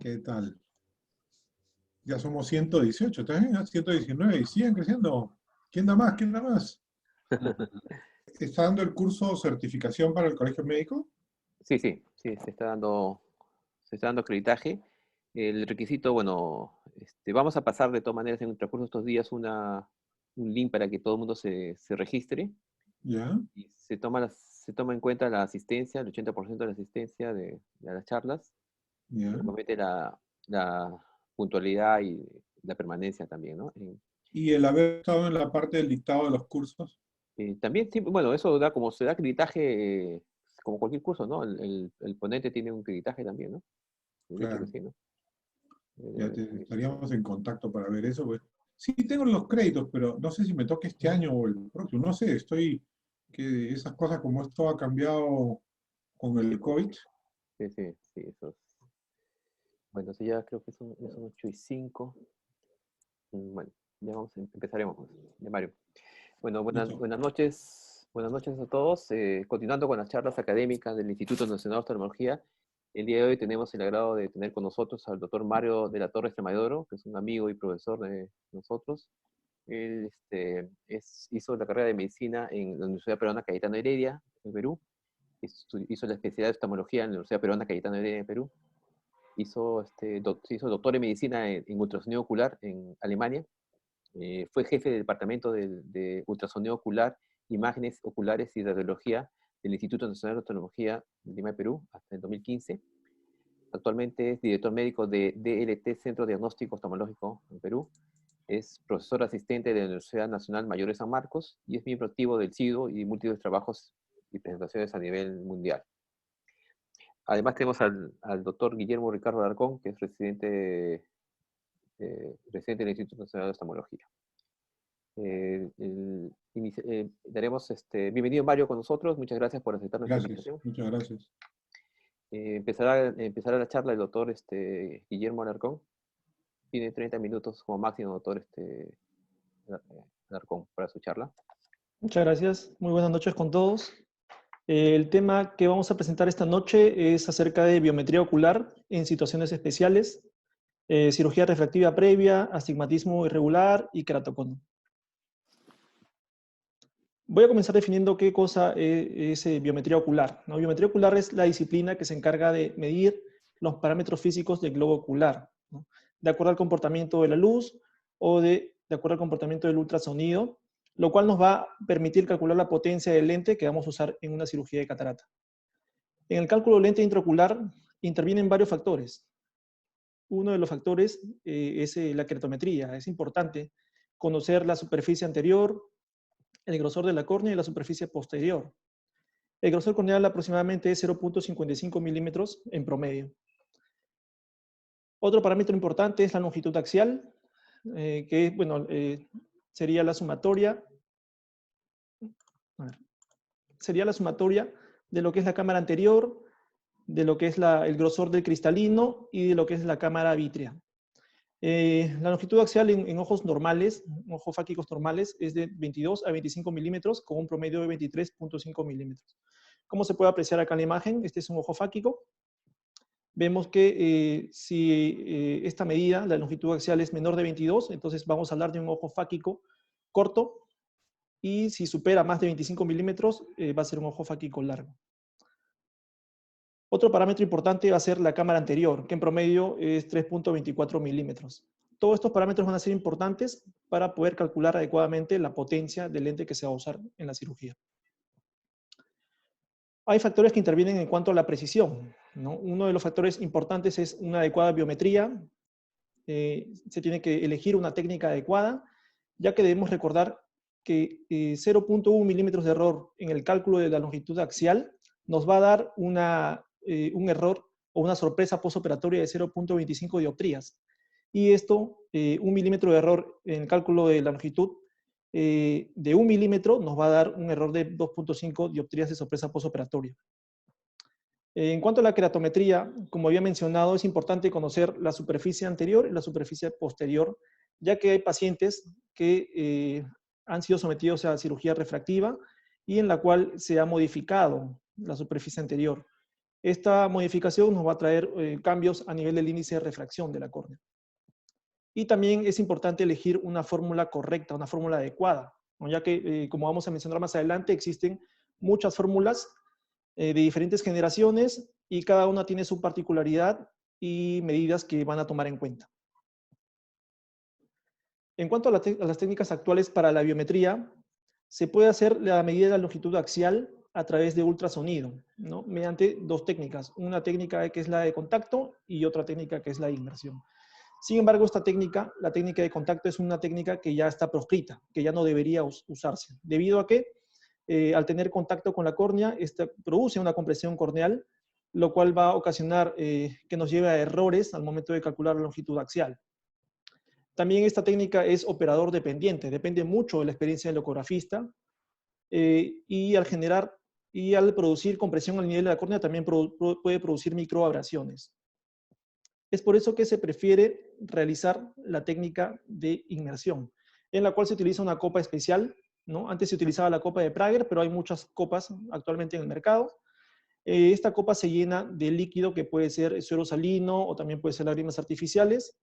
¿Qué tal? Ya somos 118, ¿está bien? 119 y siguen creciendo. ¿Quién da más? ¿Quién da más? ¿Está dando el curso certificación para el colegio médico? Sí, sí, sí, se está dando acreditaje. El requisito, bueno, vamos a pasar de todas maneras en el transcurso de estos días un link para que todo el mundo se registre Ya, y se toma en cuenta la asistencia, el 80% de la asistencia de las charlas. ya. Se comete la puntualidad y la permanencia también, ¿no? ¿Y el haber estado en la parte del dictado de los cursos? También, sí, bueno, eso da como se da acreditaje, como cualquier curso, ¿no? El ponente tiene un acreditaje también, ¿no? De hecho que Claro, sí, ¿no? ya También estaríamos en contacto para ver eso, pues. Sí, tengo los créditos, pero no sé si me toca este año o el próximo. No sé, que esas cosas como esto ha cambiado con sí, el pues, COVID. sí, sí, sí, eso bueno, entonces ya creo que son 8:05. Bueno, ya empezaremos, pues, ya Mario. Bueno, Listo. buenas noches a todos. Continuando con las charlas académicas del Instituto Nacional de Oftalmología, el día de hoy tenemos el agrado de tener con nosotros al doctor Mario de la Torre Extremadoro, que es un amigo y profesor de nosotros. Él hizo la carrera de medicina en la Universidad Peruana Cayetano Heredia, en Perú. Hizo la especialidad de oftalmología en la Universidad Peruana Cayetano Heredia, en Perú. Se hizo doctor en medicina en ultrasonido ocular en Alemania. Fue jefe del departamento de ultrasonido ocular, imágenes oculares y radiología del Instituto Nacional de Oftalmología de Lima, Perú, hasta el 2015. Actualmente es director médico de DLT, Centro Diagnóstico Oftalmológico en Perú. Es profesor asistente de la Universidad Nacional Mayor de San Marcos y es miembro activo del CIDO y múltiples trabajos y presentaciones a nivel mundial. Además tenemos al doctor Guillermo Ricardo Alarcón, que es residente del Instituto Nacional de Oftalmología. Daremos bienvenido Mario con nosotros, muchas gracias por aceptar nuestra Gracias, invitación. muchas gracias. Empezará la charla el doctor Guillermo Alarcón. Tiene 30 minutos como máximo, doctor Alarcón, para su charla. Muchas gracias. Muy buenas noches con todos. El tema que vamos a presentar esta noche es acerca de biometría ocular en situaciones especiales, cirugía refractiva previa, astigmatismo irregular y queratocono. Voy a comenzar definiendo qué cosa es biometría ocular, ¿no? Biometría ocular es la disciplina que se encarga de medir los parámetros físicos del globo ocular, ¿no? De acuerdo al comportamiento de la luz o de acuerdo al comportamiento del ultrasonido, lo cual nos va a permitir calcular la potencia del lente que vamos a usar en una cirugía de catarata. En el cálculo del lente intraocular intervienen varios factores. Uno de los factores es la keratometría. Es importante conocer la superficie anterior, el grosor de la córnea y la superficie posterior. El grosor corneal aproximadamente es 0.55 milímetros en promedio. Otro parámetro importante es la longitud axial, que bueno, sería la sumatoria. Sería la sumatoria de lo que es la cámara anterior, de lo que es el grosor del cristalino y de lo que es la cámara vítrea. La longitud axial en ojos normales, ojos fáquicos normales, es de 22 a 25 milímetros con un promedio de 23.5 milímetros. ¿Cómo se puede apreciar acá en la imagen? Este es un ojo fáquico. Vemos que si esta medida, la longitud axial, es menor de 22, entonces vamos a hablar de un ojo fáquico corto, y si supera más de 25 milímetros, va a ser un ojo fáquico largo. Otro parámetro importante va a ser la cámara anterior, que en promedio es 3.24 milímetros. Todos estos parámetros van a ser importantes para poder calcular adecuadamente la potencia del lente que se va a usar en la cirugía. Hay factores que intervienen en cuanto a la precisión, ¿no? Uno de los factores importantes es una adecuada biometría. Se tiene que elegir una técnica adecuada, ya que debemos recordar que 0.1 milímetros de error en el cálculo de la longitud axial nos va a dar un error o una sorpresa postoperatoria de 0.25 dioptrías. Y esto, 1 milímetro de error en el cálculo de la longitud de 1 milímetro nos va a dar un error de 2.5 dioptrías de sorpresa postoperatoria. En cuanto a la keratometría, como había mencionado, es importante conocer la superficie anterior y la superficie posterior, ya que hay pacientes que han sido sometidos a cirugía refractiva y en la cual se ha modificado la superficie anterior. Esta modificación nos va a traer cambios a nivel del índice de refracción de la córnea. Y también es importante elegir una fórmula correcta, una fórmula adecuada, ¿no? Ya que, como vamos a mencionar más adelante, existen muchas fórmulas de diferentes generaciones y cada una tiene su particularidad y medidas que van a tomar en cuenta. En cuanto a las técnicas actuales para la biometría, se puede hacer la medida de la longitud axial a través de ultrasonido, ¿no? Mediante dos técnicas, una técnica que es la de contacto y otra técnica que es la de inmersión. Sin embargo, esta técnica, la técnica de contacto, es una técnica que ya está proscrita, que ya no debería usarse, debido a que al tener contacto con la córnea, esta produce una compresión corneal, lo cual va a ocasionar que nos lleve a errores al momento de calcular la longitud axial. También esta técnica es operador dependiente, depende mucho de la experiencia del ecografista, y al producir compresión al nivel de la córnea también puede producir microabrasiones. Es por eso que se prefiere realizar la técnica de inmersión, en la cual se utiliza una copa especial, ¿no? Antes se utilizaba la copa de Prager, pero hay muchas copas actualmente en el mercado. Esta copa se llena de líquido que puede ser suero salino o también puede ser lágrimas artificiales,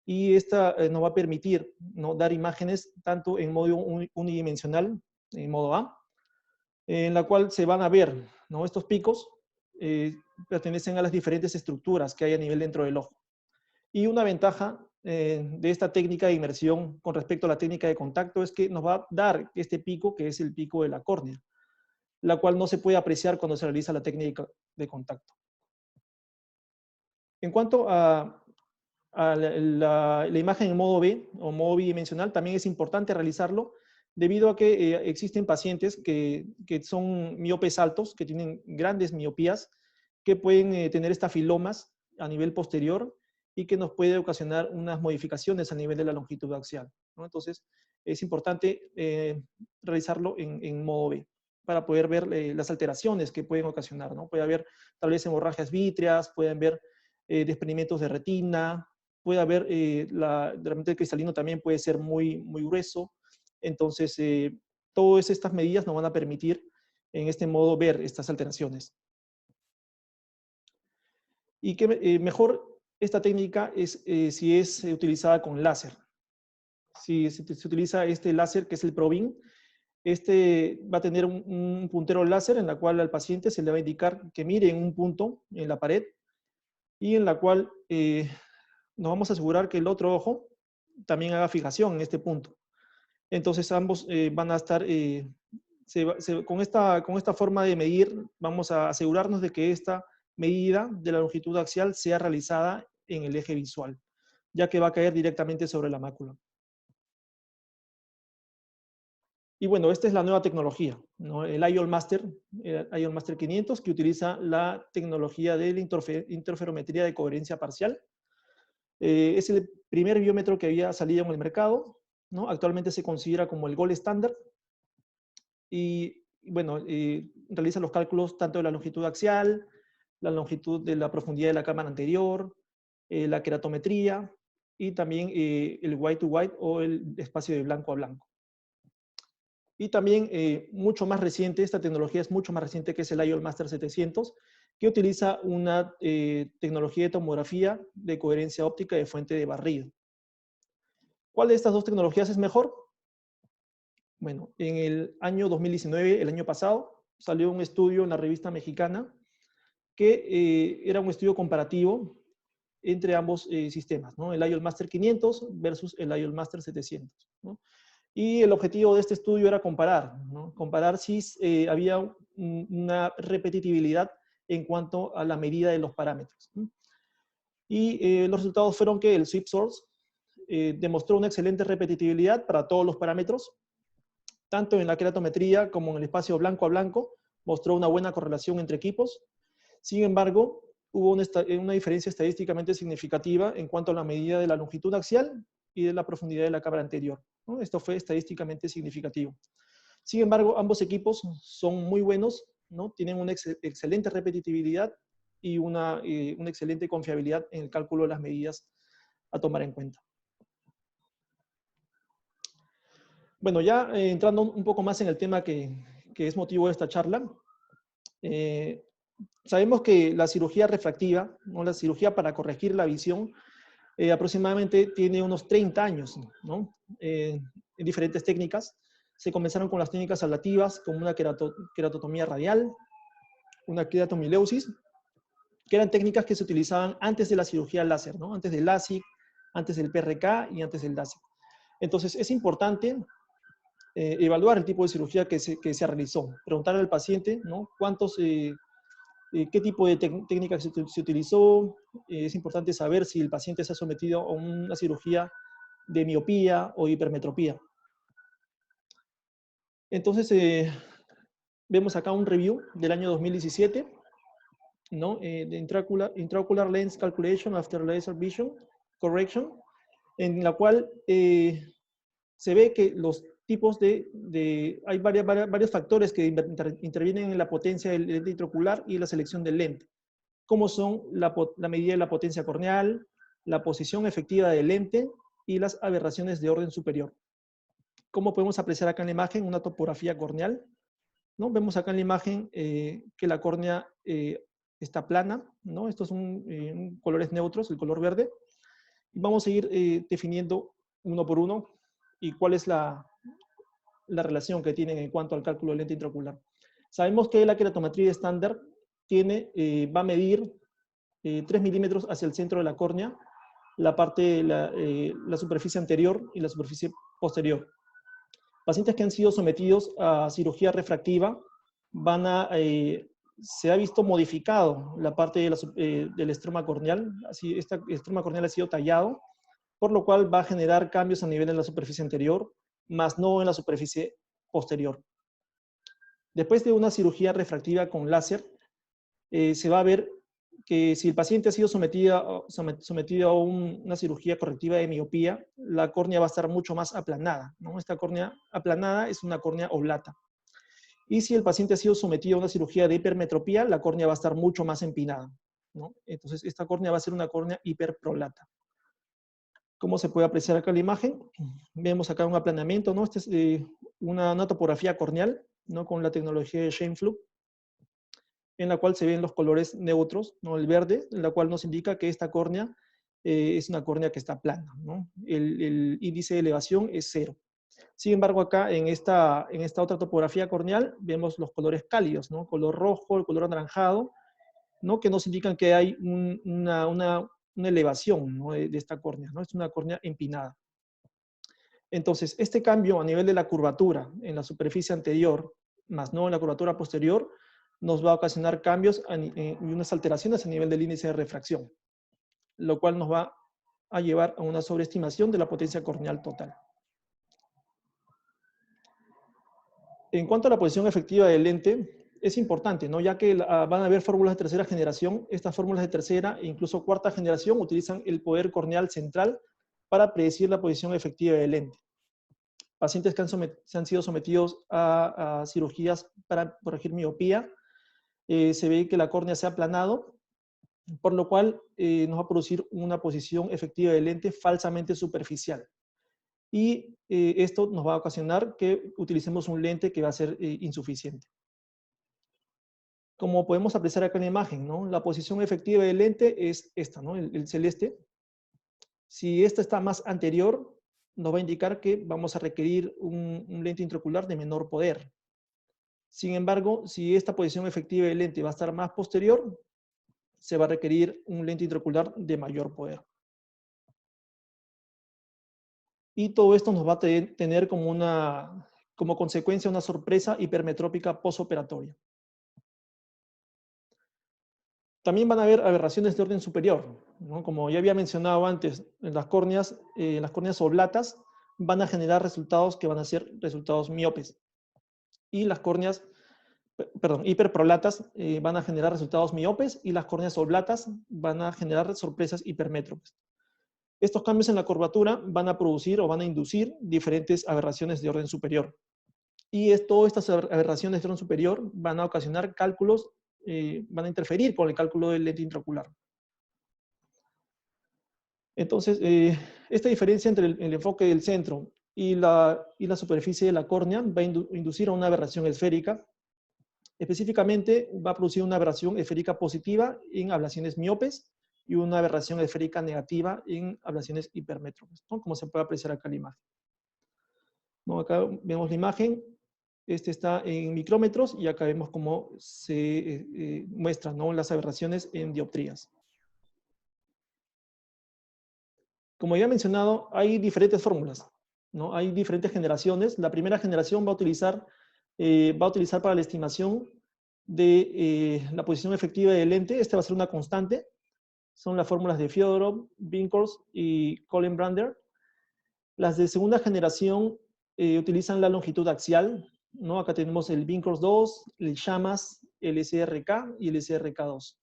y esta nos va a permitir, ¿no?, dar imágenes tanto en modo unidimensional, en modo A, en la cual se van a ver, ¿no?, estos picos pertenecen a las diferentes estructuras que hay a nivel dentro del ojo. Y una ventaja de esta técnica de inmersión con respecto a la técnica de contacto es que nos va a dar este pico, que es el pico de la córnea, la cual no se puede apreciar cuando se realiza la técnica de contacto. En cuanto a la imagen en modo B o modo bidimensional, también es importante realizarlo debido a que existen pacientes que son miopes altos, que tienen grandes miopías, que pueden tener estafilomas a nivel posterior y que nos puede ocasionar unas modificaciones a nivel de la longitud axial, ¿no? Entonces, es importante realizarlo en modo B para poder ver las alteraciones que pueden ocasionar, ¿no? Puede haber tal vez hemorragias vítreas, pueden haber desprendimientos de retina, puede haber, realmente el cristalino también puede ser muy, muy grueso. Entonces, todas estas medidas nos van a permitir en este modo ver estas alteraciones. Y que mejor esta técnica es si es utilizada con láser. Si se utiliza este láser que es el Probin, este va a tener un puntero láser en la cual al paciente se le va a indicar que mire en un punto en la pared y en la cual nos vamos a asegurar que el otro ojo también haga fijación en este punto. Entonces ambos van a estar, con esta forma de medir, vamos a asegurarnos de que esta medida de la longitud axial sea realizada en el eje visual, ya que va a caer directamente sobre la mácula. Y bueno, esta es la nueva tecnología, ¿no? El IOL Master 500, que utiliza la tecnología de la interferometría de coherencia parcial. Es el primer biómetro que había salido en el mercado, ¿no? Actualmente se considera como el gold estándar. Y bueno, realiza los cálculos tanto de la longitud axial, la longitud de la profundidad de la cámara anterior, la queratometría y también el white to white o el espacio de blanco a blanco. Y también mucho más reciente, esta tecnología es mucho más reciente, que es el IOL Master 700, que utiliza una tecnología de tomografía de coherencia óptica de fuente de barrido. ¿Cuál de estas dos tecnologías es mejor? Bueno, en el año 2019, el año pasado, salió un estudio en la revista mexicana que era un estudio comparativo entre ambos sistemas, ¿no? El IOL Master 500 versus el IOL Master 700, ¿no? Y el objetivo de este estudio era comparar, ¿no? Comparar si había una repetitividad en cuanto a la medida de los parámetros, ¿no? Y los resultados fueron que el Sweep Source demostró una excelente repetitividad para todos los parámetros, tanto en la queratometría como en el espacio blanco a blanco, mostró una buena correlación entre equipos. Sin embargo, hubo una diferencia estadísticamente significativa en cuanto a la medida de la longitud axial y de la profundidad de la cámara anterior, ¿no? Esto fue estadísticamente significativo. Sin embargo, ambos equipos son muy buenos, ¿no? Tienen una excelente repetitividad y una excelente confiabilidad en el cálculo de las medidas a tomar en cuenta. Bueno, ya entrando un poco más en el tema que es motivo de esta charla, Sabemos que la cirugía refractiva, ¿no? La cirugía para corregir la visión, aproximadamente tiene unos 30 años, ¿no? En diferentes técnicas. Se comenzaron con las técnicas ablativas, como una queratotomía radial, una queratomileusis, que eran técnicas que se utilizaban antes de la cirugía láser, ¿no? Antes del LASIK, antes del PRK y antes del LASIK. Entonces, es importante evaluar el tipo de cirugía que se realizó, preguntar al paciente, ¿no? ¿Qué tipo de técnica se utilizó? Es importante saber si el paciente se ha sometido a una cirugía de miopía o hipermetropía. Entonces, vemos acá un review del año 2017, ¿no? De Intraocular Lens Calculation After Laser Vision Correction, en la cual se ve que los tipos hay varios factores que intervienen en la potencia del lente intraocular y la selección del lente, como son la medida de la potencia corneal, la posición efectiva del lente y las aberraciones de orden superior. Como podemos apreciar acá en la imagen, una topografía corneal, ¿no? Vemos acá en la imagen que la córnea está plana, ¿no? Estos son colores neutros, el color verde. Y vamos a ir definiendo uno por uno y cuál es la relación que tienen en cuanto al cálculo del lente intraocular. Sabemos que la queratometría estándar va a medir 3 milímetros hacia el centro de la córnea, la superficie anterior y la superficie posterior. Pacientes que han sido sometidos a cirugía refractiva se ha visto modificado la parte del estroma corneal. Así, este estroma corneal ha sido tallado, por lo cual va a generar cambios a nivel de la superficie anterior, más no en la superficie posterior. Después de una cirugía refractiva con láser, se va a ver que si el paciente ha sido sometido a una cirugía correctiva de miopía, la córnea va a estar mucho más aplanada, ¿no? Esta córnea aplanada es una córnea oblata. Y si el paciente ha sido sometido a una cirugía de hipermetropía, la córnea va a estar mucho más empinada, ¿no? Entonces, esta córnea va a ser una córnea hiperprolata. ¿Cómo se puede apreciar acá la imagen? Vemos acá un aplanamiento, ¿no? Esta es una topografía corneal, ¿no? Con la tecnología de Scheimpflug, en la cual se ven los colores neutros, ¿no? El verde, en la cual nos indica que esta córnea es una córnea que está plana, ¿no? El índice de elevación es 0. Sin embargo, acá en esta otra topografía corneal vemos los colores cálidos, ¿no? Color rojo, el color anaranjado, ¿no? Que nos indican que hay una elevación, ¿no? de esta córnea, ¿no? Es una córnea empinada. Entonces, este cambio a nivel de la curvatura en la superficie anterior, más no en la curvatura posterior, nos va a ocasionar cambios y unas alteraciones a nivel del índice de refracción, lo cual nos va a llevar a una sobreestimación de la potencia corneal total. En cuanto a la posición efectiva del lente, es importante, ¿no? Ya que van a haber fórmulas de tercera generación. Estas fórmulas de tercera e incluso cuarta generación utilizan el poder corneal central para predecir la posición efectiva del lente. Pacientes que han sido sometidos a cirugías para corregir miopía, se ve que la córnea se ha aplanado, por lo cual nos va a producir una posición efectiva del lente falsamente superficial. Y esto nos va a ocasionar que utilicemos un lente que va a ser insuficiente. Como podemos apreciar acá en la imagen, ¿no? La posición efectiva del lente es esta, ¿no? El celeste. Si esta está más anterior, nos va a indicar que vamos a requerir un lente intraocular de menor poder. Sin embargo, si esta posición efectiva del lente va a estar más posterior, se va a requerir un lente intraocular de mayor poder. Y todo esto nos va a tener como consecuencia una sorpresa hipermetrópica postoperatoria. También van a haber aberraciones de orden superior, ¿no? Como ya había mencionado antes, en las córneas oblatas van a generar resultados que van a ser resultados miopes. Y las córneas, hiperprolatas van a generar resultados miopes y las córneas oblatas van a generar sorpresas hipermétropes. Estos cambios en la curvatura van a producir o van a inducir diferentes aberraciones de orden superior. Y todas estas aberraciones de orden superior van a ocasionar cálculos, van a interferir con el cálculo del lente intraocular. Entonces, esta diferencia entre el enfoque del centro y la superficie de la córnea va a inducir a una aberración esférica. Específicamente, va a producir una aberración esférica positiva en ablaciones miopes y una aberración esférica negativa en ablaciones hipermétropes, ¿no? Como se puede apreciar acá en la imagen. ¿No? Acá vemos la imagen, este está en micrómetros y acá vemos cómo se muestran, ¿no?, las aberraciones en dioptrías. Como ya he mencionado, hay diferentes fórmulas, ¿no? Hay diferentes generaciones. La primera generación va a utilizar para la estimación de la posición efectiva del lente. Esta va a ser una constante. Son las fórmulas de Fyodorov, Binkhorst y Colin-Brander. Las de segunda generación utilizan la longitud axial, ¿no? Acá tenemos el Binkhorst 2, el Shammas, el SRK y el SRK2.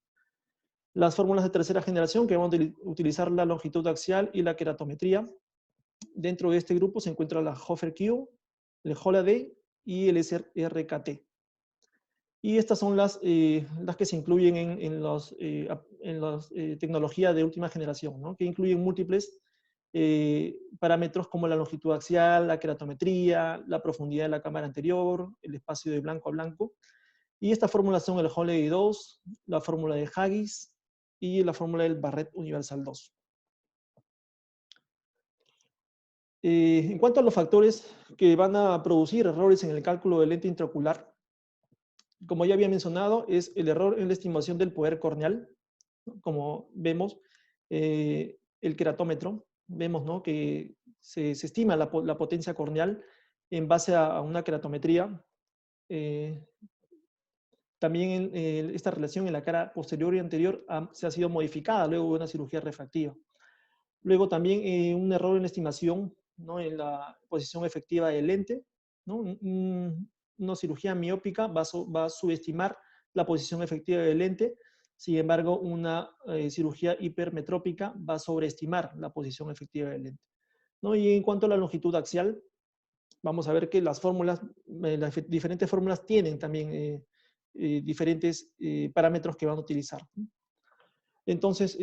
Las fórmulas de tercera generación que van a utilizar la longitud axial y la queratometría. Dentro de este grupo se encuentra la Hofer-Q, el Holaday y el SRKT. Y estas son las que se incluyen en las tecnologías de última generación, ¿no? Que incluyen múltiples parámetros como la longitud axial, la queratometría, la profundidad de la cámara anterior, el espacio de blanco a blanco. Y estas fórmulas son el Holaday 2, la fórmula de Haggis y la fórmula del Barrett Universal 2. En cuanto a los factores que van a producir errores en el cálculo del lente intraocular, como ya había mencionado, es el error en la estimación del poder corneal, ¿no? Como vemos, el queratómetro, vemos, ¿no?, que se estima la potencia corneal en base a una queratometría. También esta relación en la cara posterior y anterior se ha sido modificada luego de una cirugía refractiva. Luego también un error en la estimación, ¿no?, en la posición efectiva del lente, ¿no? Una cirugía miópica va a subestimar la posición efectiva del lente. Sin embargo, una cirugía hipermetrópica va a sobreestimar la posición efectiva del lente, ¿no? Y en cuanto a la longitud axial, vamos a ver que las diferentes fórmulas tienen también diferentes parámetros que van a utilizar. Entonces,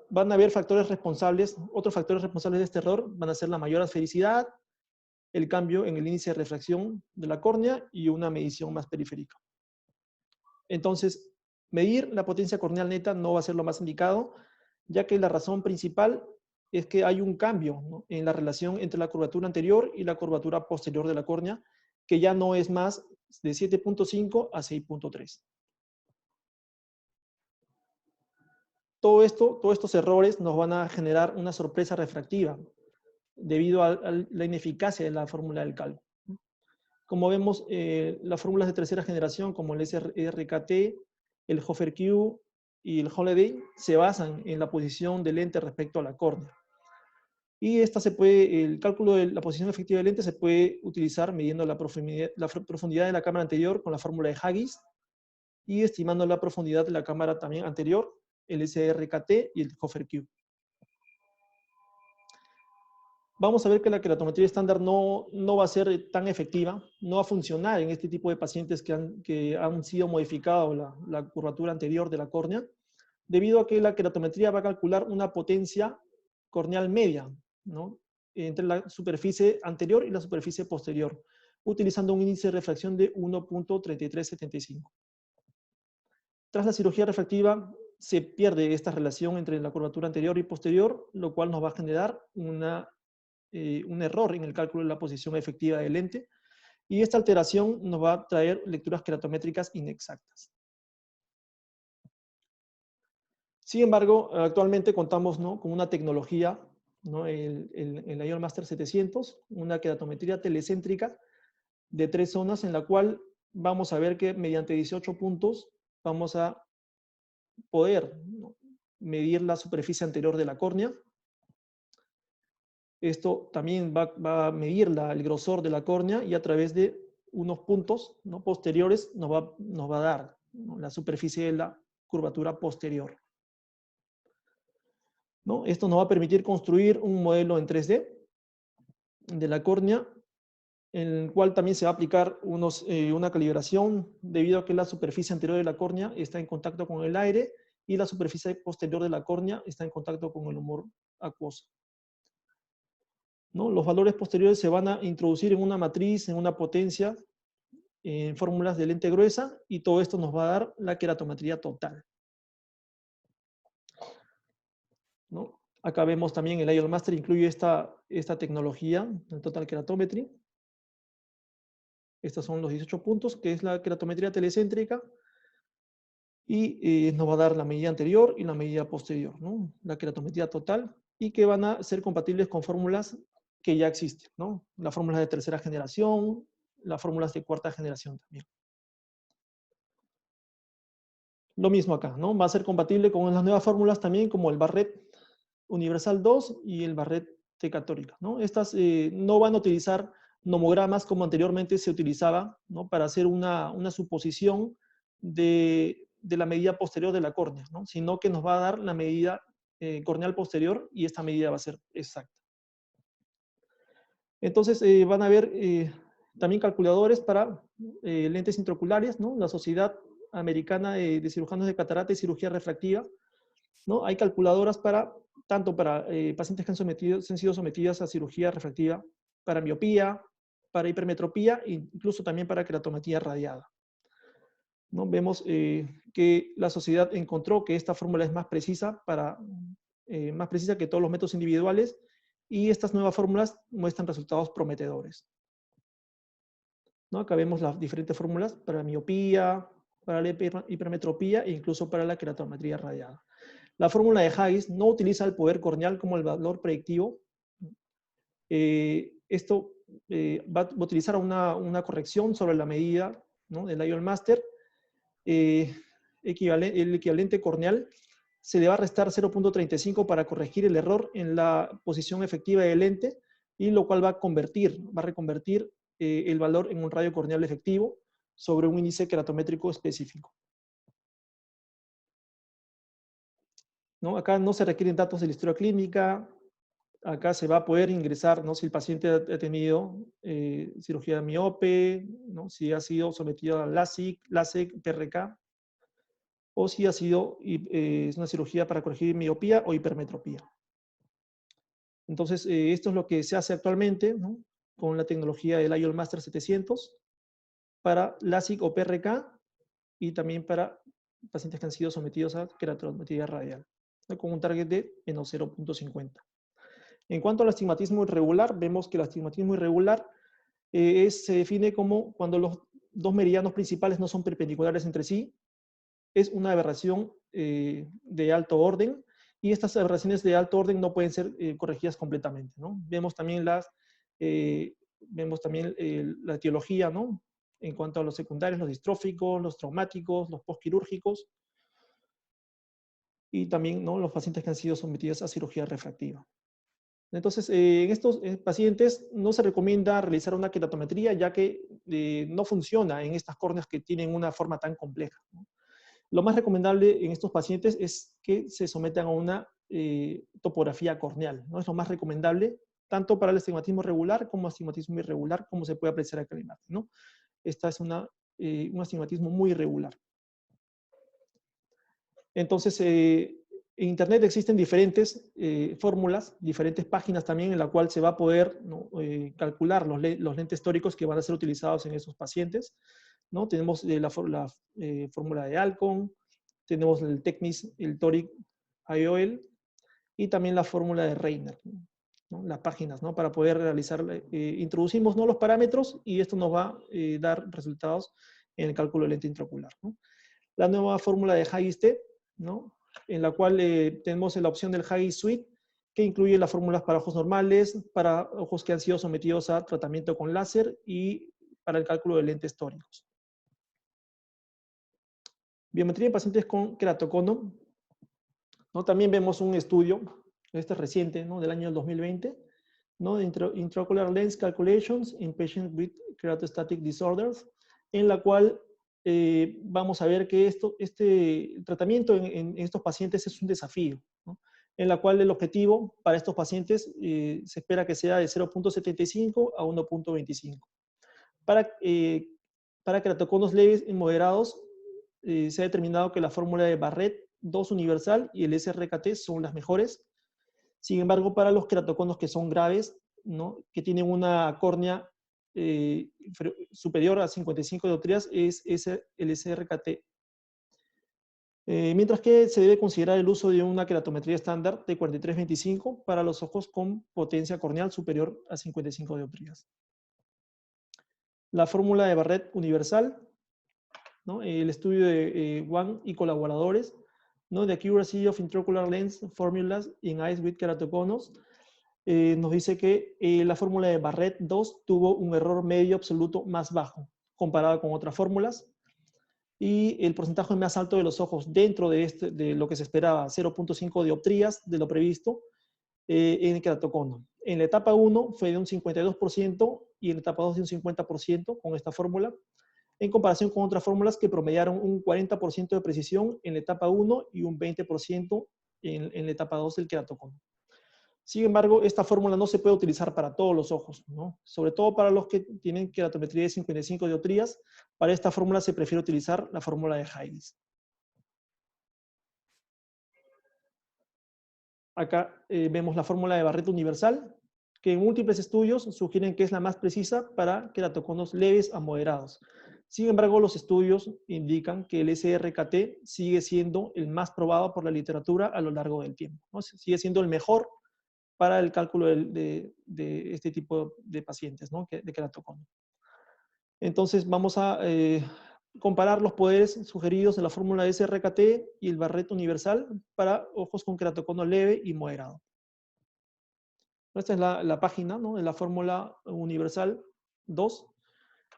van a haber factores responsables. Otros factores responsables de este error van a ser la mayor asfericidad, el cambio en el índice de refracción de la córnea y una medición más periférica. Entonces, medir la potencia corneal neta no va a ser lo más indicado, ya que la razón principal es que hay un cambio, ¿no?, en la relación entre la curvatura anterior y la curvatura posterior de la córnea, que ya no es más de 7.5 a 6.3. Todos estos errores nos van a generar una sorpresa refractiva debido a la ineficacia de la fórmula del cálculo. Como vemos, las fórmulas de tercera generación, como el SRKT, el Hofer-Q y el Holaday, se basan en la posición del lente respecto a la córnea. Y el cálculo de la posición efectiva del lente se puede utilizar midiendo la profundidad de la cámara anterior con la fórmula de Haggis y estimando la profundidad de la cámara también anterior, el SRKT y el Hofer-Q. Vamos a ver que la queratometría estándar no va a ser tan efectiva, no va a funcionar en este tipo de pacientes que han sido modificados la curvatura anterior de la córnea, debido a que la queratometría va a calcular una potencia corneal media, ¿no?, entre la superficie anterior y la superficie posterior, utilizando un índice de refracción de 1.3375. Tras la cirugía refractiva, se pierde esta relación entre la curvatura anterior y posterior, lo cual nos va a generar un error en el cálculo de la posición efectiva del lente, y esta alteración nos va a traer lecturas queratométricas inexactas. Sin embargo, actualmente contamos, ¿no?, con una tecnología, ¿no?, el IOL Master 700, una queratometría telecéntrica de 3 zonas, en la cual vamos a ver que mediante 18 puntos vamos a poder, ¿no?, medir la superficie anterior de la córnea. Esto también va a medir el grosor de la córnea y a través de unos puntos, ¿no?, posteriores nos va a dar, ¿no?, la superficie de la curvatura posterior, ¿no? Esto nos va a permitir construir un modelo en 3D de la córnea, en el cual también se va a aplicar una calibración debido a que la superficie anterior de la córnea está en contacto con el aire y la superficie posterior de la córnea está en contacto con el humor acuoso, ¿no? Los valores posteriores se van a introducir en una matriz, en una potencia, en fórmulas de lente gruesa, y todo esto nos va a dar la queratometría total, ¿no? Acá vemos también el IOL Master incluye esta tecnología, el Total Keratometry. Estos son los 18 puntos, que es la queratometría telecéntrica, y nos va a dar la medida anterior y la medida posterior, ¿no? La queratometría total, y que van a ser compatibles con fórmulas que ya existen, ¿no? Las fórmulas de tercera generación, las fórmulas de cuarta generación también. Lo mismo acá, ¿no? Va a ser compatible con las nuevas fórmulas también, como el Barrett Universal 2 y el Barrett T-Católica, ¿no? Estas no van a utilizar nomogramas como anteriormente se utilizaba, ¿no? Para hacer una suposición de la medida posterior de la córnea, ¿no? Sino que nos va a dar la medida corneal posterior, y esta medida va a ser exacta. Entonces van a haber también calculadores para lentes intraoculares, ¿no? La Sociedad Americana de Cirujanos de Catarata y Cirugía Refractiva, ¿no? Hay calculadoras tanto para pacientes que han sido sometidas a cirugía refractiva, para miopía, para hipermetropía, e incluso también para queratometría radiada, ¿no? Vemos que la sociedad encontró que esta fórmula es más precisa, más precisa que todos los métodos individuales, y estas nuevas fórmulas muestran resultados prometedores, ¿no? Acá vemos las diferentes fórmulas para miopía, para la hipermetropía e incluso para la queratometría radiada. La fórmula de Haggis no utiliza el poder corneal como el valor predictivo. Esto va a utilizar una corrección sobre la medida, ¿no? Del IOL Master. El equivalente corneal se le va a restar 0.35 para corregir el error en la posición efectiva del lente, y lo cual va a reconvertir el valor en un radio corneal efectivo sobre un índice queratométrico específico, ¿no? Acá no se requieren datos de la historia clínica. Acá se va a poder ingresar, ¿no? Si el paciente ha tenido cirugía miope, ¿no? Si ha sido sometido a LASIK, PRK, o si ha sido una cirugía para corregir miopía o hipermetropía. Entonces, esto es lo que se hace actualmente, ¿no? Con la tecnología del IOL Master 700 para LASIK o PRK, y también para pacientes que han sido sometidos a queratometría radial, ¿no? Con un target de menos 0.50. En cuanto al astigmatismo irregular, vemos que el astigmatismo irregular se define como cuando los dos meridianos principales no son perpendiculares entre sí. Es una aberración de alto orden, y estas aberraciones de alto orden no pueden ser corregidas completamente, ¿no? Vemos también la etiología, ¿no? En cuanto a los secundarios, los distróficos, los traumáticos, los postquirúrgicos, y también, ¿no? Los pacientes que han sido sometidos a cirugía refractiva. Entonces, en estos pacientes no se recomienda realizar una queratometría, ya que no funciona en estas córneas que tienen una forma tan compleja, ¿no? Lo más recomendable en estos pacientes es que se sometan a una topografía corneal, ¿no? Es lo más recomendable, tanto para el astigmatismo regular como astigmatismo irregular, como se puede apreciar acá en la imagen, ¿no? Esta es un astigmatismo muy irregular. Entonces, en Internet existen diferentes fórmulas, diferentes páginas también, en la cual se va a poder, ¿no? Calcular los lentes tóricos que van a ser utilizados en esos pacientes, ¿no? Tenemos la fórmula de Alcon, tenemos el Tecnis, el Toric IOL, y también la fórmula de Reiner, ¿no? Las páginas, ¿no? Para poder realizar, introducimos, ¿no? Los parámetros, y esto nos va a dar resultados en el cálculo del lente intraocular, ¿no? La nueva fórmula de Haggis-T, ¿no? En la cual tenemos la opción del Haggis Suite, que incluye las fórmulas para ojos normales, para ojos que han sido sometidos a tratamiento con láser, y para el cálculo de lentes tóricos. Biometría en pacientes con queratocono, ¿no? También vemos un estudio, este es reciente, ¿no? Del año 2020, ¿no? De Intraocular Lens Calculations in Patients with Keratostatic Disorders, en la cual vamos a ver que este tratamiento en estos pacientes es un desafío, ¿no? En la cual el objetivo para estos pacientes se espera que sea de 0.75 a 1.25. Para queratoconos leves y moderados, se ha determinado que la fórmula de Barrett 2 universal y el SRKT son las mejores. Sin embargo, para los queratoconos que son graves, ¿no? Que tienen una córnea superior a 55 dioptrías es el SRKT. Mientras que se debe considerar el uso de una keratometría estándar de 43-25 para los ojos con potencia corneal superior a 55 dioptrías. La fórmula de Barrett universal, ¿no? El estudio de Wang y colaboradores, ¿no? The Accuracy of Intraocular Lens Formulas in Eyes with Keratoconus, nos dice que la fórmula de Barrett 2 tuvo un error medio absoluto más bajo comparado con otras fórmulas, y el porcentaje más alto de los ojos dentro de lo que se esperaba, 0.5 dioptrías de lo previsto en el keratocono. En la etapa 1 fue de un 52% y en la etapa 2 de un 50% con esta fórmula, en comparación con otras fórmulas que promediaron un 40% de precisión en la etapa 1 y un 20% en la etapa 2 del keratocono. Sin embargo, esta fórmula no se puede utilizar para todos los ojos, ¿no? Sobre todo para los que tienen keratometría de 55 dioptrías. Para esta fórmula se prefiere utilizar la fórmula de Heilis. Acá vemos la fórmula de Barrett universal, que en múltiples estudios sugieren que es la más precisa para keratoconos leves a moderados. Sin embargo, los estudios indican que el SRKT sigue siendo el más probado por la literatura a lo largo del tiempo, ¿no? Sigue siendo el mejor para el cálculo de este tipo de pacientes, ¿no? De keratocono. Entonces vamos a comparar los poderes sugeridos en la fórmula de SRKT y el Barrett universal para ojos con keratocono leve y moderado. Esta es la página, ¿no? De la fórmula universal 2,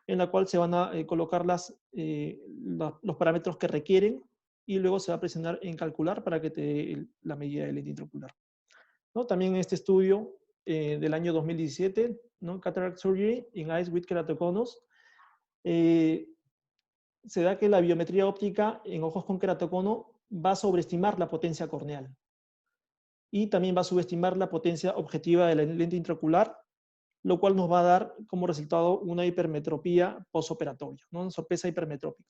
en la cual se van a colocar los parámetros que requieren y luego se va a presionar en calcular para que te dé la medida del lente intraocular, ¿no? También en este estudio del año 2017, ¿no? Cataract Surgery in Eyes with Keratoconus, se da que la biometría óptica en ojos con keratocono va a sobreestimar la potencia corneal y también va a subestimar la potencia objetiva de la lente intraocular, lo cual nos va a dar como resultado una hipermetropía postoperatoria, ¿no? Una sorpresa hipermetrópica.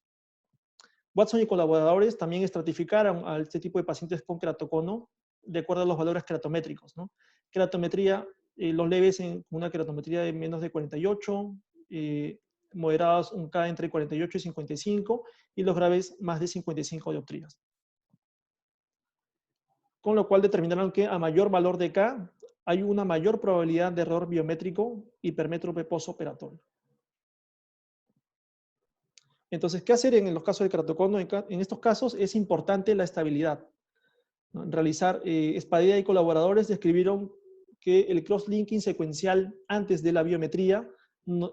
Watson y colaboradores también estratificaron a este tipo de pacientes con keratocono de acuerdo a los valores keratométricos, ¿no? Keratometría, los leves en una keratometría de menos de 48, moderados un K entre 48 y 55, y los graves más de 55 dioptrías. Con lo cual determinaron que a mayor valor de K hay una mayor probabilidad de error biométrico hipermétrope postoperatorio. Entonces, ¿qué hacer en los casos de keratocono? En estos casos es importante la estabilidad, ¿no? Realizar, Espadilla y colaboradores describieron que el cross-linking secuencial antes de la biometría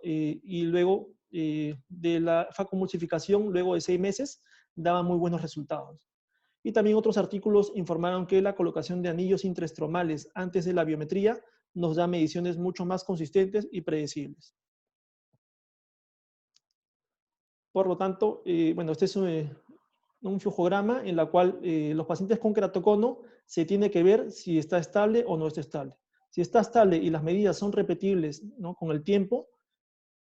y luego de la facomulsificación luego de 6 meses daba muy buenos resultados. Y también otros artículos informaron que la colocación de anillos intraestromales antes de la biometría nos da mediciones mucho más consistentes y predecibles. Por lo tanto, bueno, este es un flujograma en la cual los pacientes con keratocono se tiene que ver si está estable o no está estable. Si está estable y las medidas son repetibles, ¿no? Con el tiempo,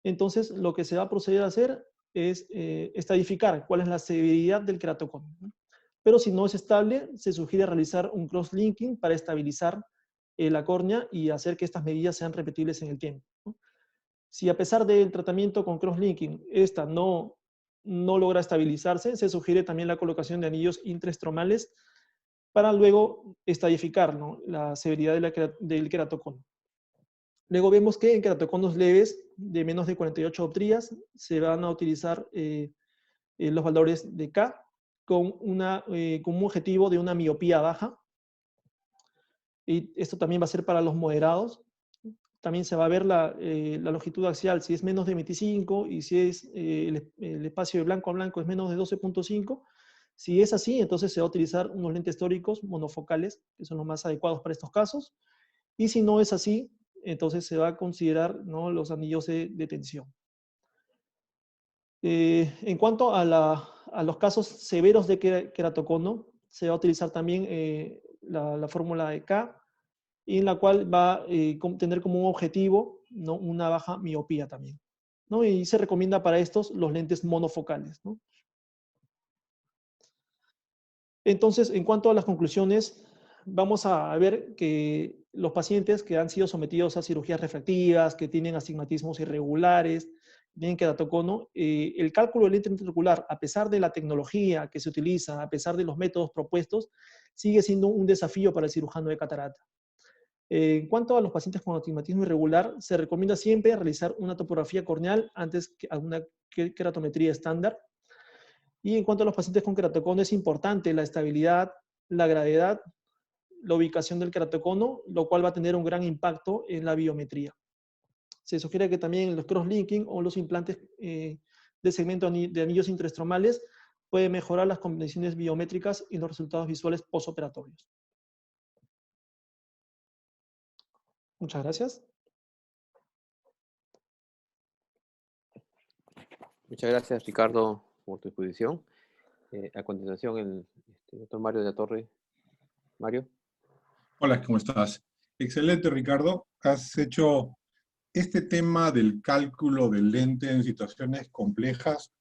entonces lo que se va a proceder a hacer es estadificar cuál es la severidad del keratocono, ¿no? Pero si no es estable, se sugiere realizar un cross-linking para estabilizar la córnea y hacer que estas medidas sean repetibles en el tiempo, ¿no? Si a pesar del tratamiento con cross-linking esta no logra estabilizarse, se sugiere también la colocación de anillos intraestromales para luego estadificar, ¿no? La severidad del keratocono. Luego vemos que en keratoconos leves de menos de 48 dioptrías se van a utilizar los valores de K con un objetivo de una miopía baja. Y esto también va a ser para los moderados. También se va a ver la longitud axial si es menos de 25 y si es el espacio de blanco a blanco es menos de 12.5. Si es así, entonces se va a utilizar unos lentes tóricos monofocales, que son los más adecuados para estos casos. Y si no es así, entonces se va a considerar, ¿no? Los anillos de tensión. En cuanto a los casos severos de keratocono, se va a utilizar también la fórmula de K, en la cual va a tener como un objetivo, ¿no? Una baja miopía también, ¿no? Y se recomienda para estos los lentes monofocales, ¿no? Entonces, en cuanto a las conclusiones, vamos a ver que los pacientes que han sido sometidos a cirugías refractivas, que tienen astigmatismos irregulares, tienen queratocono, el cálculo del lente intraocular, a pesar de la tecnología que se utiliza, a pesar de los métodos propuestos, sigue siendo un desafío para el cirujano de catarata. En cuanto a los pacientes con astigmatismo irregular, se recomienda siempre realizar una topografía corneal antes que una queratometría estándar. Y en cuanto a los pacientes con queratocono, es importante la estabilidad, la gravedad, la ubicación del queratocono, lo cual va a tener un gran impacto en la biometría. Se sugiere que también los cross-linking o los implantes de segmento de anillos intraestromales pueden mejorar las condiciones biométricas y los resultados visuales postoperatorios. Muchas gracias. Muchas gracias, Ricardo, por tu exposición. A continuación, el doctor Mario de la Torre. Mario. Hola, ¿cómo estás? Excelente, Ricardo. Has hecho este tema del cálculo del lente en situaciones complejas,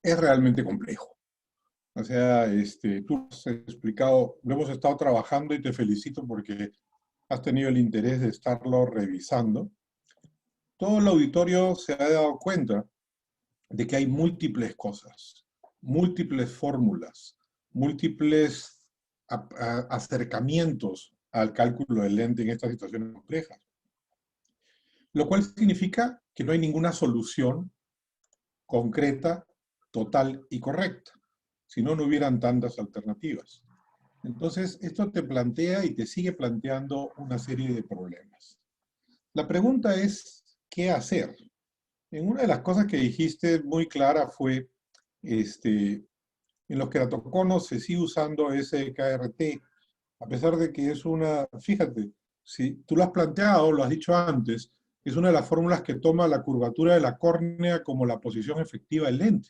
es realmente complejo. O sea, tú has explicado, lo hemos estado trabajando y te felicito porque has tenido el interés de estarlo revisando. Todo el auditorio se ha dado cuenta de que hay múltiples cosas, múltiples fórmulas, múltiples acercamientos al cálculo del lente en estas situaciones complejas. Lo cual significa que no hay ninguna solución concreta, total y correcta. Si no, no hubieran tantas alternativas. Entonces, esto te plantea y te sigue planteando una serie de problemas. La pregunta es, ¿qué hacer? En una de las cosas que dijiste muy clara fue, en los queratoconos se sigue usando SKRT, a pesar de que es una, fíjate, si tú lo has planteado, lo has dicho antes, es una de las fórmulas que toma la curvatura de la córnea como la posición efectiva del lente.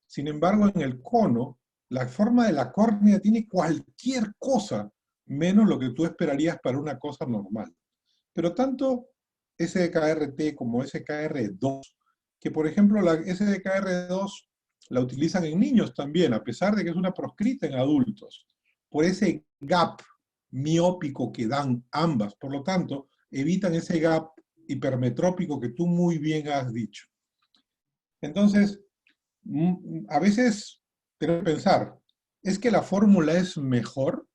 Sin embargo, en el cono, la forma de la córnea tiene cualquier cosa, menos lo que tú esperarías para una cosa normal. Pero tanto SKRT como SKR2, que por ejemplo la SKR2 la utilizan en niños también, a pesar de que es una proscrita en adultos, por ese gap miópico que dan ambas. Por lo tanto, evitan ese gap hipermetrópico que tú muy bien has dicho. Entonces, a veces tengo que pensar, ¿es que la fórmula es mejor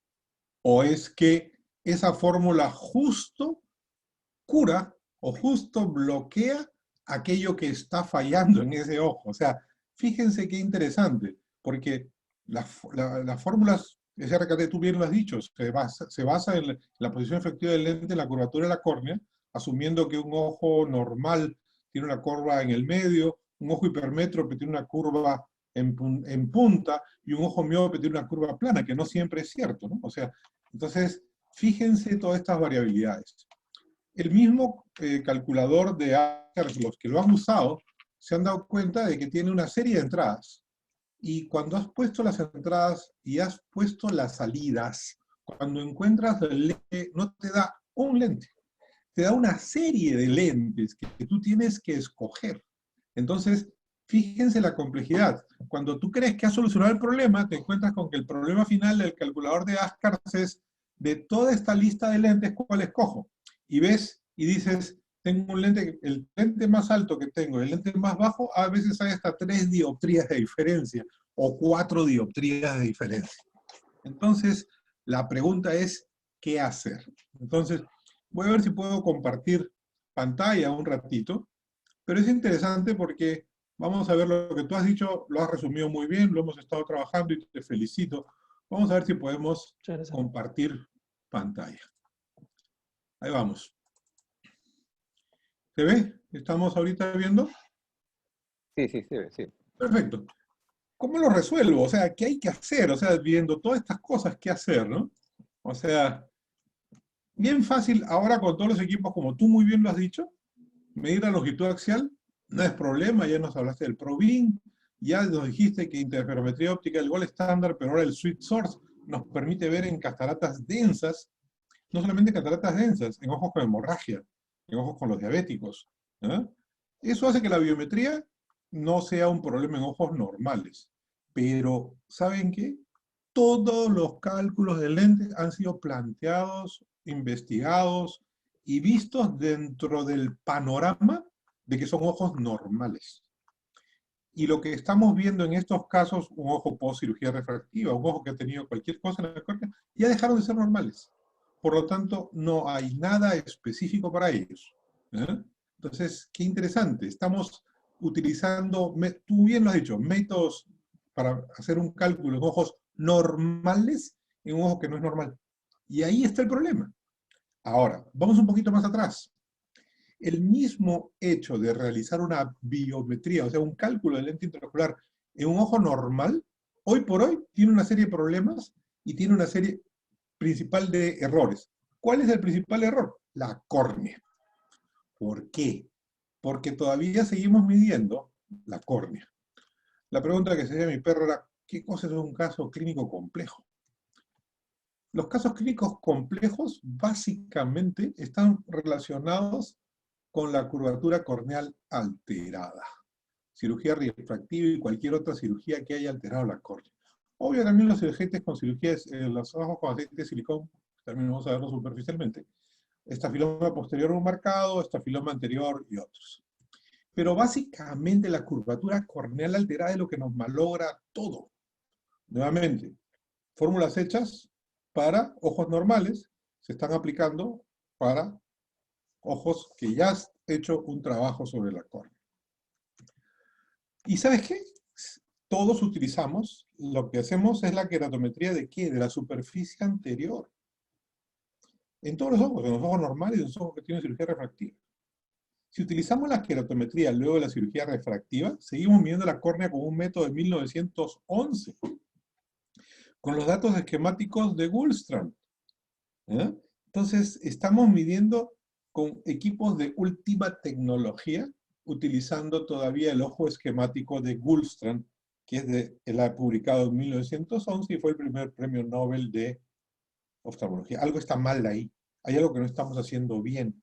o es que esa fórmula justo cura o justo bloquea aquello que está fallando en ese ojo? O sea, fíjense qué interesante, porque las fórmulas, SRKT, tú bien lo has dicho, se basa en la posición efectiva del lente, en la curvatura de la córnea, asumiendo que un ojo normal tiene una curva en el medio, un ojo hipermétrope tiene una curva en punta, y un ojo miope tiene una curva plana, que no siempre es cierto, ¿no? O sea, entonces, fíjense todas estas variabilidades. El mismo calculador de Acker, los que lo han usado, se han dado cuenta de que tiene una serie de entradas. Y cuando has puesto las entradas y has puesto las salidas, cuando encuentras el lente, no te da un lente, te da una serie de lentes que tú tienes que escoger. Entonces, fíjense la complejidad. Cuando tú crees que has solucionado el problema, te encuentras con que el problema final del calculador de Ascar es, de toda esta lista de lentes, ¿cuál escojo? Y ves y dices, tengo un lente, el lente más alto que tengo, el lente más bajo, a veces hay hasta 3 dioptrías de diferencia o 4 dioptrías de diferencia. Entonces, la pregunta es, ¿qué hacer? Entonces, voy a ver si puedo compartir pantalla un ratito, pero es interesante porque vamos a ver lo que tú has dicho, lo has resumido muy bien, lo hemos estado trabajando y te felicito. Vamos a ver si podemos compartir pantalla. Ahí vamos. ¿Se ve? ¿Estamos ahorita viendo? Sí, sí, se ve, sí. Perfecto. ¿Cómo lo resuelvo? O sea, ¿qué hay que hacer? O sea, viendo todas estas cosas, ¿qué hacer, no? O sea, bien fácil ahora con todos los equipos, como tú muy bien lo has dicho, medir la longitud axial no es problema, ya nos hablaste del ProBeam, ya nos dijiste que interferometría óptica es el gol estándar, pero ahora el Sweet Source nos permite ver en cataratas densas, no solamente en cataratas densas, en ojos con hemorragia, en ojos con los diabéticos. ¿Eh? Eso hace que la biometría no sea un problema en ojos normales. Pero, ¿saben qué? Todos los cálculos de lentes han sido planteados investigados y vistos dentro del panorama de que son ojos normales. Y lo que estamos viendo en estos casos, un ojo post cirugía refractiva, un ojo que ha tenido cualquier cosa en la córnea, ya dejaron de ser normales. Por lo tanto, no hay nada específico para ellos. ¿Eh? Entonces, qué interesante. Estamos utilizando, tú bien lo has dicho, métodos para hacer un cálculo en ojos normales en un ojo que no es normal. Y ahí está el problema. Ahora, vamos un poquito más atrás. El mismo hecho de realizar una biometría, o sea, un cálculo de lente intraocular en un ojo normal, hoy por hoy tiene una serie de problemas y tiene una serie principal de errores. ¿Cuál es el principal error? La córnea. ¿Por qué? Porque todavía seguimos midiendo la córnea. La pregunta que se hacía mi perro era, ¿qué cosa es un caso clínico complejo? Los casos clínicos complejos básicamente están relacionados con la curvatura corneal alterada. Cirugía refractiva y cualquier otra cirugía que haya alterado la córnea. Obvio también los agentes con cirugías, los ojos con aceite de silicón, también vamos a verlo superficialmente. Estafiloma posterior marcado, estafiloma anterior y otros. Pero básicamente la curvatura corneal alterada es lo que nos malogra todo. Nuevamente, fórmulas hechas para ojos normales se están aplicando para ojos que ya has hecho un trabajo sobre la córnea. ¿Y sabes qué? Todos utilizamos, lo que hacemos es la queratometría ¿de qué? De la superficie anterior. En todos los ojos normales y en los ojos que tienen cirugía refractiva. Si utilizamos la queratometría luego de la cirugía refractiva, seguimos midiendo la córnea con un método de 1911, con los datos esquemáticos de Gullstrand. ¿Eh? Entonces, estamos midiendo con equipos de última tecnología, utilizando todavía el ojo esquemático de Gullstrand, que él ha publicado en 1911 y fue el primer premio Nobel de oftalmología. Algo está mal ahí, hay algo que no estamos haciendo bien.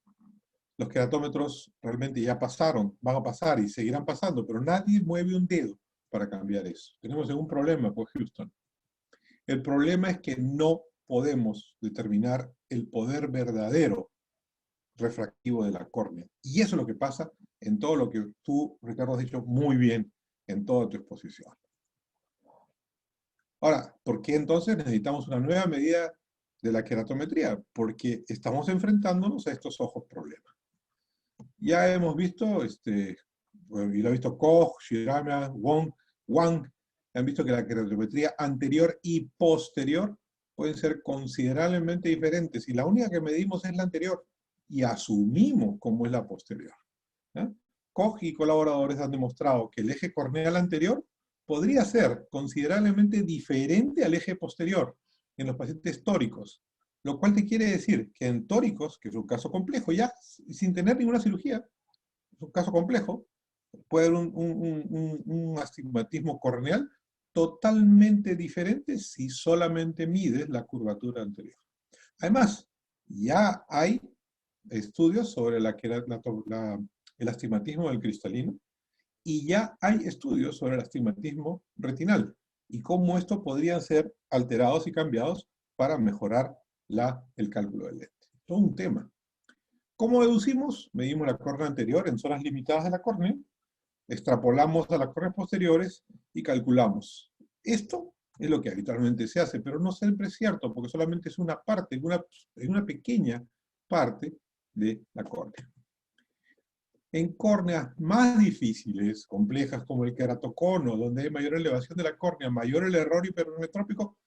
Los queratómetros realmente ya pasaron, van a pasar y seguirán pasando, pero nadie mueve un dedo para cambiar eso. Tenemos un problema con Houston. El problema es que no podemos determinar el poder verdadero refractivo de la córnea. Y eso es lo que pasa en todo lo que tú, Ricardo, has dicho muy bien en toda tu exposición. Ahora, ¿por qué entonces necesitamos una nueva medida de la queratometría? Porque estamos enfrentándonos a estos ojos problemas. Ya hemos visto, y lo ha visto Koch, Shirama, Wang, han visto que la queratometría anterior y posterior pueden ser considerablemente diferentes, y la única que medimos es la anterior, y asumimos como es la posterior. ¿Eh? Koch y colaboradores han demostrado que el eje corneal anterior podría ser considerablemente diferente al eje posterior en los pacientes tóricos, lo cual te quiere decir que en tóricos, que es un caso complejo, ya sin tener ninguna cirugía, es un caso complejo, puede haber un astigmatismo corneal totalmente diferente si solamente mides la curvatura anterior. Además, ya hay estudios sobre el astigmatismo del cristalino y ya hay estudios sobre el astigmatismo retinal y cómo estos podrían ser alterados y cambiados para mejorar el cálculo del lente. Todo un tema. ¿Cómo deducimos? Medimos la córnea anterior en zonas limitadas de la córnea, extrapolamos a las córneas posteriores y calculamos. Esto es lo que habitualmente se hace, pero no siempre es cierto, porque solamente es una parte, una pequeña parte de la córnea. En córneas más difíciles, complejas, como el queratocono, donde hay mayor elevación de la córnea, mayor el error hipermetrópico,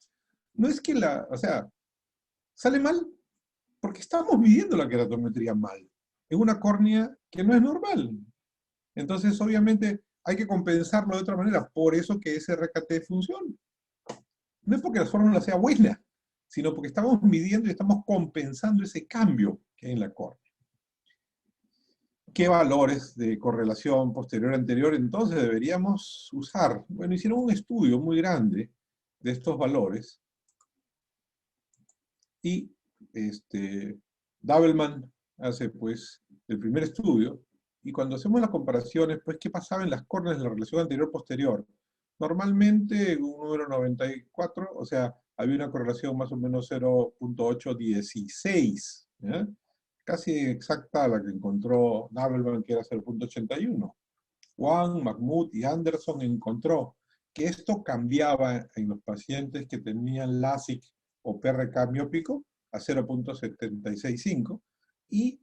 no es que sale mal, porque estamos midiendo la queratometría mal. Es una córnea que no es normal. Entonces, obviamente, hay que compensarlo de otra manera. Por eso que ese RKT funciona. No es porque la fórmula sea buena, sino porque estamos midiendo y estamos compensando ese cambio que hay en la córnea. ¿Qué valores de correlación posterior-anterior entonces deberíamos usar? Bueno, hicieron un estudio muy grande de estos valores y Dabelman hace pues el primer estudio, y cuando hacemos las comparaciones, pues ¿qué pasaba en las córneas de la relación anterior-posterior? Normalmente un número 94, o sea, había una correlación más o menos 0.816, ¿ya? Casi exacta a la que encontró Navelman, que era 0.81. Wang, Mahmoud y Anderson encontró que esto cambiaba en los pacientes que tenían LASIK o PRK miópico a 0.765 y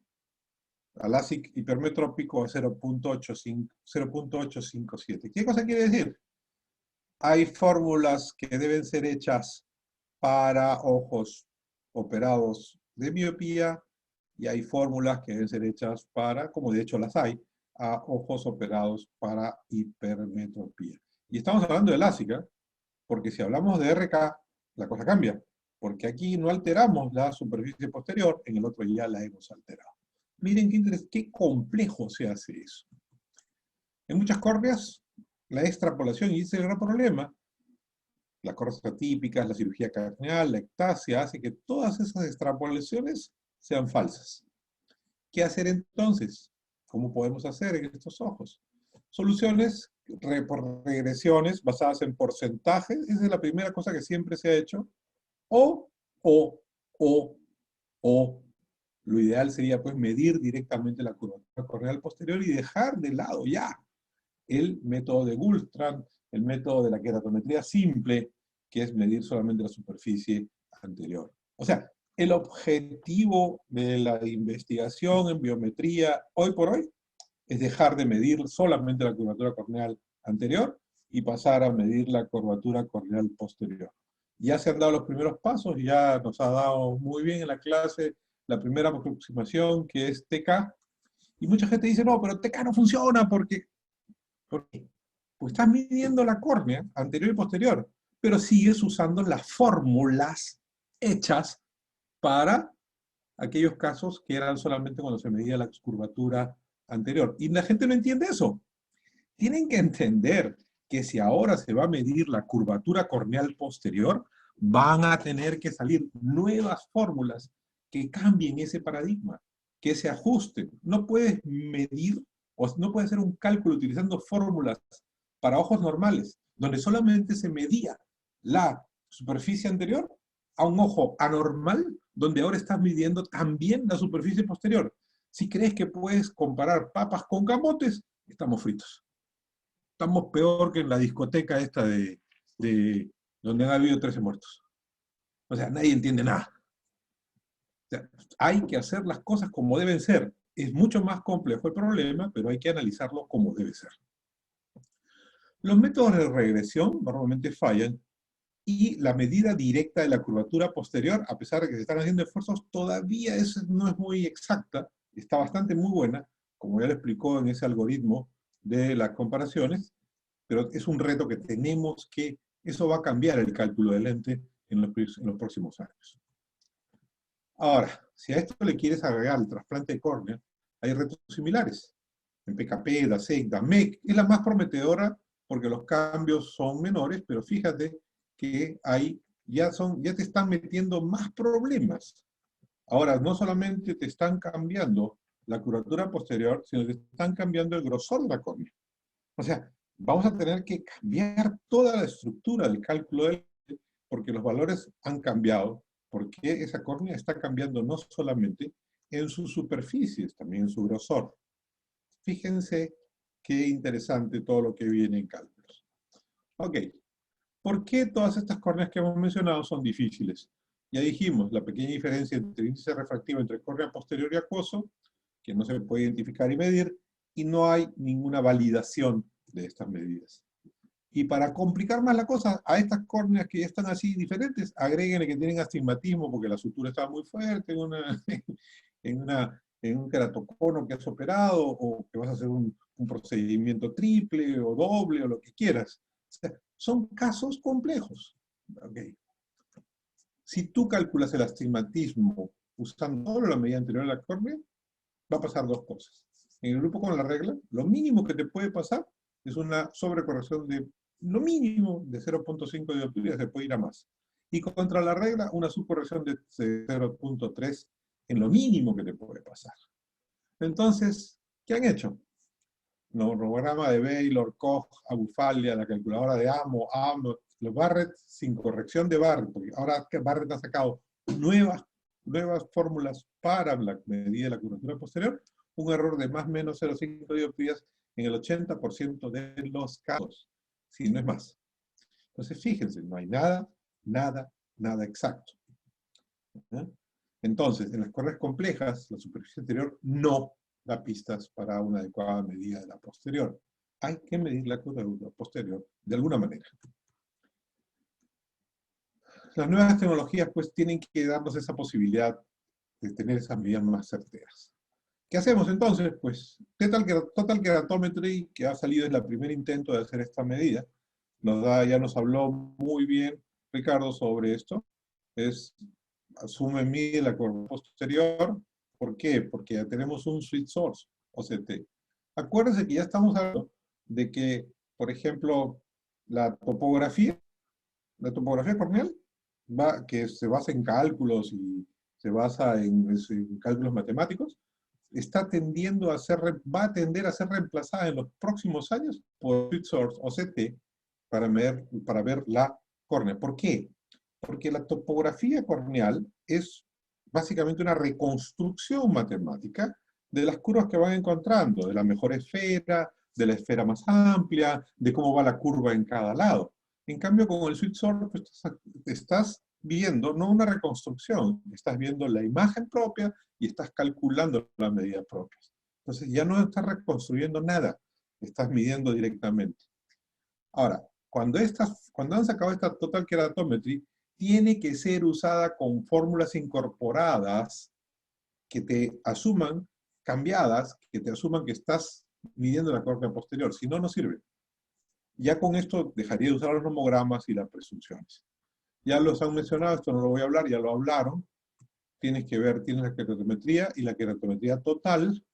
a LASIK hipermetrópico a 0.857. ¿Qué cosa quiere decir? Hay fórmulas que deben ser hechas para ojos operados de miopía y hay fórmulas que deben ser hechas para, como de hecho las hay, a ojos operados para hipermetropía. Y estamos hablando de LASIK, ¿eh? Porque si hablamos de RK, la cosa cambia, porque aquí no alteramos la superficie posterior, en el otro ya la hemos alterado. Miren qué complejo se hace eso. En muchas córneas, la extrapolación, y ese es el gran problema, las córneas atípicas, la cirugía carneal, la ectasia, hace que todas esas extrapolaciones sean falsas. ¿Qué hacer entonces? ¿Cómo podemos hacer en estos ojos? Soluciones por regresiones basadas en porcentajes, esa es la primera cosa que siempre se ha hecho, o, lo ideal sería pues medir directamente la curvatura corneal posterior y dejar de lado ya el método de Gullstrand, el método de la queratometría simple, que es medir solamente la superficie anterior. O sea, el objetivo de la investigación en biometría hoy por hoy es dejar de medir solamente la curvatura corneal anterior y pasar a medir la curvatura corneal posterior. Ya se han dado los primeros pasos, ya nos ha dado muy bien en la clase la primera aproximación, que es TK, y mucha gente dice, no, pero TK no funciona porque... ¿Por qué? Pues estás midiendo la córnea anterior y posterior, pero sigues usando las fórmulas hechas para aquellos casos que eran solamente cuando se medía la curvatura anterior. Y la gente no entiende eso. Tienen que entender que si ahora se va a medir la curvatura corneal posterior, van a tener que salir nuevas fórmulas que cambien ese paradigma, que se ajusten. No puedes medir, o no puedes hacer un cálculo utilizando fórmulas para ojos normales, donde solamente se medía la superficie anterior, a un ojo anormal, donde ahora estás midiendo también la superficie posterior. Si crees que puedes comparar papas con camotes, estamos fritos. Estamos peor que en la discoteca esta de donde han habido 13 muertos. O sea, nadie entiende nada. O sea, hay que hacer las cosas como deben ser. Es mucho más complejo el problema, pero hay que analizarlo como debe ser. Los métodos de regresión normalmente fallan y la medida directa de la curvatura posterior, a pesar de que se están haciendo esfuerzos, todavía no es muy exacta, está bastante muy buena, como ya lo explicó en ese algoritmo de las comparaciones, pero es un reto que tenemos que, eso va a cambiar el cálculo de lente en los próximos años. Ahora, si a esto le quieres agregar el trasplante de córnea, hay retos similares. En PKP, DASEC, DAMEC, es la más prometedora porque los cambios son menores, pero fíjate que ya te están metiendo más problemas. Ahora, no solamente te están cambiando la curvatura posterior, sino que te están cambiando el grosor de la córnea. O sea, vamos a tener que cambiar toda la estructura del cálculo del lente porque los valores han cambiado, porque esa córnea está cambiando no solamente en sus superficies, también en su grosor. Fíjense qué interesante todo lo que viene en cálculos. Ok, ¿por qué todas estas córneas que hemos mencionado son difíciles? Ya dijimos, la pequeña diferencia entre el índice refractivo entre córnea posterior y acuoso, que no se puede identificar y medir, y no hay ninguna validación de estas medidas. Y para complicar más la cosa, a estas córneas que ya están así diferentes, agréguenle que tienen astigmatismo porque la sutura está muy fuerte en un queratocono que has operado, o que vas a hacer un procedimiento triple o doble o lo que quieras. O sea, son casos complejos. Okay. Si tú calculas el astigmatismo usando solo la medida anterior de la córnea, va a pasar dos cosas. En el grupo con la regla, lo mínimo que te puede pasar es una sobrecorrección de lo mínimo de 0.5 dioptrías, se puede ir a más. Y contra la regla, una subcorrección de 0.3 en lo mínimo que te puede pasar. Entonces, ¿qué han hecho? Neurograma de Baylor, Koch, Abufalia, la calculadora de AMO, los Barrett sin corrección de Barrett, porque ahora que Barrett ha sacado nuevas fórmulas para la medida de la curvatura posterior, un error de más o menos 0,5 dioptrías en el 80% de los casos, si no es más. Entonces, fíjense, no hay nada exacto. ¿Eh? Entonces, en las correas complejas, la superficie anterior no da pistas para una adecuada medida de la posterior. Hay que medir la curvatura posterior de alguna manera. Las nuevas tecnologías pues tienen que darnos esa posibilidad de tener esas medidas más certeras. ¿Qué hacemos entonces? Pues Total Keratometry, que ha salido es el primer intento de hacer esta medida, ya nos habló muy bien Ricardo sobre esto, mide la curva posterior. ¿Por qué? Porque ya tenemos un switch source, OCT. Acuérdense que ya estamos hablando de que, por ejemplo, la topografía corneal, que se basa en cálculos y se basa en cálculos matemáticos, va a tender a ser reemplazada en los próximos años por switch source OCT para ver la córnea. ¿Por qué? Porque la topografía corneal es básicamente una reconstrucción matemática de las curvas que van encontrando, de la mejor esfera, de la esfera más amplia, de cómo va la curva en cada lado. En cambio, con el switch source pues, estás viendo no una reconstrucción, estás viendo la imagen propia y estás calculando las medidas propias. Entonces ya no estás reconstruyendo nada, estás midiendo directamente. Ahora, cuando han sacado esta Total Keratometry, tiene que ser usada con fórmulas incorporadas que te asuman, cambiadas, que te asuman que estás midiendo la córnea posterior. Si no, no sirve. Ya con esto dejaría de usar los nomogramas y las presunciones. Ya los han mencionado, esto no lo voy a hablar, ya lo hablaron. Tienes la keratometría y la keratometría total.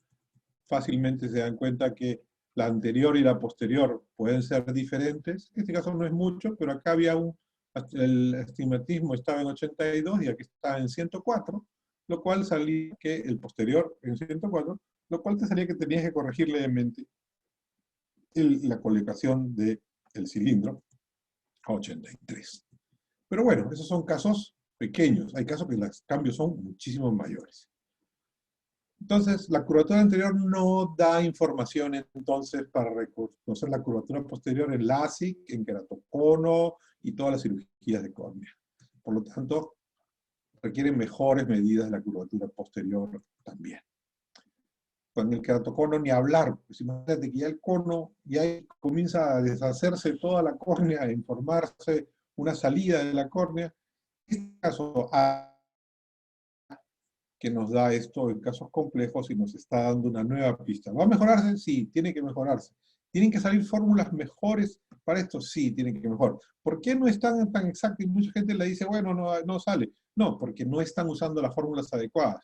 Fácilmente se dan cuenta que la anterior y la posterior pueden ser diferentes. En este caso no es mucho, pero acá el astigmatismo estaba en 82 y aquí está en 104, lo cual salía que el posterior en 104, lo cual te salía que tenías que corregir levemente la colocación del cilindro a 83. Pero bueno, esos son casos pequeños. Hay casos que los cambios son muchísimo mayores. Entonces, la curvatura anterior no da información entonces para reconocer la curvatura posterior en LASIK, en queratocono y todas las cirugías de córnea. Por lo tanto, requieren mejores medidas de la curvatura posterior también. Con el queratocono ni hablar, pues imagínate que ya el cono ya comienza a deshacerse toda la córnea, a informarse una salida de la córnea. En este caso, que nos da esto en casos complejos y nos está dando una nueva pista. ¿Va a mejorarse? Sí, tiene que mejorarse. ¿Tienen que salir fórmulas mejores para esto? Sí, tienen que mejorar. ¿Por qué no están tan exactas? Y mucha gente le dice, bueno, no sale. No, porque no están usando las fórmulas adecuadas.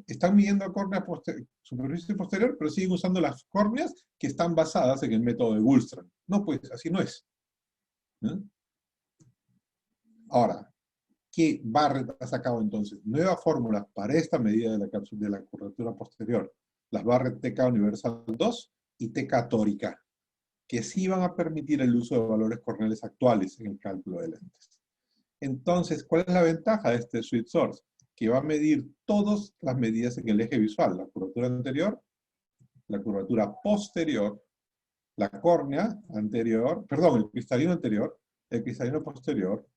Están midiendo la córnea superficie posterior, pero siguen usando las córneas que están basadas en el método de Gullstrand. No, pues, así no es. ¿Eh? Ahora, ¿qué Barrett ha sacado entonces? Nuevas fórmulas para esta medida de la curvatura posterior. Las Barrett TK Universal 2 y TK tórica, que sí van a permitir el uso de valores corneales actuales en el cálculo de lentes. Entonces, ¿cuál es la ventaja de este switch source? Que va a medir todas las medidas en el eje visual. La curvatura anterior, la curvatura posterior, la córnea anterior, perdón, el cristalino anterior, el cristalino posterior,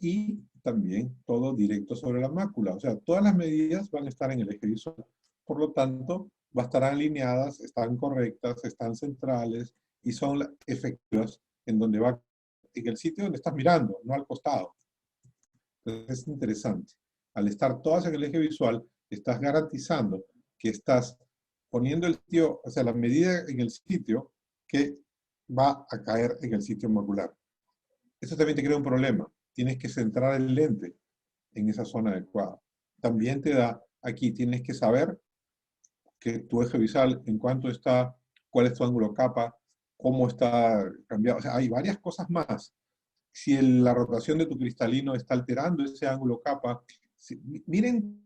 y también todo directo sobre la mácula. O sea, todas las medidas van a estar en el eje visual. Por lo tanto, estarán alineadas, están correctas, están centrales y son efectivas en el sitio donde estás mirando, no al costado. Entonces es interesante. Al estar todas en el eje visual, estás garantizando que estás poniendo la medida en el sitio que va a caer en el sitio macular. Eso también te crea un problema. Tienes que centrar el lente en esa zona adecuada. También tienes que saber que tu eje visual, en cuánto está, cuál es tu ángulo capa, cómo está cambiado. O sea, hay varias cosas más. Si la rotación de tu cristalino está alterando ese ángulo capa, miren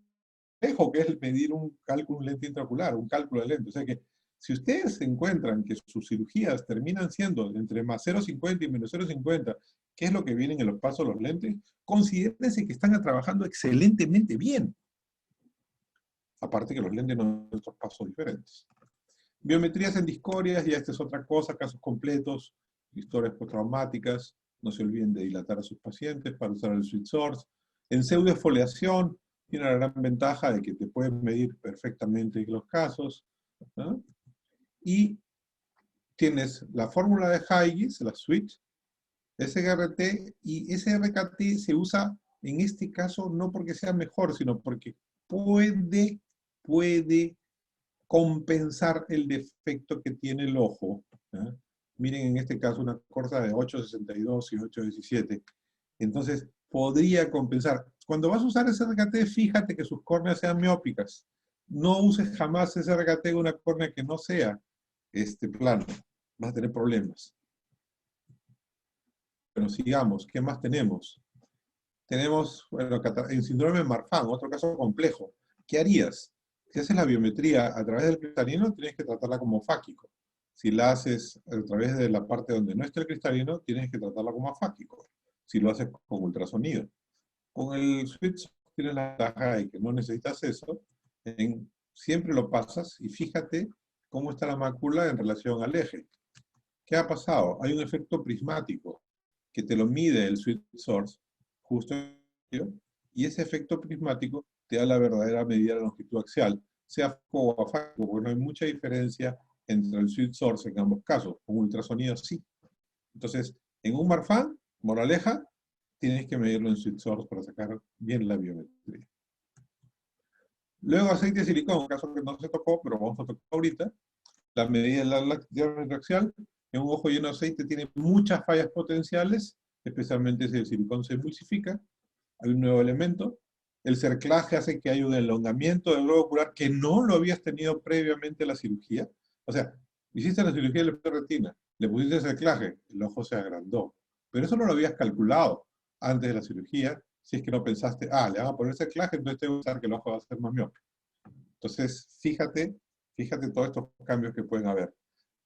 que es medir un lente intraocular, un cálculo de lente. O sea que si ustedes encuentran que sus cirugías terminan siendo entre más 0,50 y menos 0,50, ¿Qué es lo que viene en los pasos de los lentes? Considérense que están trabajando excelentemente bien. Aparte que los lentes no son otros pasos diferentes. Biometrías en discorias, ya esta es otra cosa, casos completos, historias postraumáticas, no se olviden de dilatar a sus pacientes para usar el switch source. En pseudoesfoliación, tiene la gran ventaja de que te pueden medir perfectamente los casos, ¿no? Y tienes la fórmula de Huygens, la switch, SRT, y SRKT se usa en este caso no porque sea mejor, sino porque puede compensar el defecto que tiene el ojo. ¿Eh? Miren en este caso una corta de 8.62 y 8.17. Entonces, podría compensar. Cuando vas a usar SRKT, fíjate que sus córneas sean miópicas. No uses jamás SRKT en una córnea que no sea plano. Vas a tener problemas. Pero sigamos, ¿qué más tenemos? Tenemos, bueno, en síndrome de Marfan, otro caso complejo. ¿Qué harías? Si haces la biometría a través del cristalino, tienes que tratarla como fáquico. Si la haces a través de la parte donde no está el cristalino, tienes que tratarla como afáquico. Si lo haces con ultrasonido. Con el switch tienes la ventaja de que no necesitas eso. Siempre lo pasas y fíjate cómo está la mácula en relación al eje. ¿Qué ha pasado? Hay un efecto prismático que te lo mide el switch source justo y ese efecto prismático te da la verdadera medida de la longitud axial, sea foco o afáquico, porque no hay mucha diferencia entre el switch source en ambos casos. Con ultrasonido sí. Entonces, en un Marfan, moraleja, tienes que medirlo en switch source para sacar bien la biometría. Luego aceite de silicón, un caso que no se tocó, pero vamos a tocar ahorita. La medida de la diámetro axial en un ojo lleno de aceite tiene muchas fallas potenciales, especialmente si el silicón se emulsifica. Hay un nuevo elemento. El cerclaje hace que haya un elongamiento del globo ocular que no lo habías tenido previamente a la cirugía. O sea, hiciste la cirugía de la retina, le pusiste cerclaje, el ojo se agrandó. Pero eso no lo habías calculado antes de la cirugía, si es que no pensaste, le van a poner cerclaje, entonces tengo que pensar que el ojo va a ser más miope. Entonces, fíjate todos estos cambios que pueden haber.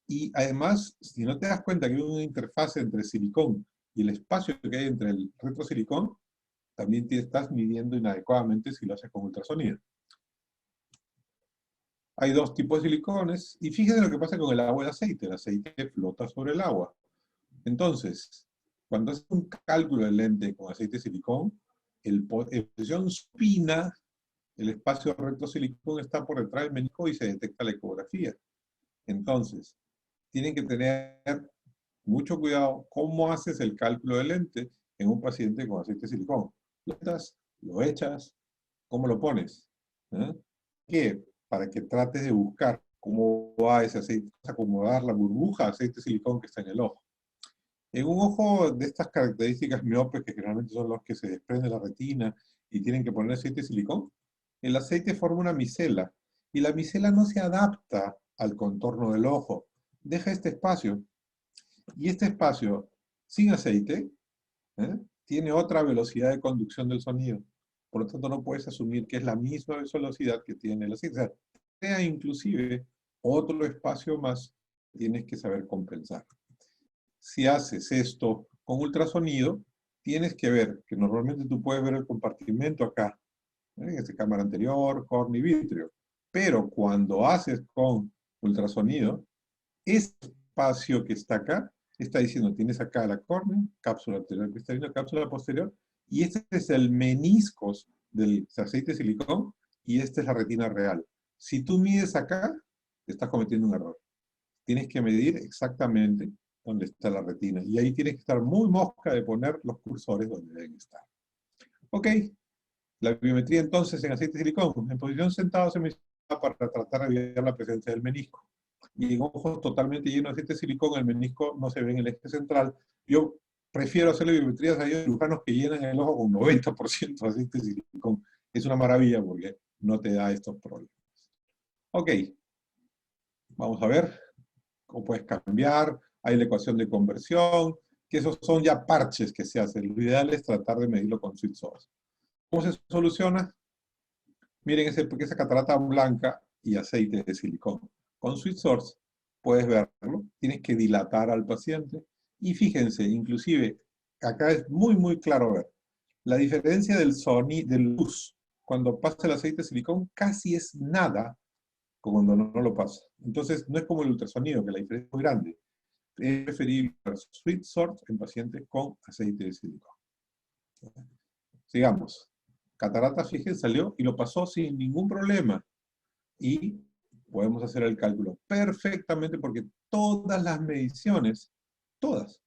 Y además, si no te das cuenta que hay una interfase entre silicón y el espacio que hay entre el retrosilicón, también te estás midiendo inadecuadamente si lo haces con ultrasonido. Hay dos tipos de silicones, y fíjense lo que pasa con el agua y el aceite flota sobre el agua. Entonces, cuando haces un cálculo del lente con aceite de silicón, en posición supina, el espacio retrosilicón está por detrás del menisco y se detecta la ecografía. Entonces, tienen que tener mucho cuidado cómo haces el cálculo del lente en un paciente con aceite de silicón. Lo echas, ¿cómo lo pones? ¿Qué? Para que trates de buscar cómo va ese aceite, acomodar la burbuja de aceite de silicón que está en el ojo. En un ojo de estas características miopes, que generalmente son los que se desprende la retina y tienen que poner aceite de silicón, el aceite forma una micela, y la micela no se adapta al contorno del ojo. Deja este espacio, y este espacio sin aceite tiene otra velocidad de conducción del sonido. Por lo tanto, no puedes asumir que es la misma velocidad que tiene el aceite. O sea, sea inclusive otro espacio más, tienes que saber compensar. Si haces esto con ultrasonido, tienes que ver que normalmente tú puedes ver el compartimento acá, en esta cámara anterior, córnea y vítreo. Pero cuando haces con ultrasonido, este espacio que está acá, está diciendo, tienes acá la córnea, cápsula anterior cristalina, cápsula posterior, y este es el meniscos del aceite de silicón, y esta es la retina real. Si tú mides acá, estás cometiendo un error. Tienes que medir exactamente dónde está la retina, y ahí tienes que estar muy mosca de poner los cursores donde deben estar. Ok, la biometría entonces en aceite de silicón, en posición sentado se me para tratar de evitar la presencia del menisco. Y en ojos totalmente llenos de aceite de silicón, el menisco no se ve en el eje central. Yo prefiero hacerle biometrías a ellos cirujanos que llenan el ojo con 90% de aceite de silicón. Es una maravilla porque no te da estos problemas. Ok, vamos a ver cómo puedes cambiar. Hay la ecuación de conversión, que esos son ya parches que se hacen. Lo ideal es tratar de medirlo con switch source. ¿Cómo se soluciona? Miren esa catarata blanca y aceite de silicón. Con switch source puedes verlo, tienes que dilatar al paciente y fíjense, inclusive acá es muy, muy claro ver. La diferencia del sonido, de luz, cuando pasa el aceite de silicón, casi es nada cuando no lo pasa. Entonces, no es como el ultrasonido, que la diferencia es muy grande. Es preferible el sweet sort en pacientes con aceite de silicón. Sigamos. Catarata, fíjense, salió y lo pasó sin ningún problema. Y podemos hacer el cálculo perfectamente porque todas las mediciones, todas,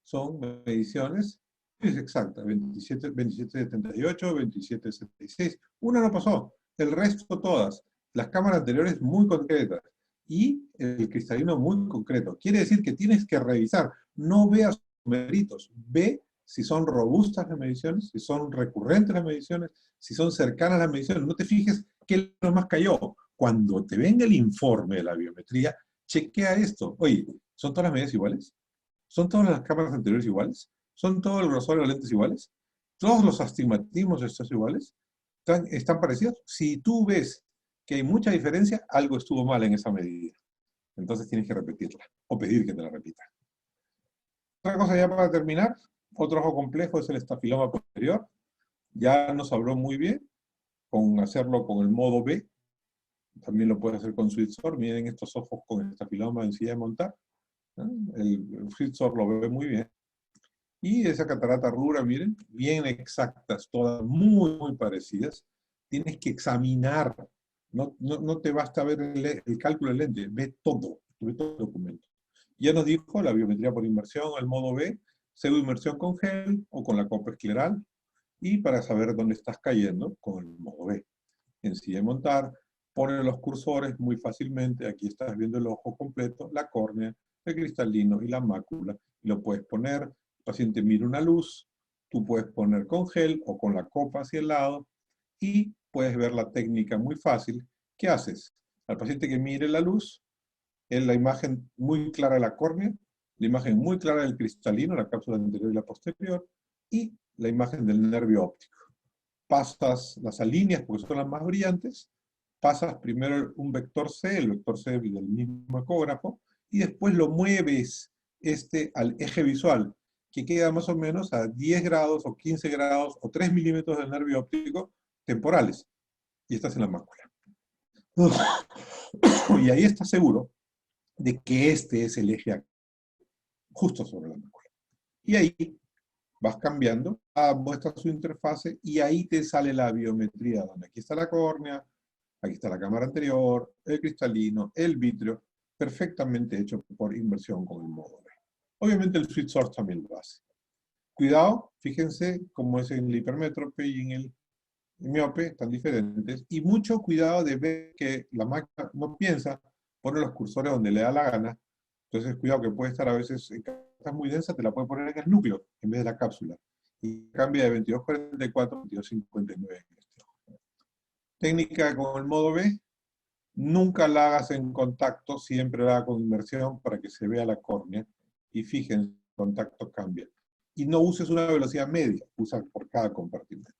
son mediciones exactas, 2778, 2776, una no pasó, el resto todas, las cámaras anteriores muy concretas y el cristalino muy concreto. Quiere decir que tienes que revisar, no veas méritos, ve si son robustas las mediciones, si son recurrentes las mediciones, si son cercanas las mediciones, no te fijes qué más cayó. Cuando te venga el informe de la biometría, chequea esto. Oye, ¿son todas las medidas iguales? ¿Son todas las cámaras anteriores iguales? ¿Son todo el grosor de las lentes iguales? ¿Todos los astigmatismos están iguales? ¿Están parecidos? Si tú ves que hay mucha diferencia, algo estuvo mal en esa medida. Entonces tienes que repetirla o pedir que te la repita. Otra cosa ya para terminar, otro ojo complejo es el estafiloma posterior. Ya nos habló muy bien con hacerlo con el modo B. También lo puede hacer con Switzer. Miren estos ojos con estafiloma en silla de montar. ¿No? El Switzer lo ve muy bien. Y esa catarata rubra, miren, bien exactas, todas muy, muy parecidas. Tienes que examinar. No te basta ver el cálculo del lente, ve todo el documento. Ya nos dijo la biometría por inmersión, el modo B, pseudoinmersión con gel o con la copa escleral. Y para saber dónde estás cayendo, con el modo B. En silla de montar, pone los cursores muy fácilmente. Aquí estás viendo el ojo completo, la córnea, el cristalino y la mácula. Y lo puedes poner, el paciente mira una luz, tú puedes poner con gel o con la copa hacia el lado y puedes ver la técnica muy fácil. ¿Qué haces? Al paciente que mire la luz, es la imagen muy clara de la córnea, la imagen muy clara del cristalino, la cápsula anterior y la posterior, y la imagen del nervio óptico. Pasas las líneas, porque son las más brillantes, pasas primero un vector C, el vector C del mismo ecógrafo, y después lo mueves al eje visual, que queda más o menos a 10 grados o 15 grados o 3 milímetros del nervio óptico temporales, y estás en la mácula. Y ahí estás seguro de que este es el eje justo sobre la mácula. Y ahí vas cambiando, muestra su interfase y ahí te sale la biometría, donde aquí está la córnea, aquí está la cámara anterior, el cristalino, el vítreo, perfectamente hecho por inversión con el modo B. Obviamente el Sweet Source también lo hace. Cuidado, fíjense cómo es en el hipermétrope y en el miope, están diferentes, y mucho cuidado de ver que la máquina no piensa, pone los cursores donde le da la gana. Entonces cuidado que puede estar a veces, en está muy densa, te la puede poner en el núcleo en vez de la cápsula. Y cambia de 2244 a 2259 en este ojo. Técnica con el modo B, nunca la hagas en contacto, siempre la hagas con inmersión para que se vea la córnea. Y fíjense, el contacto cambia. Y no uses una velocidad media, usa por cada compartimento.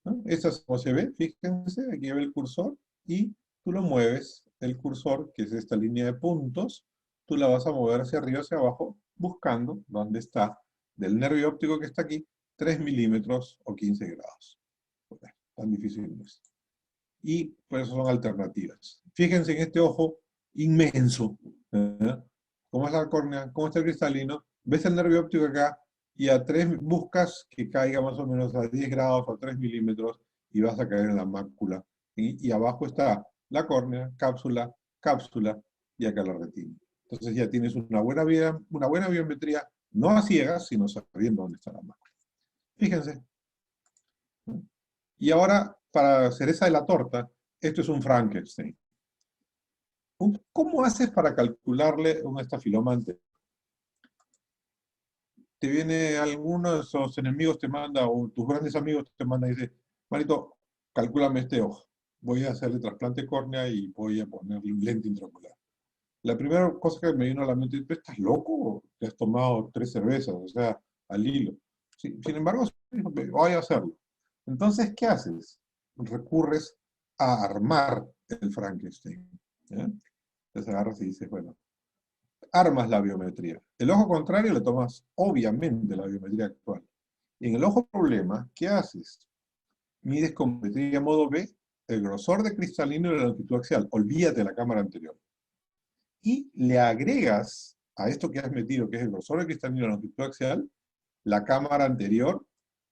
¿No? Esta es como se ve, fíjense, aquí ve el cursor y tú lo mueves, el cursor, que es esta línea de puntos, tú la vas a mover hacia arriba, hacia abajo, buscando dónde está, del nervio óptico que está aquí, 3 milímetros o 15 grados. Bueno, tan difícil no es. Y por eso son alternativas. Fíjense en este ojo inmenso. ¿Eh? ¿Cómo es la córnea? ¿Cómo está el cristalino? ¿Ves el nervio óptico acá? Y a 3 buscas que caiga más o menos a 10 grados o 3 milímetros y vas a caer en la mácula. Y abajo está la córnea, cápsula, cápsula y acá la retina. Entonces ya tienes una buena biometría, no a ciegas, sino sabiendo dónde está la mácula. Fíjense. Y ahora, para cereza de la torta, esto es un Frankenstein. ¿Cómo haces para calcularle un estafiloma anterior? Te viene alguno de esos enemigos, te manda, o tus grandes amigos te mandan y dice, Marito, calcúlame este ojo. Voy a hacerle trasplante córnea y voy a ponerle un lente intraocular. La primera cosa que me vino a la mente es, ¿estás loco? Te has tomado 3 cervezas, o sea, al hilo. Sin embargo, voy a hacerlo. Entonces, ¿qué haces? Recurres a armar el Frankenstein. ¿Ya? Entonces agarras y dices, bueno, armas la biometría. El ojo contrario le tomas, obviamente, la biometría actual. Y en el ojo problema, ¿qué haces? Mides con biometría modo B el grosor de cristalino y la longitud axial. Olvídate de la cámara anterior. Y le agregas a esto que has metido, que es el grosor de cristalino y la longitud axial, la cámara anterior,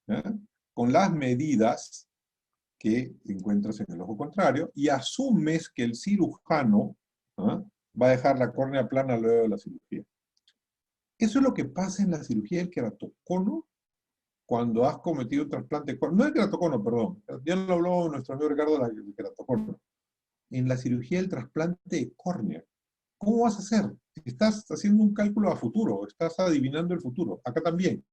¿eh? Con las medidas que encuentras en el ojo contrario, y asumes que el cirujano va a dejar la córnea plana luego de la cirugía. Eso es lo que pasa en la cirugía del queratocono cuando has cometido un trasplante, no el queratocono, perdón, ya lo habló nuestro amigo Ricardo del queratocono, en la cirugía del trasplante de córnea. ¿Cómo vas a hacer? Estás haciendo un cálculo a futuro, estás adivinando el futuro. Acá también.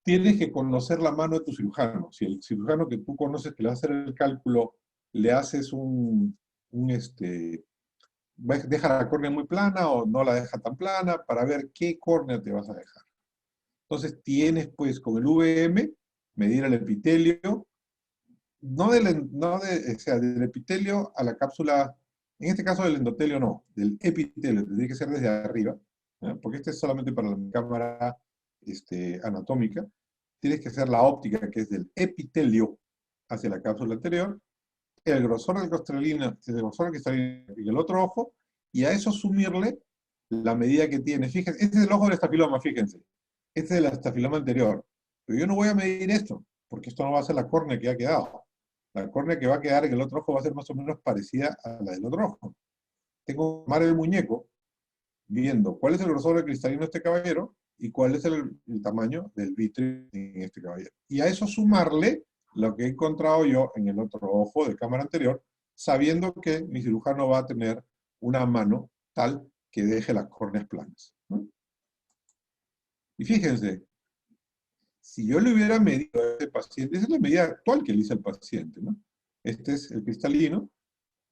Tienes que conocer la mano de tu cirujano. Si el cirujano que tú conoces que le va a hacer el cálculo, le haces deja la córnea muy plana o no la deja tan plana, para ver qué córnea te vas a dejar. Entonces tienes pues con el VM medir el epitelio, del epitelio a la cápsula, en este caso del endotelio no, del epitelio, tendría que ser desde arriba, ¿no? Porque este es solamente para la cámara anatómica. Tienes que hacer la óptica, que es del epitelio hacia la cápsula anterior, el grosor del cristalino y el otro ojo, y a eso sumirle la medida que tiene. Fíjense, este es el ojo del estafiloma, fíjense. Este es el estafiloma anterior. Pero yo no voy a medir esto, porque esto no va a ser la córnea que ha quedado. La córnea que va a quedar en el otro ojo va a ser más o menos parecida a la del otro ojo. Tengo que tomar el muñeco, viendo cuál es el grosor del cristalino de este caballero y cuál es el tamaño del vítreo en este caballero. Y a eso sumarle lo que he encontrado yo en el otro ojo de cámara anterior, sabiendo que mi cirujano va a tener una mano tal que deje las córneas planas, ¿no? Y fíjense, si yo le hubiera medido a este paciente, esa es la medida actual que le hice al paciente, ¿no? Este es el cristalino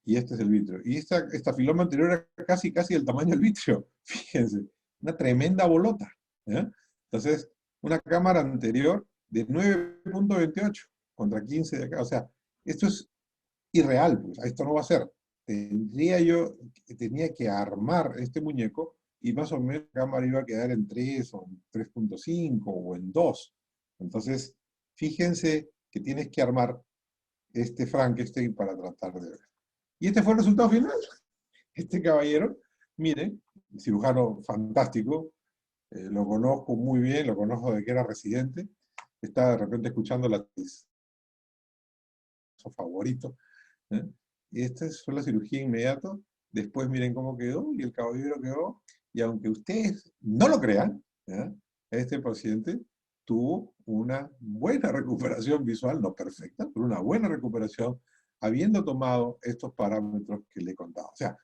y este es el vítreo. Y esta filoma anterior era casi el tamaño del vítreo. Fíjense, una tremenda bolota, ¿eh? Entonces, una cámara anterior de 9.28 contra 15 de acá. O sea, esto es irreal, pues, esto no va a ser. Tenía que armar este muñeco y más o menos la cámara iba a quedar en 3 o en 3.5 o en 2. Entonces, fíjense que tienes que armar este Frankenstein para tratar de ver. Y este fue el resultado final. Este caballero, miren, cirujano fantástico, lo conozco muy bien, lo conozco de que era residente, estaba de repente escuchando su favorito, ¿eh? Y esta fue la cirugía inmediata. Después miren cómo quedó, y el caballero quedó, y aunque ustedes no lo crean, ¿eh? Este paciente tuvo una buena recuperación visual, no perfecta, pero una buena recuperación, habiendo tomado estos parámetros que le he contado. O sea,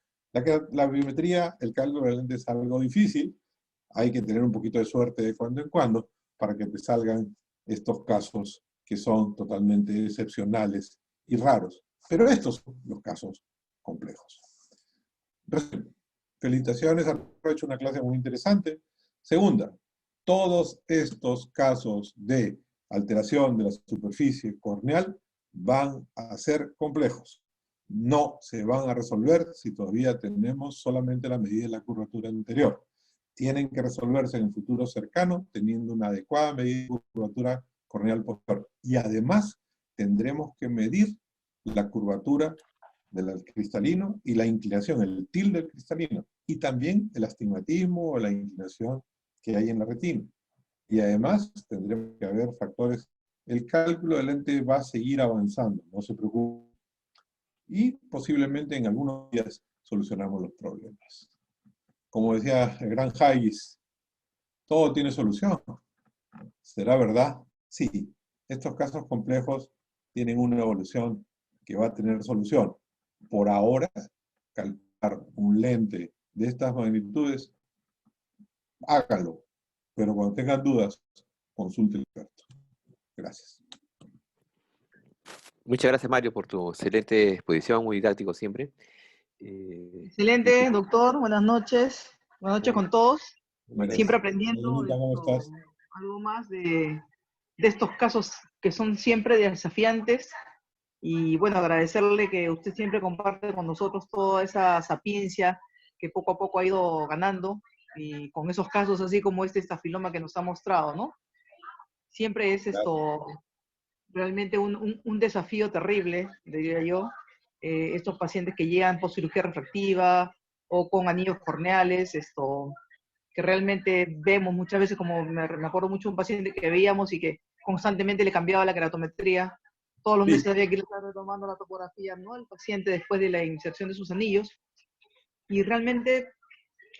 la biometría, el cálculo de la lente es algo difícil, hay que tener un poquito de suerte de cuando en cuando para que te salgan estos casos que son totalmente excepcionales y raros. Pero estos son los casos complejos. Felicitaciones, han hecho una clase muy interesante. Segunda, todos estos casos de alteración de la superficie corneal van a ser complejos. No se van a resolver si todavía tenemos solamente la medida de la curvatura anterior. Tienen que resolverse en el futuro cercano teniendo una adecuada medida de curvatura corneal posterior. Y además tendremos que medir la curvatura del cristalino y la inclinación, el tilde del cristalino, y también el astigmatismo o la inclinación que hay en la retina. Y además tendremos que haber factores. El cálculo del lente va a seguir avanzando, no se preocupen. Y posiblemente en algunos días solucionamos los problemas. Como decía el gran Hayes, todo tiene solución. ¿Será verdad? Sí. Estos casos complejos tienen una evolución que va a tener solución. Por ahora, calcular un lente de estas magnitudes, hágalo. Pero cuando tengan dudas, consulte al experto. Gracias. Muchas gracias, Mario, por tu excelente exposición, muy didáctico siempre. Excelente, doctor. Buenas noches. Buenas noches con todos. Siempre aprendiendo ¿Cómo estás? algo más de estos casos que son siempre desafiantes. Y bueno, agradecerle que usted siempre comparte con nosotros toda esa sapiencia que poco a poco ha ido ganando, y con esos casos así como este estafiloma que nos ha mostrado, ¿no? Siempre es esto realmente un desafío terrible, diría yo, estos pacientes que llegan por cirugía refractiva o con anillos corneales, que realmente vemos muchas veces, como me acuerdo mucho de un paciente que veíamos y que constantemente le cambiaba la keratometría, todos los Sí. meses había que ir retomando la topografía, ¿no? El paciente después de la inserción de sus anillos, y realmente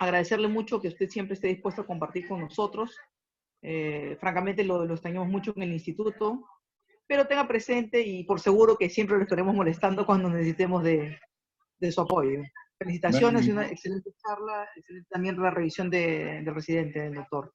agradecerle mucho que usted siempre esté dispuesto a compartir con nosotros. Francamente lo extrañamos mucho en el instituto, pero tenga presente y por seguro que siempre lo estaremos molestando cuando necesitemos de su apoyo. Felicitaciones y una excelente charla, excelente también la revisión del residente, del doctor.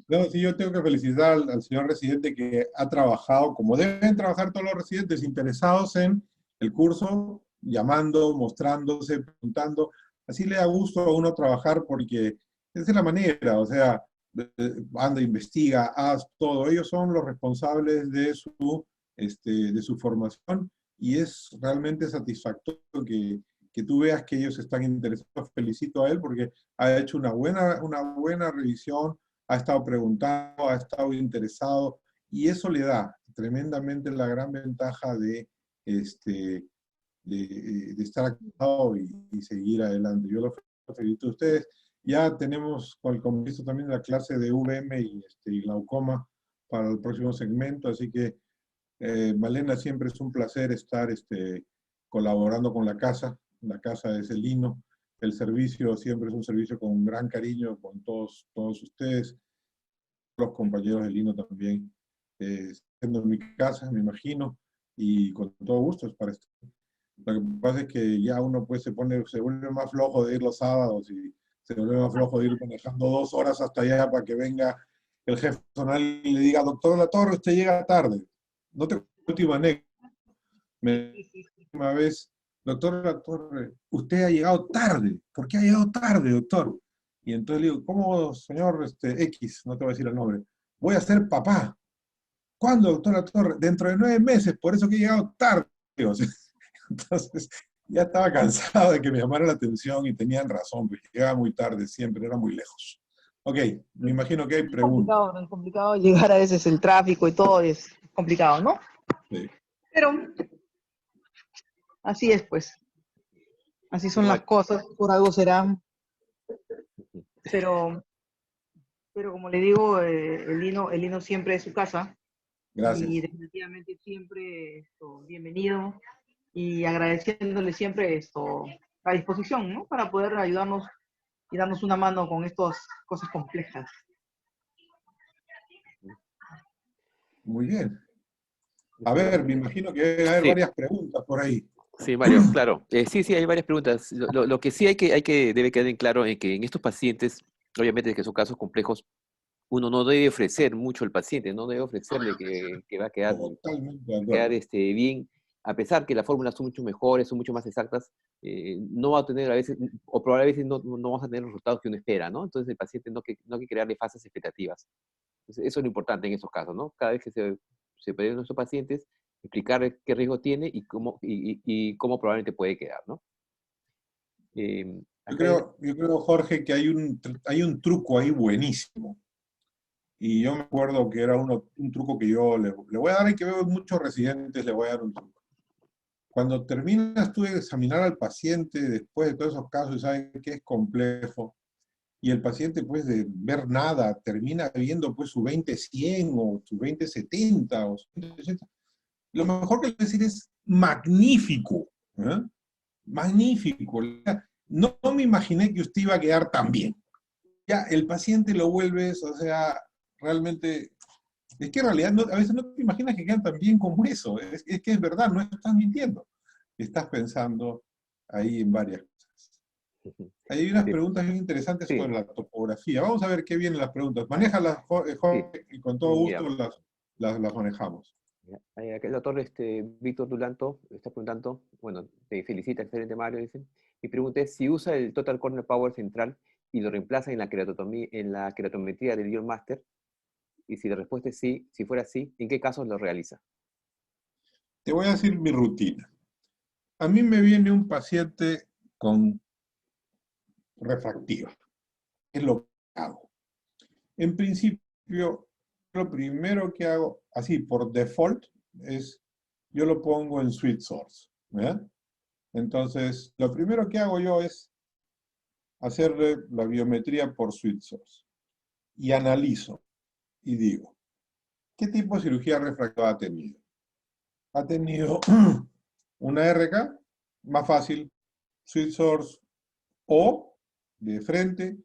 No, sí, yo tengo que felicitar al señor residente que ha trabajado, como deben trabajar todos los residentes, interesados en el curso, llamando, mostrándose, preguntando. Así le da gusto a uno trabajar porque esa es la manera, o sea, anda, investiga, haz todo. Ellos son los responsables de su formación y es realmente satisfactorio que tú veas que ellos están interesados. Felicito a él porque ha hecho una buena revisión, ha estado preguntando, ha estado interesado, y eso le da tremendamente la gran ventaja de estar activo y seguir adelante. Yo lo felicito a ustedes. Ya tenemos el compromiso también de la clase de VM y glaucoma para el próximo segmento, así que Malena, siempre es un placer estar colaborando con la casa. La casa es el Lino. El servicio siempre es un servicio con gran cariño con todos ustedes. Los compañeros del Lino también, siendo en mi casa, me imagino, y con todo gusto es para esto. Lo que pasa es que ya uno pues se vuelve más flojo de ir los sábados y se vuelve más flojo de ir manejando 2 horas hasta allá para que venga el jefe personal y le diga, doctor Latorre, usted llega tarde. No te última anécdota. Última vez, doctor Latorre, usted ha llegado tarde. ¿Por qué ha llegado tarde, doctor? Y entonces le digo, ¿cómo, señor X? No te voy a decir el nombre. Voy a ser papá. ¿Cuándo, doctor Latorre? Dentro de 9 meses, por eso que he llegado tarde. Entonces, ya estaba cansado de que me llamara la atención y tenían razón, pues llegaba muy tarde siempre, era muy lejos. Ok, me imagino que hay preguntas. Es complicado llegar a veces el tráfico y todo, es complicado, ¿no? Sí. Pero así es, pues. Así son las cosas, por algo serán. Pero como le digo, el Lino siempre es su casa. Gracias. Y definitivamente siempre bienvenido, y agradeciéndole siempre a disposición, ¿no? Para poder ayudarnos y darnos una mano con estas cosas complejas. Muy bien. A ver, me imagino que debe haber varias preguntas por ahí. Sí, Mario, claro. Sí, hay varias preguntas. Lo que sí debe quedar en claro es que en estos pacientes, obviamente que son casos complejos, uno no debe ofrecer mucho al paciente, no debe ofrecerle que va a quedar, bien, a pesar que las fórmulas son mucho mejores, son mucho más exactas, no va a tener a veces, o probablemente no vamos a tener los resultados que uno espera, ¿no? Entonces el paciente no hay que crearle falsas expectativas. Entonces, eso es lo importante en esos casos, ¿no? Cada vez que se piden nuestros pacientes, explicar qué riesgo tiene y cómo probablemente puede quedar, ¿no? Yo creo, Jorge, que hay un truco ahí buenísimo. Y yo me acuerdo que era un truco que yo le voy a dar, y que veo muchos residentes, le voy a dar un truco. Cuando terminas tú de examinar al paciente después de todos esos casos y sabes que es complejo, y el paciente pues de ver nada termina viendo pues su 20-100 o su 20-70 o su 20-80, lo mejor que le voy a decir es magnífico, ¿eh? Magnífico. No me imaginé que usted iba a quedar tan bien. Ya el paciente lo vuelves, o sea, realmente, es que en realidad a veces no te imaginas que quedan tan bien como eso. Es que es verdad, no estás mintiendo. Estás pensando ahí en varias cosas. Hay unas preguntas bien interesantes sobre la topografía. Vamos a ver qué vienen las preguntas. Manéjalas, Jorge, y con todo gusto las manejamos. Aquí el doctor Víctor Dulanto está preguntando, bueno, te felicita, excelente Mario, dice. Mi pregunta es, si usa el Total Corner Power central y lo reemplaza en la keratometría del Ion Master, y si la respuesta es sí, si fuera así, ¿en qué casos lo realiza? Te voy a decir mi rutina. A mí me viene un paciente con refractiva. Es lo que hago. En principio, lo primero que hago, así por default, es, yo lo pongo en Sweet Source. ¿Verdad? Entonces, lo primero que hago yo es hacerle la biometría por Sweet Source. Y analizo, y digo, ¿qué tipo de cirugía refractiva ha tenido? Ha tenido una RK, más fácil, Sweet Source, o de frente,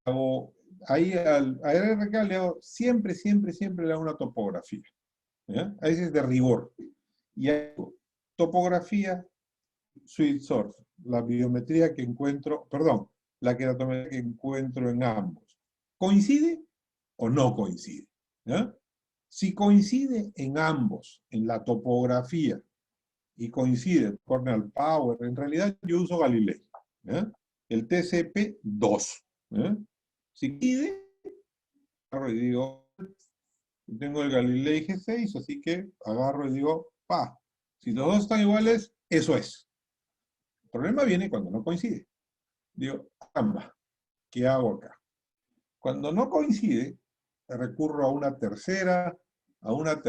hago, ahí a RK le hago siempre le hago una topografía. ¿Ya? Ahí es de rigor. Y hago topografía, Sweet Source, la biometría que encuentro, perdón, la queratometría que encuentro en ambos. ¿Coincide o no coincide? ¿Ya? Si coincide en ambos, en la topografía, y coincide Cornell Power, en realidad yo uso Galilei, ¿ya? El TCP2. ¿Ya? Si coincide, agarro y digo, tengo el Galilei G6, así que agarro y digo, pa, si los dos están iguales, eso es. El problema viene cuando no coincide. Digo, caramba, ¿qué hago acá? Cuando no coincide, recurro a una tercera, a una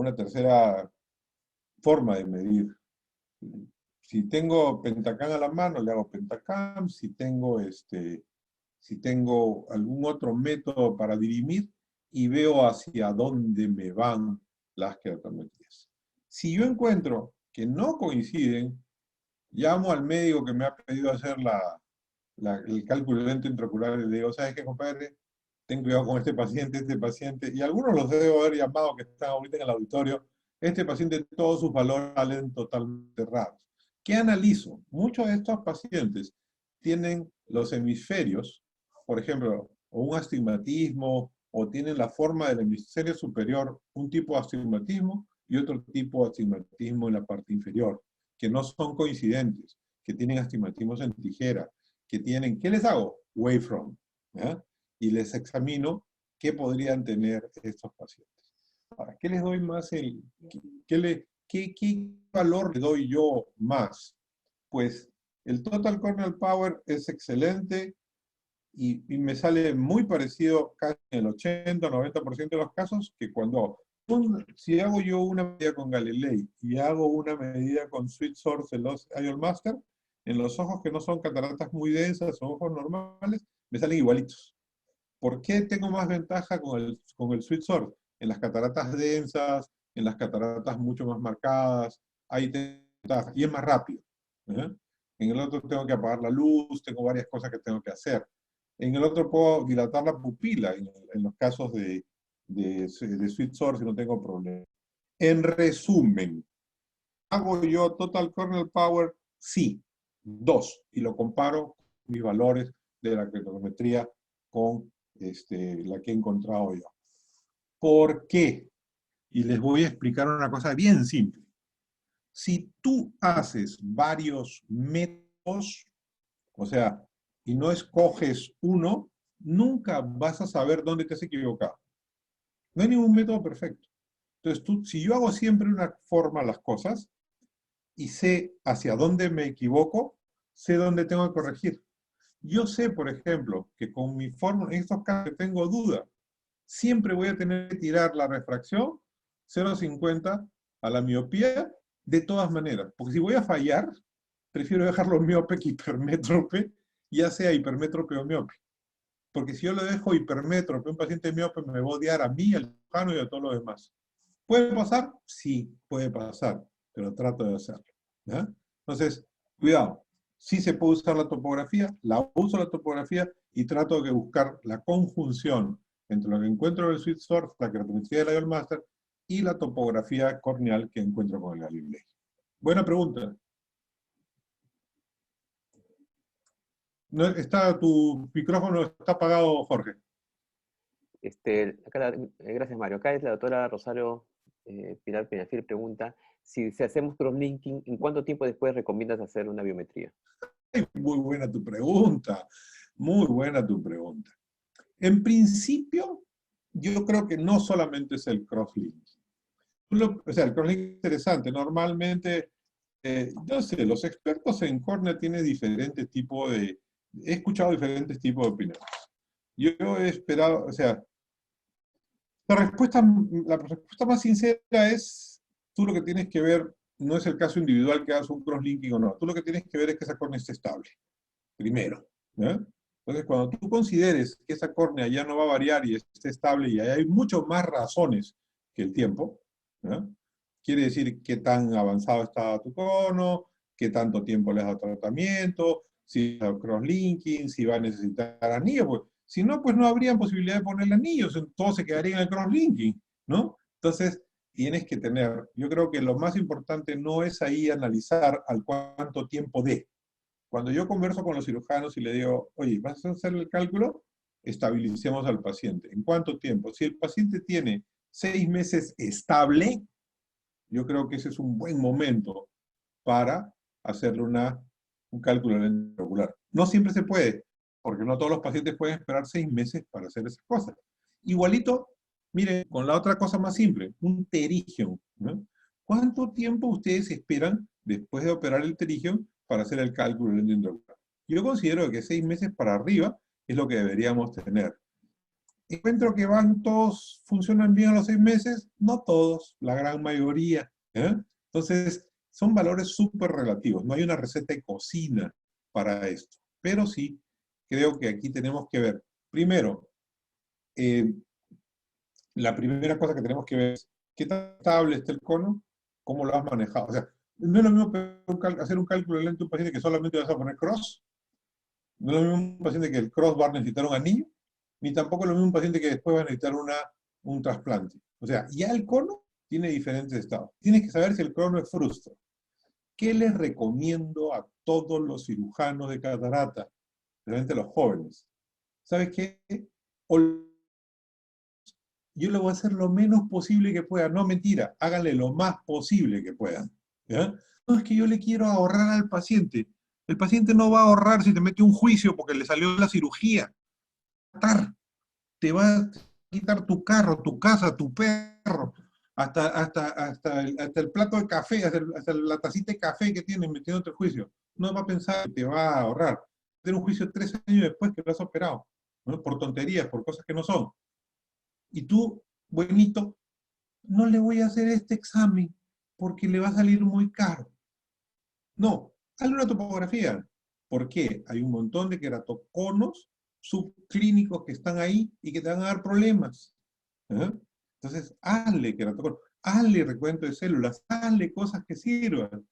tercera forma de medir. Si tengo Pentacam a la mano, le hago Pentacam. Si tengo algún otro método para dirimir, y veo hacia dónde me van las keratometrías. Si yo encuentro que no coinciden, llamo al médico que me ha pedido hacer el cálculo lento intraocular y le digo, ¿sabes qué, compadre? Ten cuidado con este paciente, y algunos los debo haber llamado que están ahorita en el auditorio. Este paciente, todos sus valores salen totalmente raros. ¿Qué analizo? Muchos de estos pacientes tienen los hemisferios, por ejemplo, o un astigmatismo, o tienen la forma del hemisferio superior, un tipo de astigmatismo y otro tipo de astigmatismo en la parte inferior, que no son coincidentes, que tienen astigmatismos en tijera, que tienen, ¿qué les hago? Wavefront. ¿Ya? Y les examino qué podrían tener estos pacientes. Ahora, ¿qué les doy más? ¿Qué valor le doy yo más? Pues el Total Corneal Power es excelente y me sale muy parecido casi en el 80-90% de los casos que si hago yo una medida con Galilei y hago una medida con Sweet Source en los IOL Master, en los ojos que no son cataratas muy densas o ojos normales, me salen igualitos. ¿Por qué tengo más ventaja con el Sweet Source? En las cataratas densas, en las cataratas mucho más marcadas, ahí tengo ventaja, y es más rápido. ¿Eh? En el otro tengo que apagar la luz, tengo varias cosas que tengo que hacer. En el otro puedo dilatar la pupila, en los casos de Sweet Source, y no tengo problema. En resumen, ¿hago yo Total Corneal Power? Sí, 2, y lo comparo con mis valores de la keratometría con la que he encontrado yo. ¿Por qué? Y les voy a explicar una cosa bien simple. Si tú haces varios métodos, o sea, y no escoges uno, nunca vas a saber dónde te has equivocado. No hay ningún método perfecto. Entonces, si yo hago siempre una forma las cosas, y sé hacia dónde me equivoco, sé dónde tengo que corregir. Yo sé, por ejemplo, que con mi fórmula, en estos casos que tengo duda, siempre voy a tener que tirar la refracción 0,50 a la miopía de todas maneras. Porque si voy a fallar, prefiero dejarlo miope que hipermétrope, ya sea hipermétrope o miope. Porque si yo lo dejo hipermétrope, un paciente miope me va a odiar a mí, al cirujano y a todos los demás. ¿Puede pasar? Sí, puede pasar, pero trato de hacerlo. ¿Ya? Entonces, cuidado. Sí se puede usar la topografía, la uso la topografía y trato de buscar la conjunción entre lo que encuentro en el Sweet Source, la keratometría del IOL Master, y la topografía corneal que encuentro con el Galilei. Buena pregunta. Tu micrófono está apagado, Jorge. Gracias, Mario. Acá es la doctora Rosario Pilar Peñafiel pregunta si hacemos crosslinking, ¿en cuánto tiempo después recomiendas hacer una biometría? Muy buena tu pregunta. Muy buena tu pregunta. En principio, yo creo que no solamente es el crosslink. O sea, el crosslink es interesante. Normalmente Yo sé, los expertos en córnea tienen diferentes tipos de... He escuchado diferentes tipos de opiniones. Yo he esperado, o sea, la respuesta más sincera es, tú lo que tienes que ver no es el caso individual que hagas un crosslinking o no. Tú lo que tienes que ver es que esa córnea esté estable, primero. ¿Ya? Entonces, cuando tú consideres que esa córnea ya no va a variar y esté estable, y hay mucho más razones que el tiempo, ¿ya? Quiere decir qué tan avanzado está tu cono, qué tanto tiempo le has dado tratamiento, si va a crosslinking, si va a necesitar anillo. Pues, si no, pues no habría posibilidad de ponerle anillos, todo se quedaría en el crosslinking, ¿no? Entonces, tienes que tener, yo creo que lo más importante no es ahí analizar al cuánto tiempo de. Cuando yo converso con los cirujanos y le digo, oye, ¿vas a hacer el cálculo? Estabilicemos al paciente. ¿En cuánto tiempo? Si el paciente tiene 6 meses estable, yo creo que ese es un buen momento para hacerle un cálculo de lente ocular. No siempre se puede, porque no todos los pacientes pueden esperar 6 meses para hacer esas cosas. Igualito, miren, con la otra cosa más simple, un pterygium, ¿no? ¿Cuánto tiempo ustedes esperan después de operar el pterygium para hacer el cálculo del lente ocular? Yo considero que 6 meses para arriba es lo que deberíamos tener. Encuentro que van todos, funcionan bien a los 6 meses, no todos, la gran mayoría. Entonces, son valores súper relativos, no hay una receta de cocina para esto. Pero sí, creo que aquí tenemos que ver, primero, la primera cosa que tenemos que ver es qué tan estable está el cono, cómo lo has manejado. O sea, no es lo mismo hacer un cálculo de lente a un paciente que solamente vas a poner cross, no es lo mismo un paciente que el cross va a necesitar un anillo, ni tampoco es lo mismo un paciente que después va a necesitar un trasplante. O sea, ya el cono tiene diferentes estados. Tienes que saber si el cono es frustro. ¿Qué les recomiendo a todos los cirujanos de catarata, especialmente los jóvenes? ¿Sabes qué? Yo le voy a hacer lo menos posible que pueda. No, mentira, háganle lo más posible que puedan. ¿Ya? No es que yo le quiero ahorrar al paciente. El paciente no va a ahorrar si te mete un juicio porque le salió la cirugía. Te va a quitar tu carro, tu casa, tu perro, hasta el plato de café, hasta la tacita de café que tienes metiéndote el juicio. No va a pensar que te va a ahorrar. Tener un juicio 3 años después que lo has operado, ¿no? Por tonterías, por cosas que no son. Y tú, buenito, no le voy a hacer este examen porque le va a salir muy caro. No, hazle una topografía. ¿Por qué? Hay un montón de queratoconos subclínicos que están ahí y que te van a dar problemas. ¿Eh? Entonces, hazle queratocono, hazle recuento de células, hazle cosas que sirvan.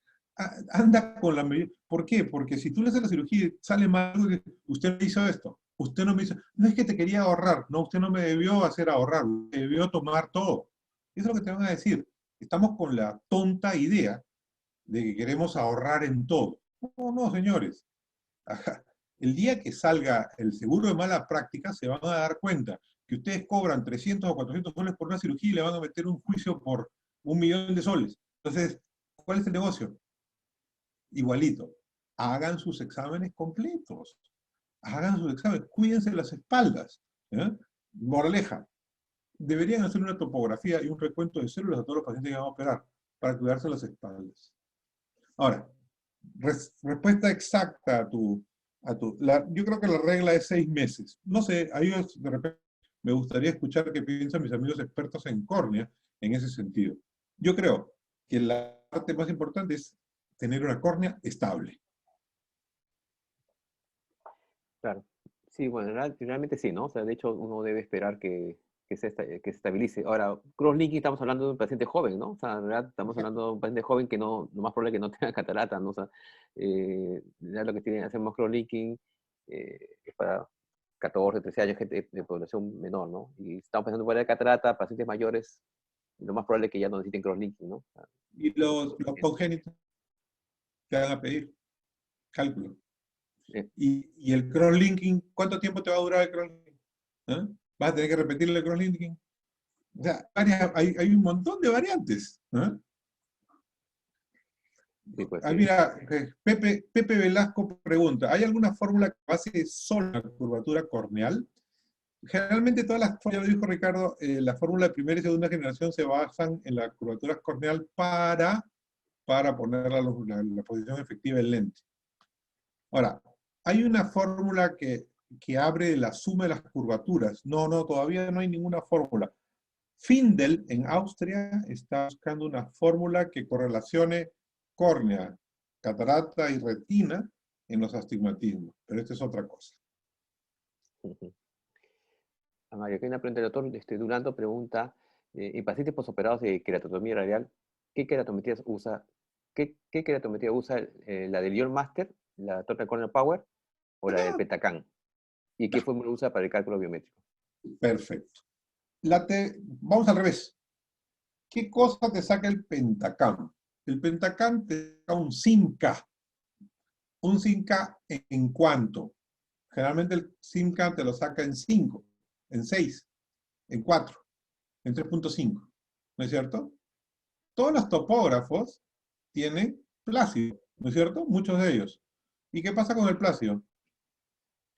Anda con la medida. ¿Por qué? Porque si tú le haces la cirugía y sale mal, usted me hizo esto, usted no me hizo, no es que te quería ahorrar, no, usted no me debió hacer ahorrar, me debió tomar todo. Eso es lo que te van a decir. Estamos con la tonta idea de que queremos ahorrar en todo. No, no, señores. El día que salga el seguro de mala práctica, se van a dar cuenta que ustedes cobran 300 o 400 soles por una cirugía y le van a meter un juicio por 1.000.000 de soles. Entonces, ¿cuál es el negocio? Igualito. Hagan sus exámenes completos. Hagan sus exámenes. Cuídense las espaldas. Moraleja. Deberían hacer una topografía y un recuento de células a todos los pacientes que van a operar para cuidarse las espaldas. Ahora, respuesta exacta yo creo que la regla es 6 meses. No sé, ahí de repente me gustaría escuchar qué piensan mis amigos expertos en córnea en ese sentido. Yo creo que la parte más importante es tener una córnea estable. Claro. Sí, bueno, realmente sí, ¿no? O sea, de hecho, uno debe esperar que se estabilice. Ahora, crosslinking estamos hablando de un paciente joven, ¿no? O sea, en realidad estamos hablando de un paciente joven que no, lo más probable es que no tenga catarata, ¿no? O sea, ya lo que hacemos crosslinking es para 14, 13 años, gente de población menor, ¿no? Y estamos pensando en poner catarata, pacientes mayores, lo más probable es que ya no necesiten crosslinking, ¿no? O sea, Y los congénitos que van a pedir cálculo. Y el crosslinking, ¿cuánto tiempo te va a durar el crosslinking? ¿Eh? ¿Vas a tener que repetirle el crosslinking? O sea, hay un montón de variantes. sí, pues, Mira, Pepe Velasco pregunta, ¿hay alguna fórmula que base solo la curvatura corneal? Generalmente todas las, ya lo dijo Ricardo, la fórmula de primera y segunda generación se basan en la curvatura corneal para para poner la posición efectiva del lente. Ahora, hay una fórmula que abre la suma de las curvaturas. No, todavía no hay ninguna fórmula. Findel, en Austria, está buscando una fórmula que correlacione córnea, catarata y retina en los astigmatismos, pero esta es otra cosa. Mario, aquí hay una pregunta del doctor Durando pregunta, en pacientes posoperados de queratotomía radial, ¿qué queratometría usa? ¿Qué queratometría usa? ¿La del Ion Master, la Total Corneal Power o la del Pentacan? ¿Y qué fórmula usa para el cálculo biométrico? Perfecto. Vamos al revés. ¿Qué cosa te saca el Pentacam? El Pentacam te da un 5K. ¿Un 5K en cuánto? Generalmente el 5K te lo saca en 5, en 6, en 4, en 3.5. ¿No es cierto? Todos los topógrafos tienen plácido, ¿no es cierto? Muchos de ellos. ¿Y qué pasa con el plácido?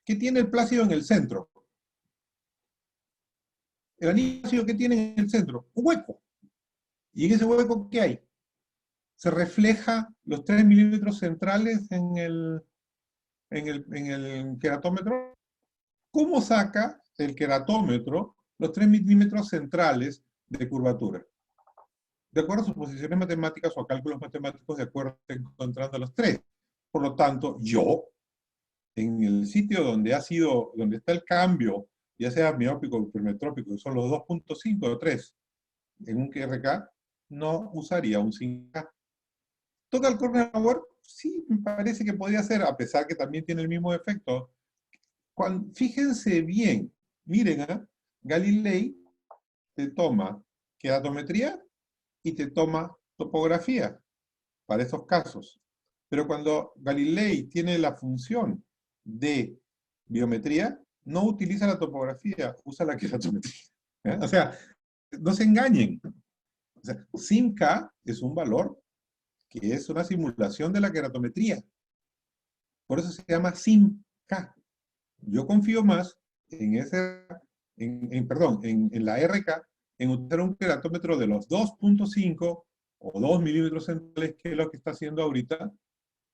¿Qué tiene el plácido en el centro? El anillo plácido, ¿qué tiene en el centro? Un hueco. ¿Y en ese hueco qué hay? Se refleja los 3 milímetros centrales en el queratómetro. ¿Cómo saca el queratómetro los 3 milímetros centrales de curvatura? De acuerdo a sus posiciones matemáticas o a cálculos matemáticos, de acuerdo encontrando los 3. Por lo tanto, yo, en el sitio donde está el cambio, ya sea miópico o hipermetrópico, que son los 2.5 o 3, en un QRK, no usaría un 5K. ¿Total Corneal Power? Sí, me parece que podría ser, a pesar que también tiene el mismo efecto. Fíjense bien, miren, Galilei te toma queratometría y te toma topografía para esos casos. Pero cuando Galilei tiene la función de biometría, no utiliza la topografía, usa la queratometría. O sea, no se engañen. O sea, 5K es un valor que es una simulación de la queratometría. Por eso se llama SIM-K. Yo confío más en la RK, en utilizar un queratómetro de los 2.5 o 2 milímetros centrales, que es lo que está haciendo ahorita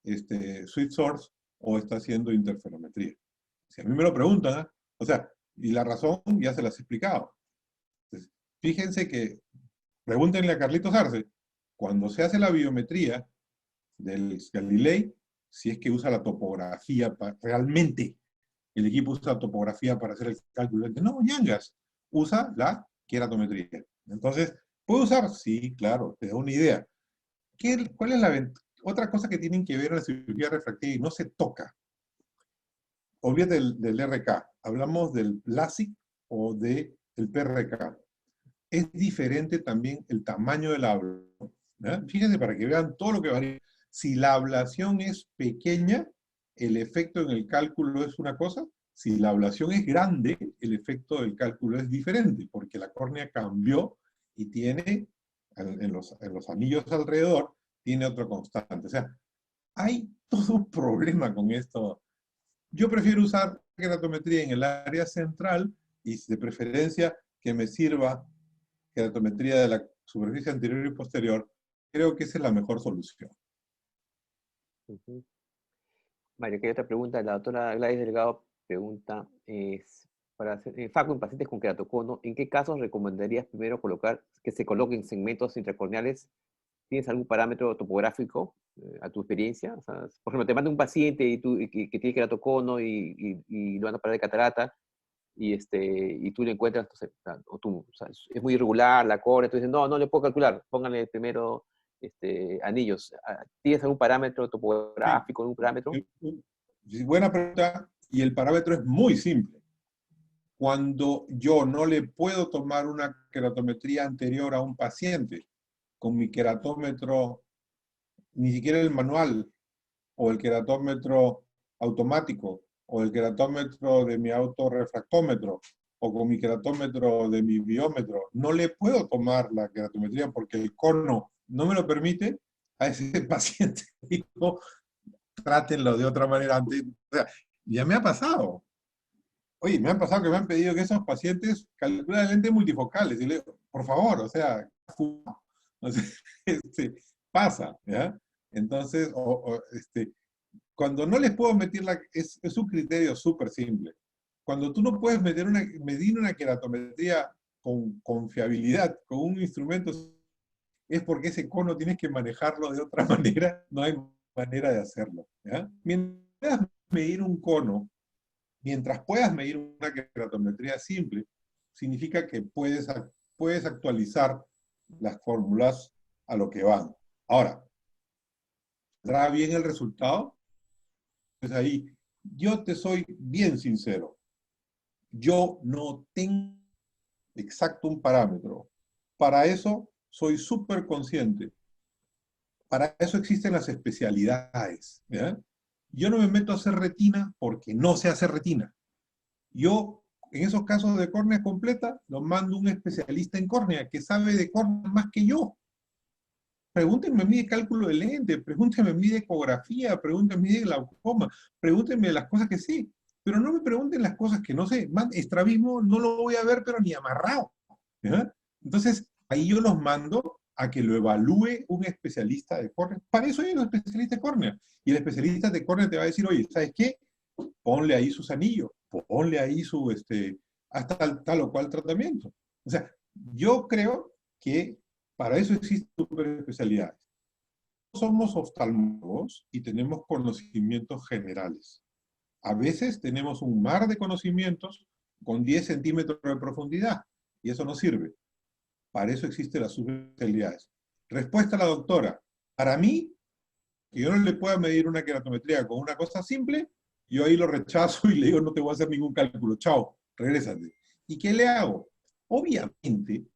Sweet Source o está haciendo interferometría. Si a mí me lo preguntan, o sea, y la razón ya se las he explicado. Entonces, fíjense que, pregúntenle a Carlitos Arce, cuando se hace la biometría del Galilei, si es que usa la topografía realmente. El equipo usa topografía para hacer el cálculo. No, ñangas, usa la queratometría. Entonces, ¿puede usar? Sí, claro, te da una idea. ¿Cuál es otra cosa que tienen que ver en la cirugía refractiva y no se toca? Olvídate del RK. Hablamos del LASIK o del PRK. Es diferente también el tamaño de la ablación. Fíjense para que vean todo lo que varía. Si la ablación es pequeña, el efecto en el cálculo es una cosa. Si la ablación es grande, el efecto del cálculo es diferente, porque la córnea cambió y tiene, en los anillos alrededor, tiene otro constante. O sea, hay todo un problema con esto. Yo prefiero usar queratometría en el área central y de preferencia que me sirva queratometría de la superficie anterior y posterior. Creo que esa es la mejor solución. Mario, que hay otra pregunta. La doctora Gladys Delgado pregunta, para hacer FACO en pacientes con queratocono, ¿en qué casos recomendarías primero que se coloquen segmentos intracorneales? ¿Tienes algún parámetro topográfico a tu experiencia? O sea, por ejemplo, te manda un paciente que tiene queratocono y lo van a parar de catarata, y tú le encuentras, o sea, es muy irregular la córnea, tú dices, no le puedo calcular, pónganle primero anillos. ¿Tienes algún parámetro topográfico, algún parámetro? Buena pregunta, y el parámetro es muy simple. Cuando yo no le puedo tomar una queratometría anterior a un paciente, con mi queratómetro, ni siquiera el manual, o el queratómetro automático, o el queratómetro de mi autorrefractómetro, o con mi queratómetro de mi biómetro, no le puedo tomar la queratometría porque el cono no me lo permite, a ese paciente digo, trátenlo de otra manera. O sea, ya me ha pasado. Oye, me han pasado que me han pedido que esos pacientes calculen lentes multifocales. Y le digo, por favor, o sea, pasa, ¿ya? Entonces, cuando no les puedo meter es un criterio súper simple. Cuando tú no puedes medir una queratometría con fiabilidad, con un instrumento, es porque ese cono tienes que manejarlo de otra manera, no hay manera de hacerlo, ¿ya? Mientras puedas medir un cono, mientras puedas medir una queratometría simple, significa que puedes actualizar las fórmulas a lo que van. Ahora, ¿saldrá bien el resultado? Pues ahí, yo te soy bien sincero. Yo no tengo exacto un parámetro. Para eso soy súper consciente. Para eso existen las especialidades, ¿ya? Yo no me meto a hacer retina porque no sé hacer retina. Yo, en esos casos de córnea completa, los mando a un especialista en córnea que sabe de córnea más que yo. Pregúntenme a mí de cálculo de lente, pregúntenme a mí de ecografía, pregúntenme a mí de glaucoma, pregúntenme de las cosas que sé, pero no me pregunten las cosas que no sé. Estrabismo no lo voy a ver, pero ni amarrado, ¿ya? Entonces, ahí yo los mando a que lo evalúe un especialista de córnea. Para eso hay un especialista de córnea. Y el especialista de córnea te va a decir, oye, ¿sabes qué? Ponle ahí sus anillos, ponle ahí hasta tal o cual tratamiento. O sea, yo creo que para eso existen superespecialidades. Somos oftalmólogos y tenemos conocimientos generales. A veces tenemos un mar de conocimientos con 10 centímetros de profundidad y eso no sirve. Para eso existen las subespecialidades. Respuesta a la doctora. Para mí, que yo no le pueda medir una queratometría con una cosa simple, yo ahí lo rechazo y le digo, no te voy a hacer ningún cálculo, chao, regrésate. ¿Y qué le hago? Obviamente,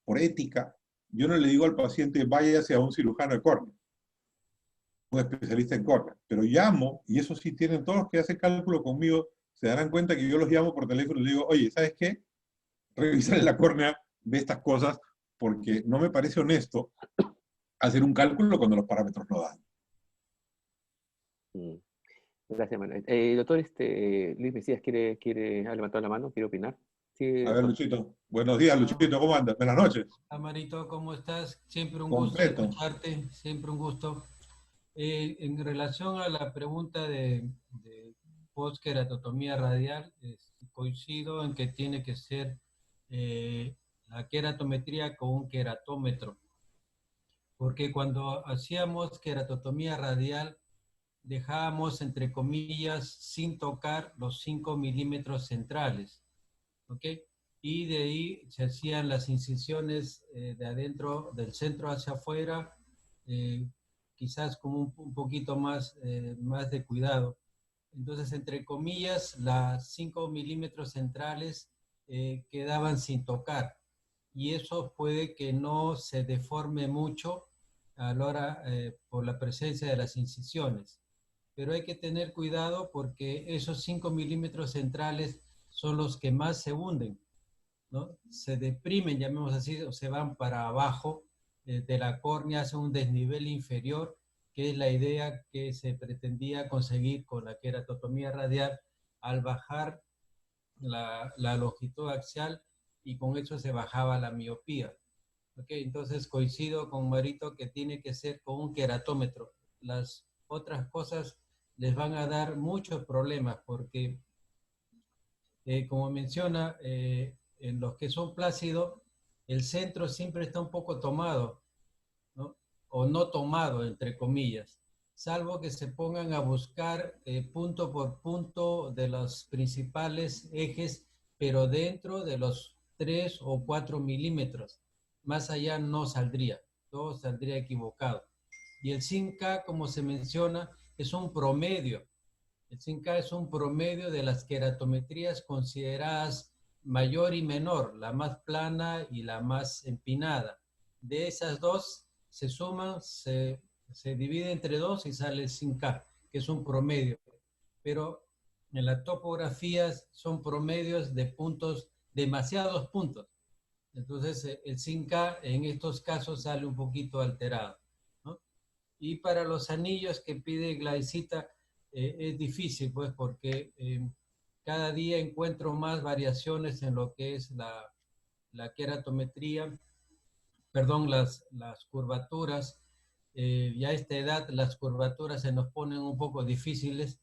por ética, yo no le digo al paciente, váyase a un cirujano de córnea, un especialista en córnea, pero llamo, y eso sí tienen todos los que hacen cálculo conmigo, se darán cuenta que yo los llamo por teléfono y les digo, oye, ¿sabes qué? Revisar la córnea de estas cosas, porque no me parece honesto hacer un cálculo cuando los parámetros no dan. Gracias, Manuel. Doctor Luis Mesías ha levantado la mano, quiere opinar. Sí, A ver, doctor. Luchito. Buenos días, Luchito. ¿Cómo andas? Buenas noches. Amarito, ¿cómo estás? Siempre un gusto Completo. escucharte, siempre un gusto. En relación a la pregunta de post-queratotomía radial, coincido en que tiene que ser la queratometría con un queratómetro, porque cuando hacíamos queratotomía radial, dejábamos, entre comillas, sin tocar los 5 milímetros centrales, ¿ok? Y de ahí se hacían las incisiones de adentro, del centro hacia afuera, quizás con un poquito más de cuidado. Entonces, entre comillas, las 5 milímetros centrales quedaban sin tocar. Y eso puede que no se deforme mucho a la hora, por la presencia de las incisiones. Pero hay que tener cuidado porque esos 5 milímetros centrales son los que más se hunden, ¿no? Se deprimen, llamemos así, o se van para abajo de la córnea, hacia un desnivel inferior, que es la idea que se pretendía conseguir con la queratotomía radial al bajar la longitud axial, y con eso se bajaba la miopía. ¿Okay? Entonces coincido con Marito que tiene que ser con un queratómetro. Las otras cosas les van a dar muchos problemas porque, como menciona, en los que son plácidos, el centro siempre está un poco tomado, ¿no? O no tomado, entre comillas, salvo que se pongan a buscar punto por punto de los principales ejes, pero dentro de los 3 o 4 milímetros. Más allá no saldría, todo saldría equivocado. Y el 5K, como se menciona, es un promedio. El 5K es un promedio de las queratometrías consideradas mayor y menor, la más plana y la más empinada. De esas dos se suman, se divide entre dos y sale el 5K, que es un promedio. Pero en la topografía son promedios de puntos, demasiados puntos. Entonces el 5K en estos casos sale un poquito alterado, ¿no? Y para los anillos que pide Gladysita, es difícil, pues, porque cada día encuentro más variaciones en lo que es la queratometría, perdón, las curvaturas. ya a esta edad las curvaturas se nos ponen un poco difíciles.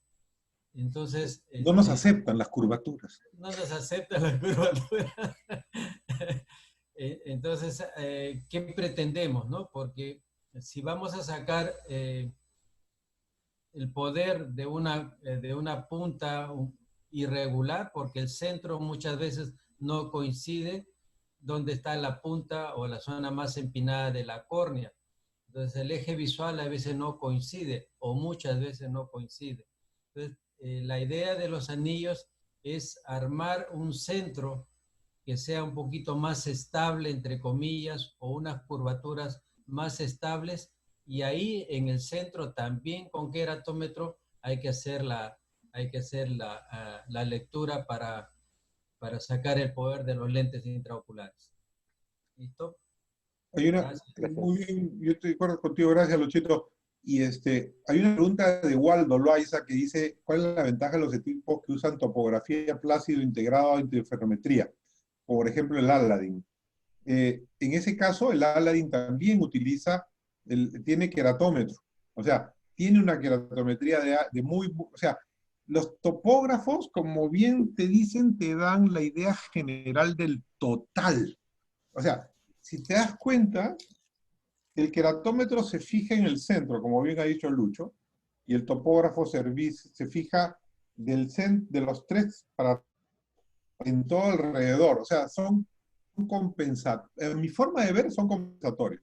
Entonces, No nos aceptan las curvaturas. no nos aceptan las curvaturas. Entonces, ¿qué pretendemos, no? Porque si vamos a sacar el poder de una punta irregular, porque el centro muchas veces no coincide donde está la punta o la zona más empinada de la córnea. Entonces el eje visual a veces no coincide o muchas veces no coincide. Entonces la idea de los anillos es armar un centro que sea un poquito más estable, entre comillas, o unas curvaturas más estables, y ahí en el centro también con queratómetro hay que hacer la lectura para sacar el poder de los lentes intraoculares. ¿Listo? Hay una, Gracias. muy bien, yo estoy de acuerdo contigo, gracias Luchito. Y hay una pregunta de Waldo Loaiza que dice, ¿cuál es la ventaja de los equipos que usan topografía plácido integrado a interferometría? Por ejemplo, el Aladdin. En ese caso, el Aladdin también tiene queratómetro. O sea, tiene una queratometría o sea, los topógrafos, como bien te dicen, te dan la idea general del total. O sea, si te das cuenta, el queratómetro se fija en el centro, como bien ha dicho Lucho, y el topógrafo se fija de los tres en todo alrededor. O sea, son compensatorios. En mi forma de ver, son compensatorios.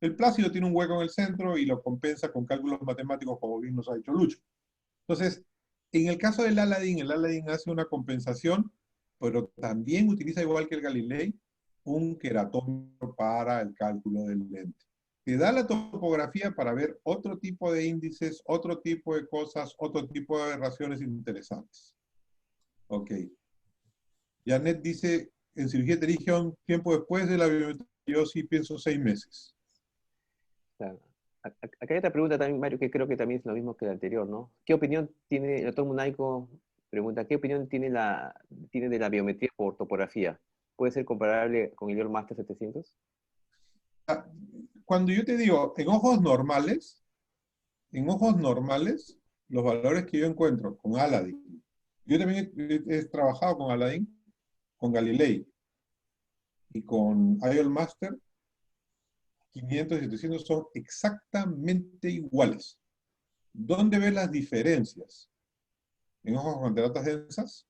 El plácido tiene un hueco en el centro y lo compensa con cálculos matemáticos, como bien nos ha dicho Lucho. Entonces, en el caso del Aladdin, el Aladdin hace una compensación, pero también utiliza, igual que el Galilei, un queratómetro para el cálculo del lente. Te da la topografía para ver otro tipo de índices, otro tipo de cosas, otro tipo de relaciones interesantes. Ok. Janet dice, en cirugía de religión, tiempo después de la biometría, yo sí pienso 6 meses. Claro. Acá hay otra pregunta también, Mario, que creo que también es lo mismo que la anterior, ¿no? ¿Qué opinión tiene, el doctor Munaico pregunta, ¿qué opinión tiene de la biometría por topografía? ¿Puede ser comparable con el Master 700? Cuando yo te digo, en ojos normales, los valores que yo encuentro con Aladdin, yo también he trabajado con Aladdin, con Galilei y con IOL Master, 500 y 700 son exactamente iguales. ¿Dónde ves las diferencias? En ojos con cataratas densas,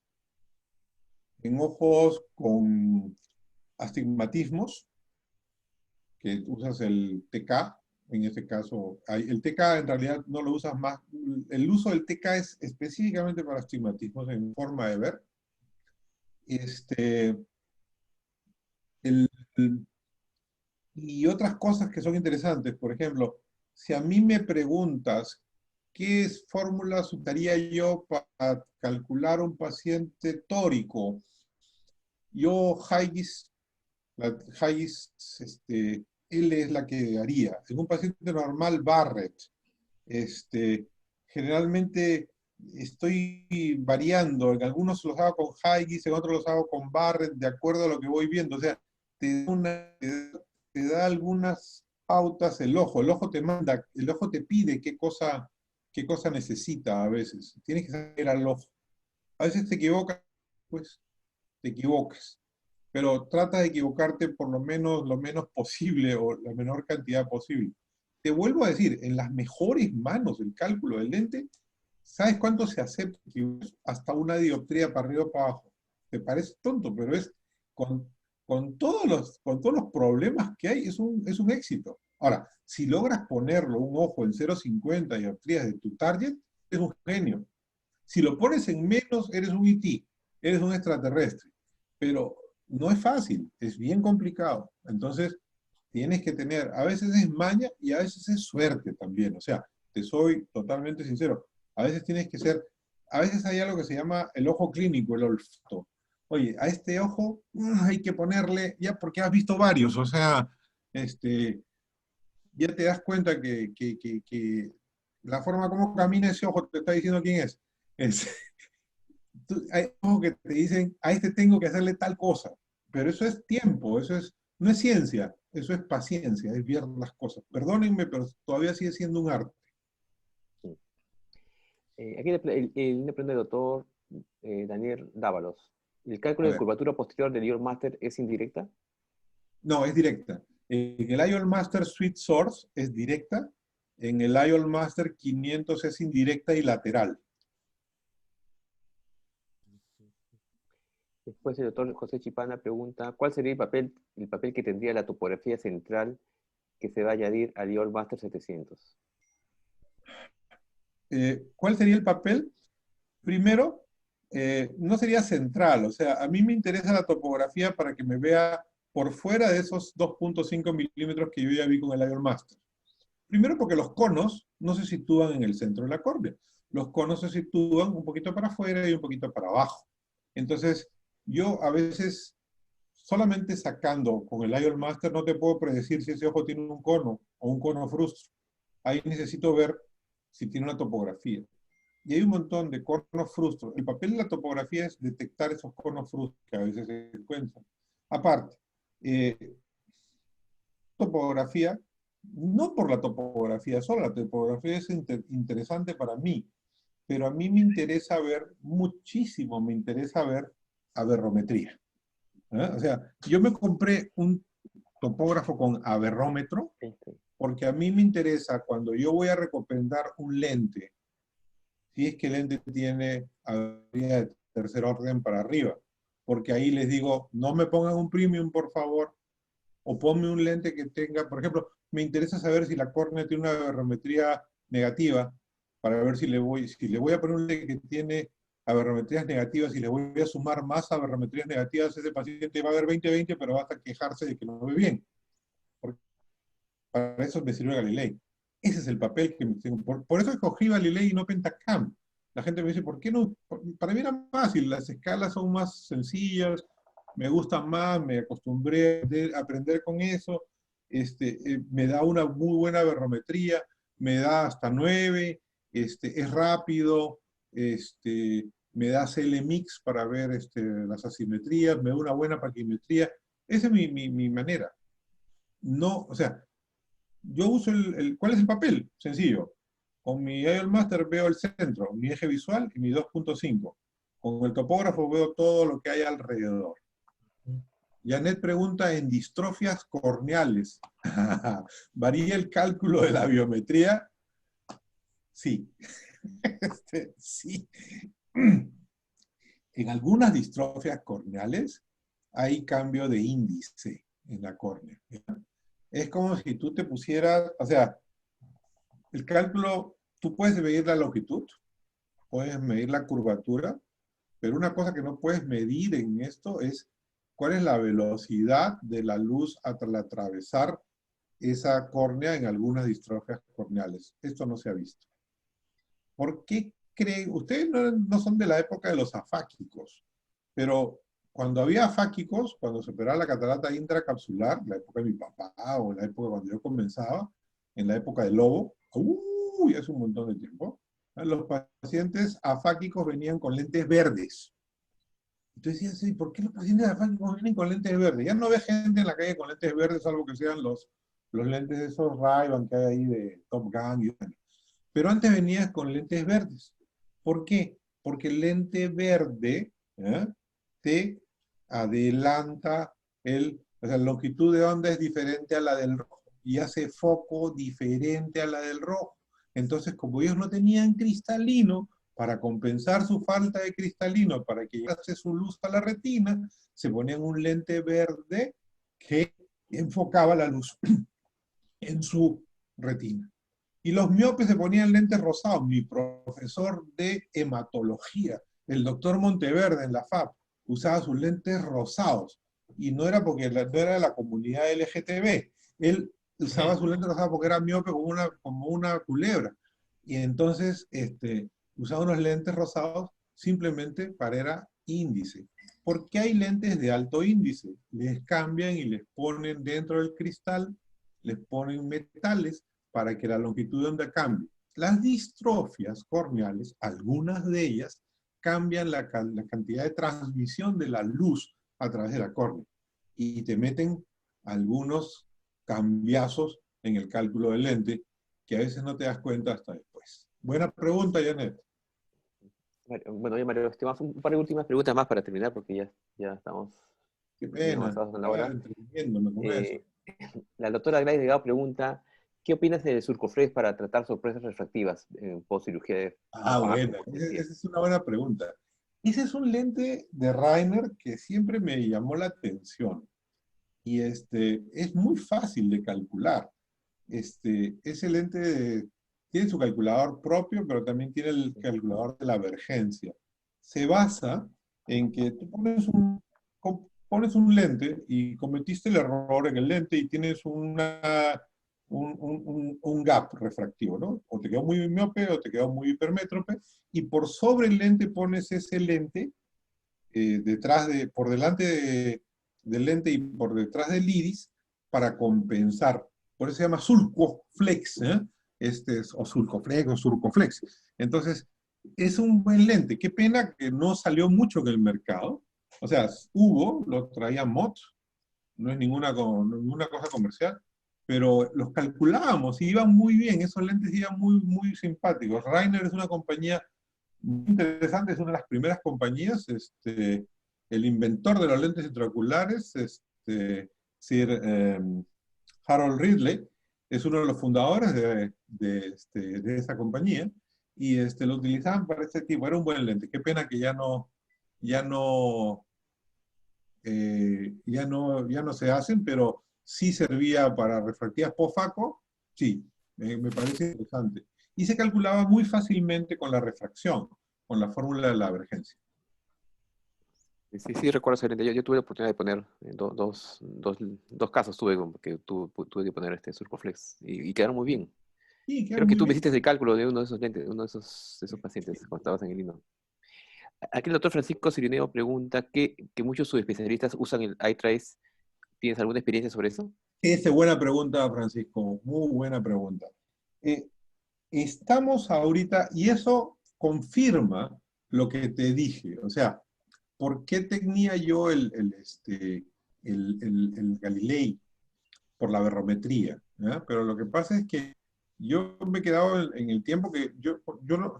en ojos con astigmatismos, que usas el TK, en este caso, el TK en realidad no lo usas más, el uso del TK es específicamente para astigmatismos en forma de ver. Y otras cosas que son interesantes, por ejemplo, si a mí me preguntas qué fórmulas usaría yo para calcular un paciente tórico, yo Haigis L es la que haría. En un paciente normal, Barrett. Generalmente estoy variando. En algunos los hago con Haigis, en otros los hago con Barrett, de acuerdo a lo que voy viendo. O sea, te da algunas pautas el ojo. El ojo te pide qué cosa necesita a veces. Tienes que saber al ojo. A veces te equivocas, pues te equivocas. Pero trata de equivocarte por lo menos posible o la menor cantidad posible. Te vuelvo a decir, en las mejores manos del cálculo del lente, ¿sabes cuánto se acepta? Hasta una dioptría para arriba o para abajo. Te parece tonto, pero es con todos los problemas que hay, es un éxito. Ahora, si logras ponerlo un ojo en 0,50 dioptrías de tu target, es un genio. Si lo pones en menos, eres un ET, eres un extraterrestre. Pero no es fácil, es bien complicado. Entonces, tienes que tener, a veces es maña y a veces es suerte también. O sea, te soy totalmente sincero. A veces a veces hay algo que se llama el ojo clínico, el olfato. Oye, a este ojo hay que ponerle, ya porque has visto varios, o sea, ya te das cuenta que la forma como camina ese ojo te está diciendo quién es. Hay ojos que te dicen, a este tengo que hacerle tal cosa, pero eso es tiempo, no es ciencia, Eso es paciencia, es ver las cosas. Perdónenme, pero todavía sigue siendo un arte. Aquí le pregunta el doctor Daniel Dávalos. ¿El A cálculo de ver. curvatura posterior del York Master es indirecta? No, es directa. En el IOL Master Suite Source es directa. En el IOL Master 500 es indirecta y lateral. Después el doctor José Chipana pregunta, ¿cuál sería el papel que tendría la topografía central que se va a añadir al IOL Master 700? ¿Cuál sería el papel? Primero, no sería central. O sea, a mí me interesa la topografía para que me vea por fuera de esos 2.5 milímetros que yo ya vi con el IOL Master. Primero porque los conos no se sitúan en el centro de la córnea. Los conos se sitúan un poquito para afuera y un poquito para abajo. Entonces, yo a veces, solamente sacando con el IOL Master, no te puedo predecir si ese ojo tiene un cono o un cono frustro. Ahí necesito ver si tiene una topografía. Y hay un montón de conos frustros. El papel de la topografía es detectar esos conos frustros que a veces se encuentran. Aparte, topografía, no por la topografía sola, la topografía es interesante para mí, pero a mí me interesa ver, muchísimo me interesa ver aberrometría. O sea, yo me compré un topógrafo con aberrómetro porque a mí me interesa cuando yo voy a recomendar un lente, si es que el lente tiene avería de tercer orden para arriba, porque ahí les digo, no me pongan un premium, por favor, o ponme un lente que tenga, por ejemplo, me interesa saber si la córnea tiene una aberrometría negativa, para ver si le voy a poner un lente que tiene aberrometrías negativas y le voy a sumar más aberrometrías negativas, ese paciente va a ver 20/20, pero va a quejarse de que no ve bien. Porque para eso me sirve Galilei. Ese es el papel que me tengo. Por eso escogí Galilei y no Pentacam. La gente me dice, ¿por qué no? Para mí era fácil, las escalas son más sencillas, me gustan más, me acostumbré a aprender con eso, me da una muy buena aberrometría, me da hasta 9, es rápido, me da CLMix para ver las asimetrías, me da una buena paquimetría. Esa es mi manera. No, o sea, yo uso ¿cuál es el papel? Sencillo. Con mi IOL Master veo el centro, mi eje visual y mi 2.5. Con el topógrafo veo todo lo que hay alrededor. Janet pregunta, en distrofias corneales, ¿varía el cálculo de la biometría? Sí. Sí. En algunas distrofias corneales hay cambio de índice en la córnea. Es como si tú te pusieras, o sea, el cálculo, tú puedes medir la longitud, puedes medir la curvatura, pero una cosa que no puedes medir en esto es cuál es la velocidad de la luz al atravesar esa córnea en algunas distrofias corneales. Esto no se ha visto. ¿Por qué creen? Ustedes no son de la época de los afáquicos, pero cuando había afáquicos, cuando se operaba la catarata intracapsular, la época de mi papá o la época cuando yo comenzaba, en la época del lobo, hace un montón de tiempo, los pacientes afáquicos venían con lentes verdes. Entonces decían, sí, ¿por qué los pacientes afáquicos vienen con lentes verdes? Ya no ve gente en la calle con lentes verdes, salvo que sean los lentes de esos Ray-Ban que hay ahí de Top Gun. Pero antes venías con lentes verdes. ¿Por qué? Porque el lente verde te adelanta o sea, la longitud de onda es diferente a la del rojo y hace foco diferente a la del rojo. Entonces, como ellos no tenían cristalino, para compensar su falta de cristalino, para que llegase su luz a la retina, se ponían un lente verde que enfocaba la luz en su retina. Y los miopes se ponían lentes rosados. Mi profesor de hematología, el doctor Monteverde en la FAP, usaba sus lentes rosados. Y no era porque no era de la comunidad LGTB. Él usaba sus lentes rosados porque era miope como una culebra. Y entonces usaba unos lentes rosados simplemente para era índice. ¿Por qué hay lentes de alto índice? Les cambian y les ponen dentro del cristal, les ponen metales para que la longitud de onda cambie. Las distrofias corneales, algunas de ellas, cambian la cantidad de transmisión de la luz a través de la córnea y te meten algunos cambiazos en el cálculo del lente, que a veces no te das cuenta hasta después. Buena pregunta, Janet. Bueno, oye, Mario, un par de últimas preguntas más para terminar, porque ya estamos Qué bien pena, avanzados en la hora. entreteniéndome con eso. La doctora Gladys Delgado pregunta, ¿qué opinas del Surcoflex para tratar sorpresas refractivas en postcirugía de Bueno, esa es una buena pregunta. Ese es un lente de Reiner que siempre me llamó la atención. Y es muy fácil de calcular. Ese lente tiene su calculador propio, pero también tiene el calculador de la vergencia. Se basa en que tú pones un lente y cometiste el error en el lente y tienes un gap refractivo, ¿no? O te quedó muy miope o te quedó muy hipermétrope, y por sobre el lente pones ese lente por delante del lente y por detrás del iris para compensar. Por eso se llama Surcoflex, ¿eh? O Surcoflex o Surcoflex. Entonces, es un buen lente. Qué pena que no salió mucho en el mercado. O sea, lo traía Mott, no es ninguna cosa comercial, pero los calculábamos y iban muy bien, esos lentes iban muy, muy simpáticos. Reiner es una compañía muy interesante, es una de las primeras compañías, el inventor de los lentes intraoculares, Sir Harold Ridley, es uno de los fundadores de esa compañía, y lo utilizaban para este tipo, era un buen lente. Qué pena que ya no se hacen, pero sí servía para refractivas post-FACO, sí, me parece interesante. Y se calculaba muy fácilmente con la refracción, con la fórmula de la divergencia. Sí, recuerdo ese lente. Yo tuve la oportunidad de poner dos casos, tuve que poner este Surcoflex y quedaron muy bien. Sí, Creo que tú me hiciste el cálculo de uno de esos lentes, uno de esos pacientes cuando estabas en el Lino. Aquí el doctor Francisco Cirineo pregunta que muchos subespecialistas usan el iTrace. ¿Tienes alguna experiencia sobre eso? Esa es buena pregunta, Francisco, muy buena pregunta. Estamos ahorita, y eso confirma lo que te dije, o sea, ¿por qué tenía yo el Galilei? Por la barometría, ¿ya? Pero lo que pasa es que yo me he quedado en el tiempo que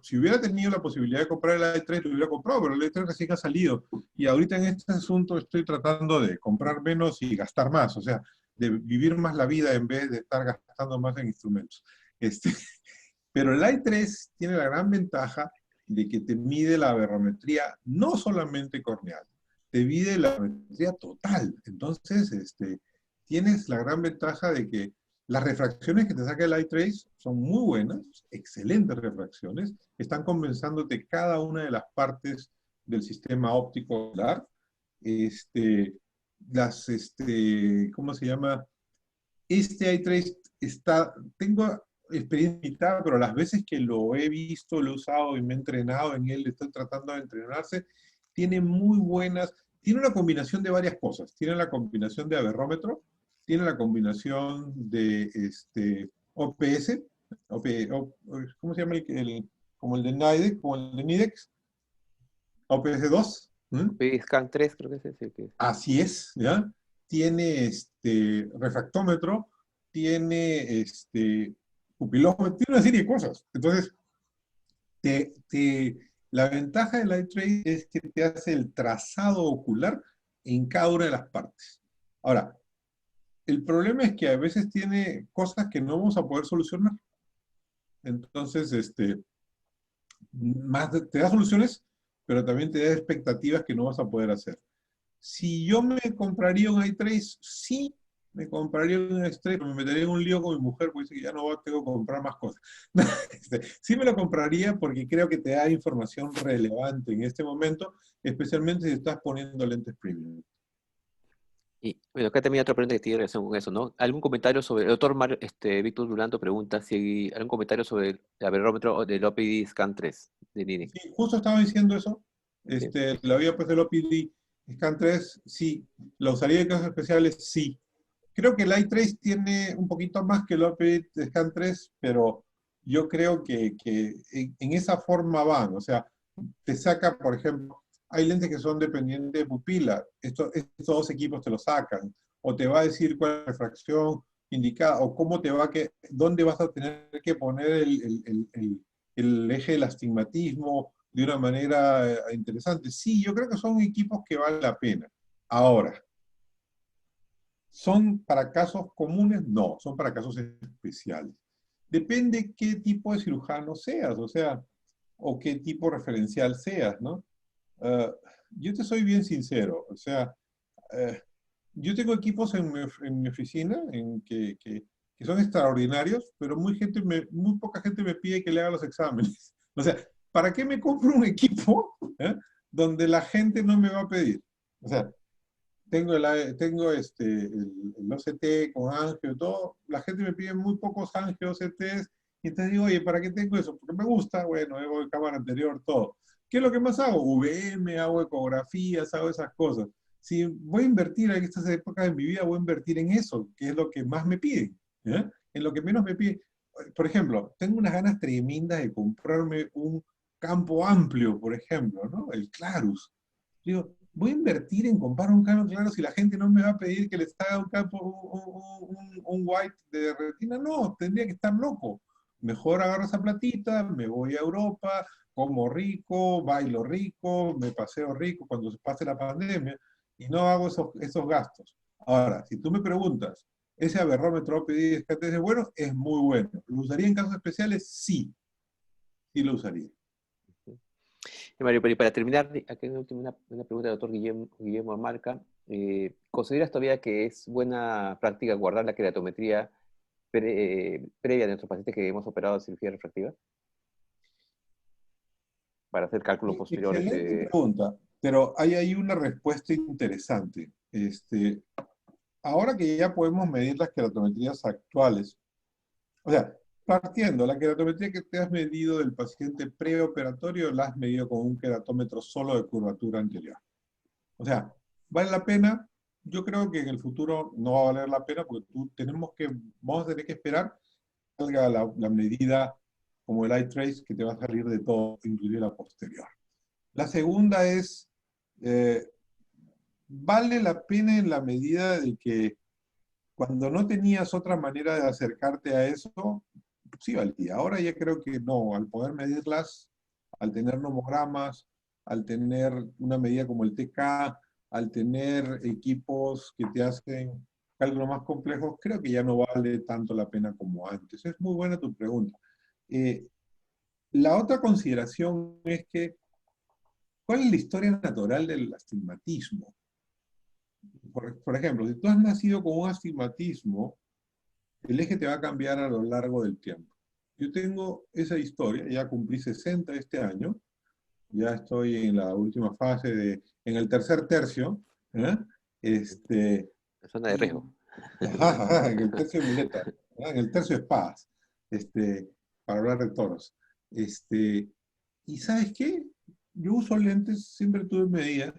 si hubiera tenido la posibilidad de comprar el i3, lo hubiera comprado, pero el i3 recién ha salido. Y ahorita en este asunto estoy tratando de comprar menos y gastar más, o sea, de vivir más la vida en vez de estar gastando más en instrumentos. Pero el i3 tiene la gran ventaja de que te mide la barometría no solamente corneal, te mide la barometría total. Entonces, tienes la gran ventaja de que las refracciones que te saca el iTrace son muy buenas, excelentes refracciones, están compensándote cada una de las partes del sistema óptico ocular. ¿Cómo se llama? iTrace tengo experiencia limitada, pero las veces que lo he visto, lo he usado y me he entrenado en él, estoy tratando de entrenarse, tiene una combinación de varias cosas. Tiene la combinación de aberrómetro, tiene la combinación de OPS, ¿cómo se llama como el de NIDEX, como el de NIDEX? OPS2. Scan 3 creo que es el que es. Así es, ¿ya? Tiene refractómetro, tiene pupilómetro, tiene una serie de cosas. Entonces, la ventaja del iTrace es que te hace el trazado ocular en cada una de las partes. Ahora, el problema es que a veces tiene cosas que no vamos a poder solucionar. Entonces, te da soluciones, pero también te da expectativas que no vas a poder hacer. Si yo me compraría un iTrace, sí, me compraría un iTrace, pero me metería en un lío con mi mujer, porque dice que ya no tengo que comprar más cosas. Sí me lo compraría porque creo que te da información relevante en este momento, especialmente si estás poniendo lentes premium. Y bueno, acá también hay otra pregunta que tiene relación con eso, ¿no? ¿Algún comentario sobre, el doctor Mario, Víctor Durando pregunta si hay algún comentario sobre el aberrómetro del OPD Scan 3 de NIDEX? Sí, justo estaba diciendo eso. Sí. Lo había puesto el OPD Scan 3, sí. ¿Lo usaría en casos especiales? Sí. Creo que el iTrace tiene un poquito más que el OPD Scan 3, pero yo creo que en esa forma van. O sea, te saca, por ejemplo, hay lentes que son dependientes de pupila. Estos dos equipos te lo sacan. O te va a decir cuál es la refracción indicada, o cómo te va dónde vas a tener que poner el eje del astigmatismo de una manera interesante. Sí, yo creo que son equipos que valen la pena. Ahora, ¿son para casos comunes? No, son para casos especiales. Depende qué tipo de cirujano seas, o sea, o qué tipo referencial seas, ¿no? Yo te soy bien sincero, o sea, yo tengo equipos en mi oficina que son extraordinarios, pero muy poca gente me pide que le haga los exámenes. O sea, ¿para qué me compro un equipo donde la gente no me va a pedir? O sea, tengo el OCT con angio y todo, la gente me pide muy pocos angios, OCTs, y entonces digo, oye, ¿para qué tengo eso? Porque me gusta, bueno, hago de cámara anterior, todo. ¿Qué es lo que más hago? VM, hago ecografías, hago esas cosas. Si voy a invertir en estas épocas de mi vida, voy a invertir en eso, que es lo que más me piden, ¿ya? En lo que menos me piden. Por ejemplo, tengo unas ganas tremendas de comprarme un campo amplio, por ejemplo, ¿no? El Clarus. Digo, voy a invertir en comprar un campo claro si la gente no me va a pedir que les haga un campo, un white de retina. No, tendría que estar loco. Mejor agarro esa platita, me voy a Europa, como rico, bailo rico, me paseo rico cuando se pase la pandemia y no hago esos gastos. Ahora, si tú me preguntas, ¿ese aberrómetro OPI bueno? Es muy bueno. ¿Lo usaría en casos especiales? Sí, sí lo usaría. Mario, pero y para terminar, aquí una pregunta del doctor Guillermo Amarca. ¿Consideras todavía que es buena práctica guardar la queratometría previa de nuestros pacientes que hemos operado de cirugía refractiva? Para hacer cálculos posteriores. Excelente pregunta, pero hay ahí una respuesta interesante. Ahora que ya podemos medir las queratometrías actuales, o sea, partiendo, la queratometría que te has medido del paciente preoperatorio la has medido con un queratómetro solo de curvatura anterior. O sea, ¿vale la pena? Yo creo que en el futuro no va a valer la pena porque vamos a tener que esperar que salga la medida como el iTrace que te va a salir de todo, inclusive la posterior. La segunda es, eh, vale la pena en la medida de que cuando no tenías otra manera de acercarte a eso, sí valía. Ahora ya creo que no, al poder medirlas, al tener nomogramas, al tener una medida como el TK, al tener equipos que te hacen cálculos más complejos, creo que ya no vale tanto la pena como antes. Es muy buena tu pregunta. La otra consideración es que, ¿cuál es la historia natural del astigmatismo? Por ejemplo, si tú has nacido con un astigmatismo, el eje te va a cambiar a lo largo del tiempo. Yo tengo esa historia, ya cumplí 60 este año, ya estoy en la última fase, en el tercer tercio, ¿eh? La zona de riesgo. En el tercio de muleta, en el tercio de espadas, para hablar de toros. ¿Y sabes qué? Yo uso lentes, siempre tuve medida,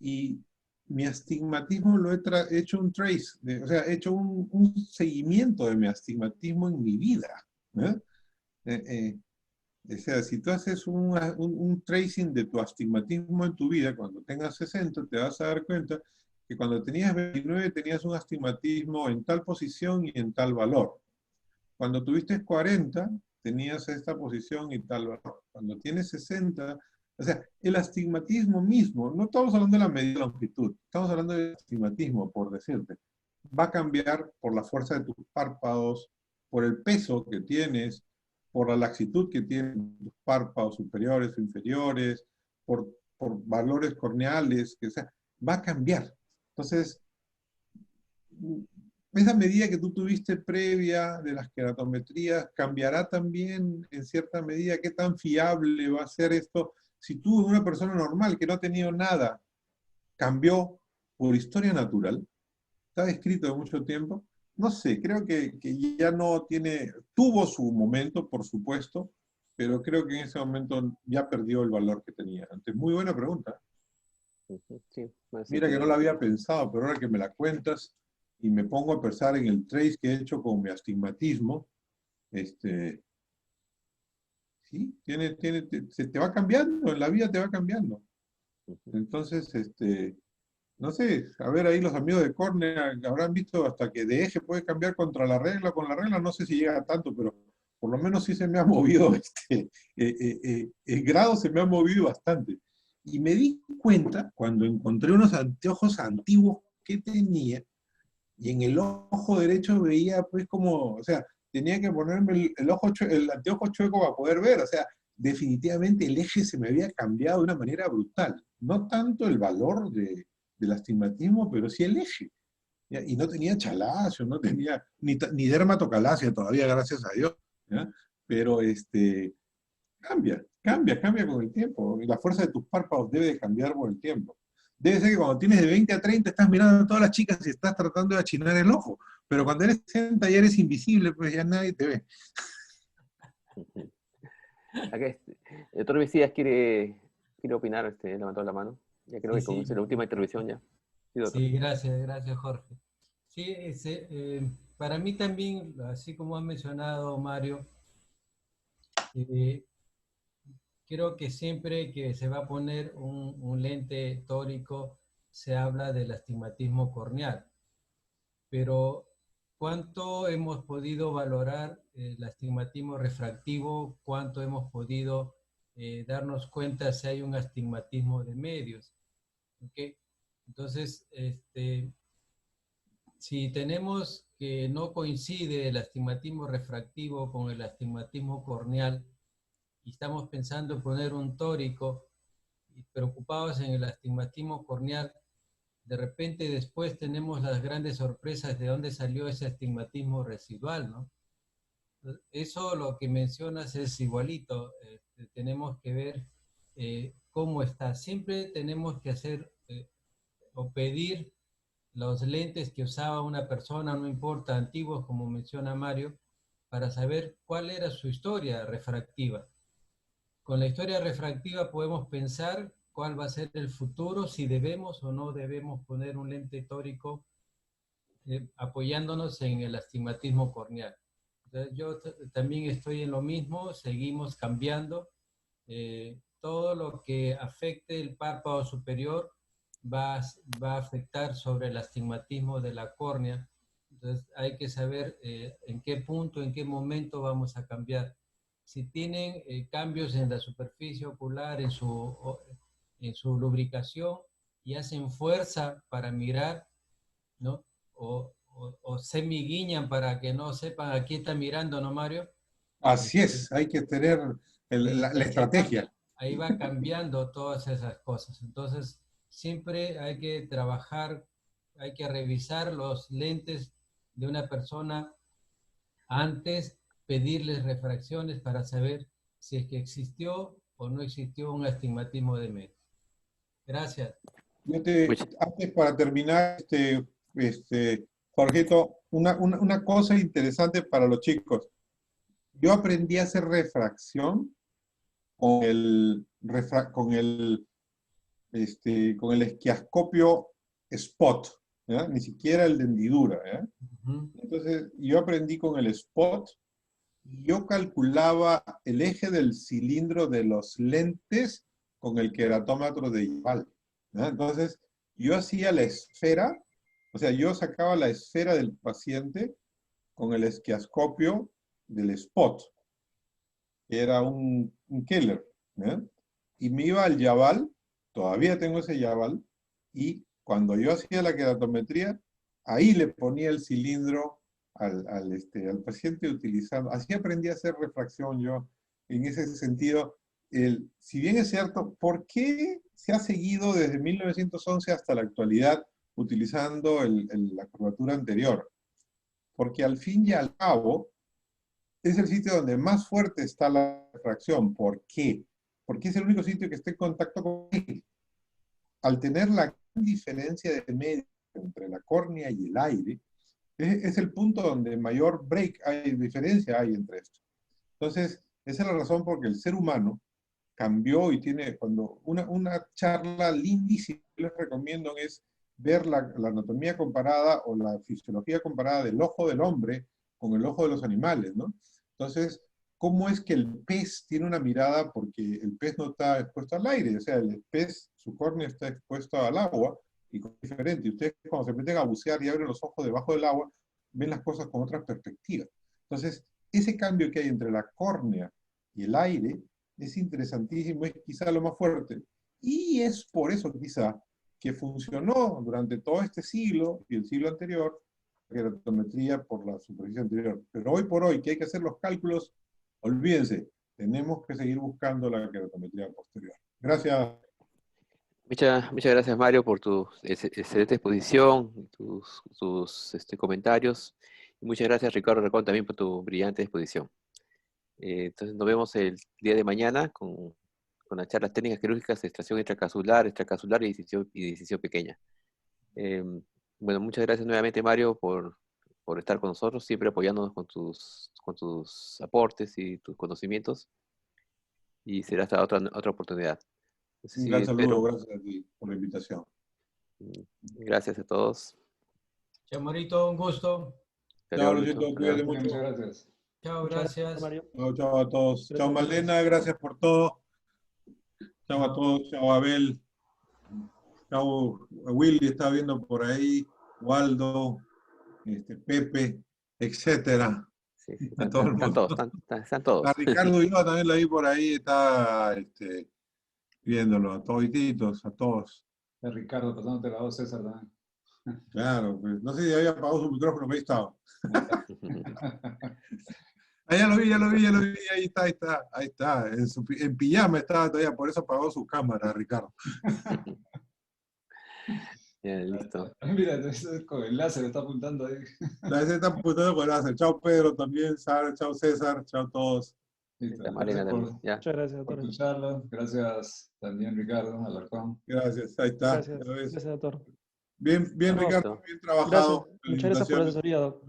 y mi astigmatismo lo he hecho un trace, o sea, he hecho un seguimiento de mi astigmatismo en mi vida. ¿Eh? O sea, si tú haces un tracing de tu astigmatismo en tu vida, cuando tengas 60, te vas a dar cuenta que cuando tenías 29 tenías un astigmatismo en tal posición y en tal valor. Cuando tuviste 40, tenías esta posición y tal valor. Cuando tienes 60, o sea, el astigmatismo mismo, no estamos hablando de la medida de longitud, estamos hablando del astigmatismo, por decirte. Va a cambiar por la fuerza de tus párpados, por el peso que tienes, por la laxitud que tienen tus párpados superiores o inferiores, por valores corneales, que o sea, va a cambiar. Entonces, esa medida que tú tuviste previa de las queratometrías cambiará también en cierta medida qué tan fiable va a ser esto. Si tú, una persona normal que no ha tenido nada, cambió por historia natural, está descrito de mucho tiempo, no sé, creo que ya no tuvo su momento, por supuesto, pero creo que en ese momento ya perdió el valor que tenía antes. Muy buena pregunta. Sí, Mira que no la había pensado, pero ahora que me la cuentas y me pongo a pensar en el trace que he hecho con mi astigmatismo, sí, se te va cambiando, en la vida te va cambiando. Entonces, No sé, a ver ahí los amigos de córnea habrán visto hasta que de eje puede cambiar contra la regla, con la regla no sé si llega a tanto, pero por lo menos sí se me ha movido, el grado se me ha movido bastante. Y me di cuenta cuando encontré unos anteojos antiguos que tenía, y en el ojo derecho veía pues como, o sea, tenía que ponerme el anteojo chueco para poder ver, o sea, definitivamente el eje se me había cambiado de una manera brutal. No tanto el valor del astigmatismo, pero sí el eje. ¿Ya? Y no tenía chalacio, no tenía ni dermatocalacia todavía, gracias a Dios. ¿Ya? Pero cambia con el tiempo. Y la fuerza de tus párpados debe de cambiar con el tiempo. Debe ser que cuando tienes de 20 a 30 estás mirando a todas las chicas y estás tratando de achinar el ojo. Pero cuando eres 60 ya eres invisible, pues ya nadie te ve. Acá el doctor Mesías quiere opinar, levantó la mano. Ya creo Sí, que comienza la última intervención ya. Sí, doctor. sí, gracias Jorge. Sí, para mí también, así como ha mencionado Mario, eh, creo que siempre que se va a poner un lente tórico se habla del astigmatismo corneal, pero ¿cuánto hemos podido valorar el astigmatismo refractivo? ¿Cuánto hemos podido darnos cuenta si hay un astigmatismo de medios? ¿Okay? Entonces, si tenemos que no coincide el astigmatismo refractivo con el astigmatismo corneal y estamos pensando en poner un tórico y preocupados en el astigmatismo corneal, de repente después tenemos las grandes sorpresas de dónde salió ese astigmatismo residual, ¿no? Eso lo que mencionas es igualito, tenemos que ver cómo está. Siempre tenemos que hacer o pedir los lentes que usaba una persona, no importa, antiguos, como menciona Mario, para saber cuál era su historia refractiva. Con la historia refractiva podemos pensar cuál va a ser el futuro, si debemos o no debemos poner un lente tórico apoyándonos en el astigmatismo corneal. Entonces, yo también estoy en lo mismo, seguimos cambiando. Todo lo que afecte el párpado superior va a afectar sobre el astigmatismo de la córnea. Entonces hay que saber en qué punto, en qué momento vamos a cambiar. Si tienen cambios en la superficie ocular, en su lubricación y hacen fuerza para mirar, ¿no? O semi-guiñan para que no sepan a quién está mirando, ¿no, Mario? Así es, hay que tener Sí, la estrategia. ahí va cambiando todas esas cosas. Entonces, siempre hay que trabajar, hay que revisar los lentes de una persona antes, pedirles refracciones para saber si es que existió o no existió un astigmatismo de medio. Gracias. Antes para terminar, Jorgito, una cosa interesante para los chicos. Yo aprendí a hacer refracción con con el esquiascopio spot, ¿ya? Ni siquiera el de hendidura, ¿ya? Entonces, yo aprendí con el spot, y yo calculaba el eje del cilindro de los lentes con el queratómetro de Yabal, ¿ya? Entonces, yo hacía la esfera, o sea, yo sacaba la esfera del paciente con el esquiascopio del spot, que era un Keller, ¿ya? Y me iba al Yabal, todavía tengo ese Yabal, y cuando yo hacía la queratometría, ahí le ponía el cilindro al paciente utilizando, así aprendí a hacer refracción yo, en ese sentido. Si bien es cierto, ¿por qué se ha seguido desde 1911 hasta la actualidad utilizando la curvatura anterior? Porque al fin y al cabo, es el sitio donde más fuerte está la refracción. ¿Por qué? Porque es el único sitio que está en contacto con él. Al tener la gran diferencia de medio entre la córnea y el aire, es el punto donde mayor diferencia hay entre esto. Entonces, esa es la razón por la que el ser humano cambió y tiene, cuando una charla lindísima que les recomiendo es ver la anatomía comparada o la fisiología comparada del ojo del hombre con el ojo de los animales, ¿no? Entonces, ¿cómo es que el pez tiene una mirada? Porque el pez no está expuesto al aire, o sea, el pez, su córnea está expuesto al agua, y diferente. Y ustedes cuando se meten a bucear y abren los ojos debajo del agua, ven las cosas con otra perspectiva. Entonces, ese cambio que hay entre la córnea y el aire es interesantísimo, es quizá lo más fuerte. Y es por eso quizá que funcionó durante todo este siglo y el siglo anterior la queratometría por la superficie anterior. Pero hoy por hoy, que hay que hacer los cálculos, olvídense, tenemos que seguir buscando la queratometría posterior. Gracias. Muchas gracias, Mario, por tu excelente exposición, tus comentarios. Y muchas gracias, Ricardo Recón, también por tu brillante exposición. Entonces nos vemos el día de mañana con las charlas técnicas quirúrgicas de extracción extracapsular y decisión pequeña. Bueno, muchas gracias nuevamente, Mario, por estar con nosotros, siempre apoyándonos con tus aportes y tus conocimientos. Y será hasta otra oportunidad. Un gran saludo, gracias a ti por la invitación. Gracias a todos. Chao, Marito, un gusto. Chao, Luisito, cuídate mucho. Muchas gracias. Chao, Muchas gracias. Mario. Chao a todos. Gracias. Chao, Malena, gracias por todo. Chao a todos, chao, Abel. Chao, Willy está viendo por ahí, Waldo, Pepe, etcétera. Sí, A todo el mundo. Están todos. A Ricardo yo también la vi por ahí, está viéndolo, a todititos, a todos. Ricardo, pasándote la voz, César también. Claro, pues, no sé si había apagado su micrófono, pero ahí estaba. Ya lo vi, ahí está. En pijama estaba todavía, por eso apagó su cámara, Ricardo. Ya, listo. Mira, con el láser está apuntando ahí. Ese está apuntando con el láser. Chao Pedro también, Sara, chao César, chao todos. Listo. Marina Gracias también. Ya. Muchas gracias, por doctor. tu charla. Gracias también, Ricardo Alarcón. Gracias, ahí está. Gracias, Ya ves. gracias, doctor. Bien, Listo. Ricardo, bien Gracias. trabajado. Muchas gracias por la asesoría, doctor.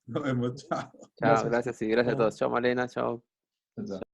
Nos vemos, chao. Chao, gracias y gracias a Chao. todos. Chao, Malena, chao. Chao, chao.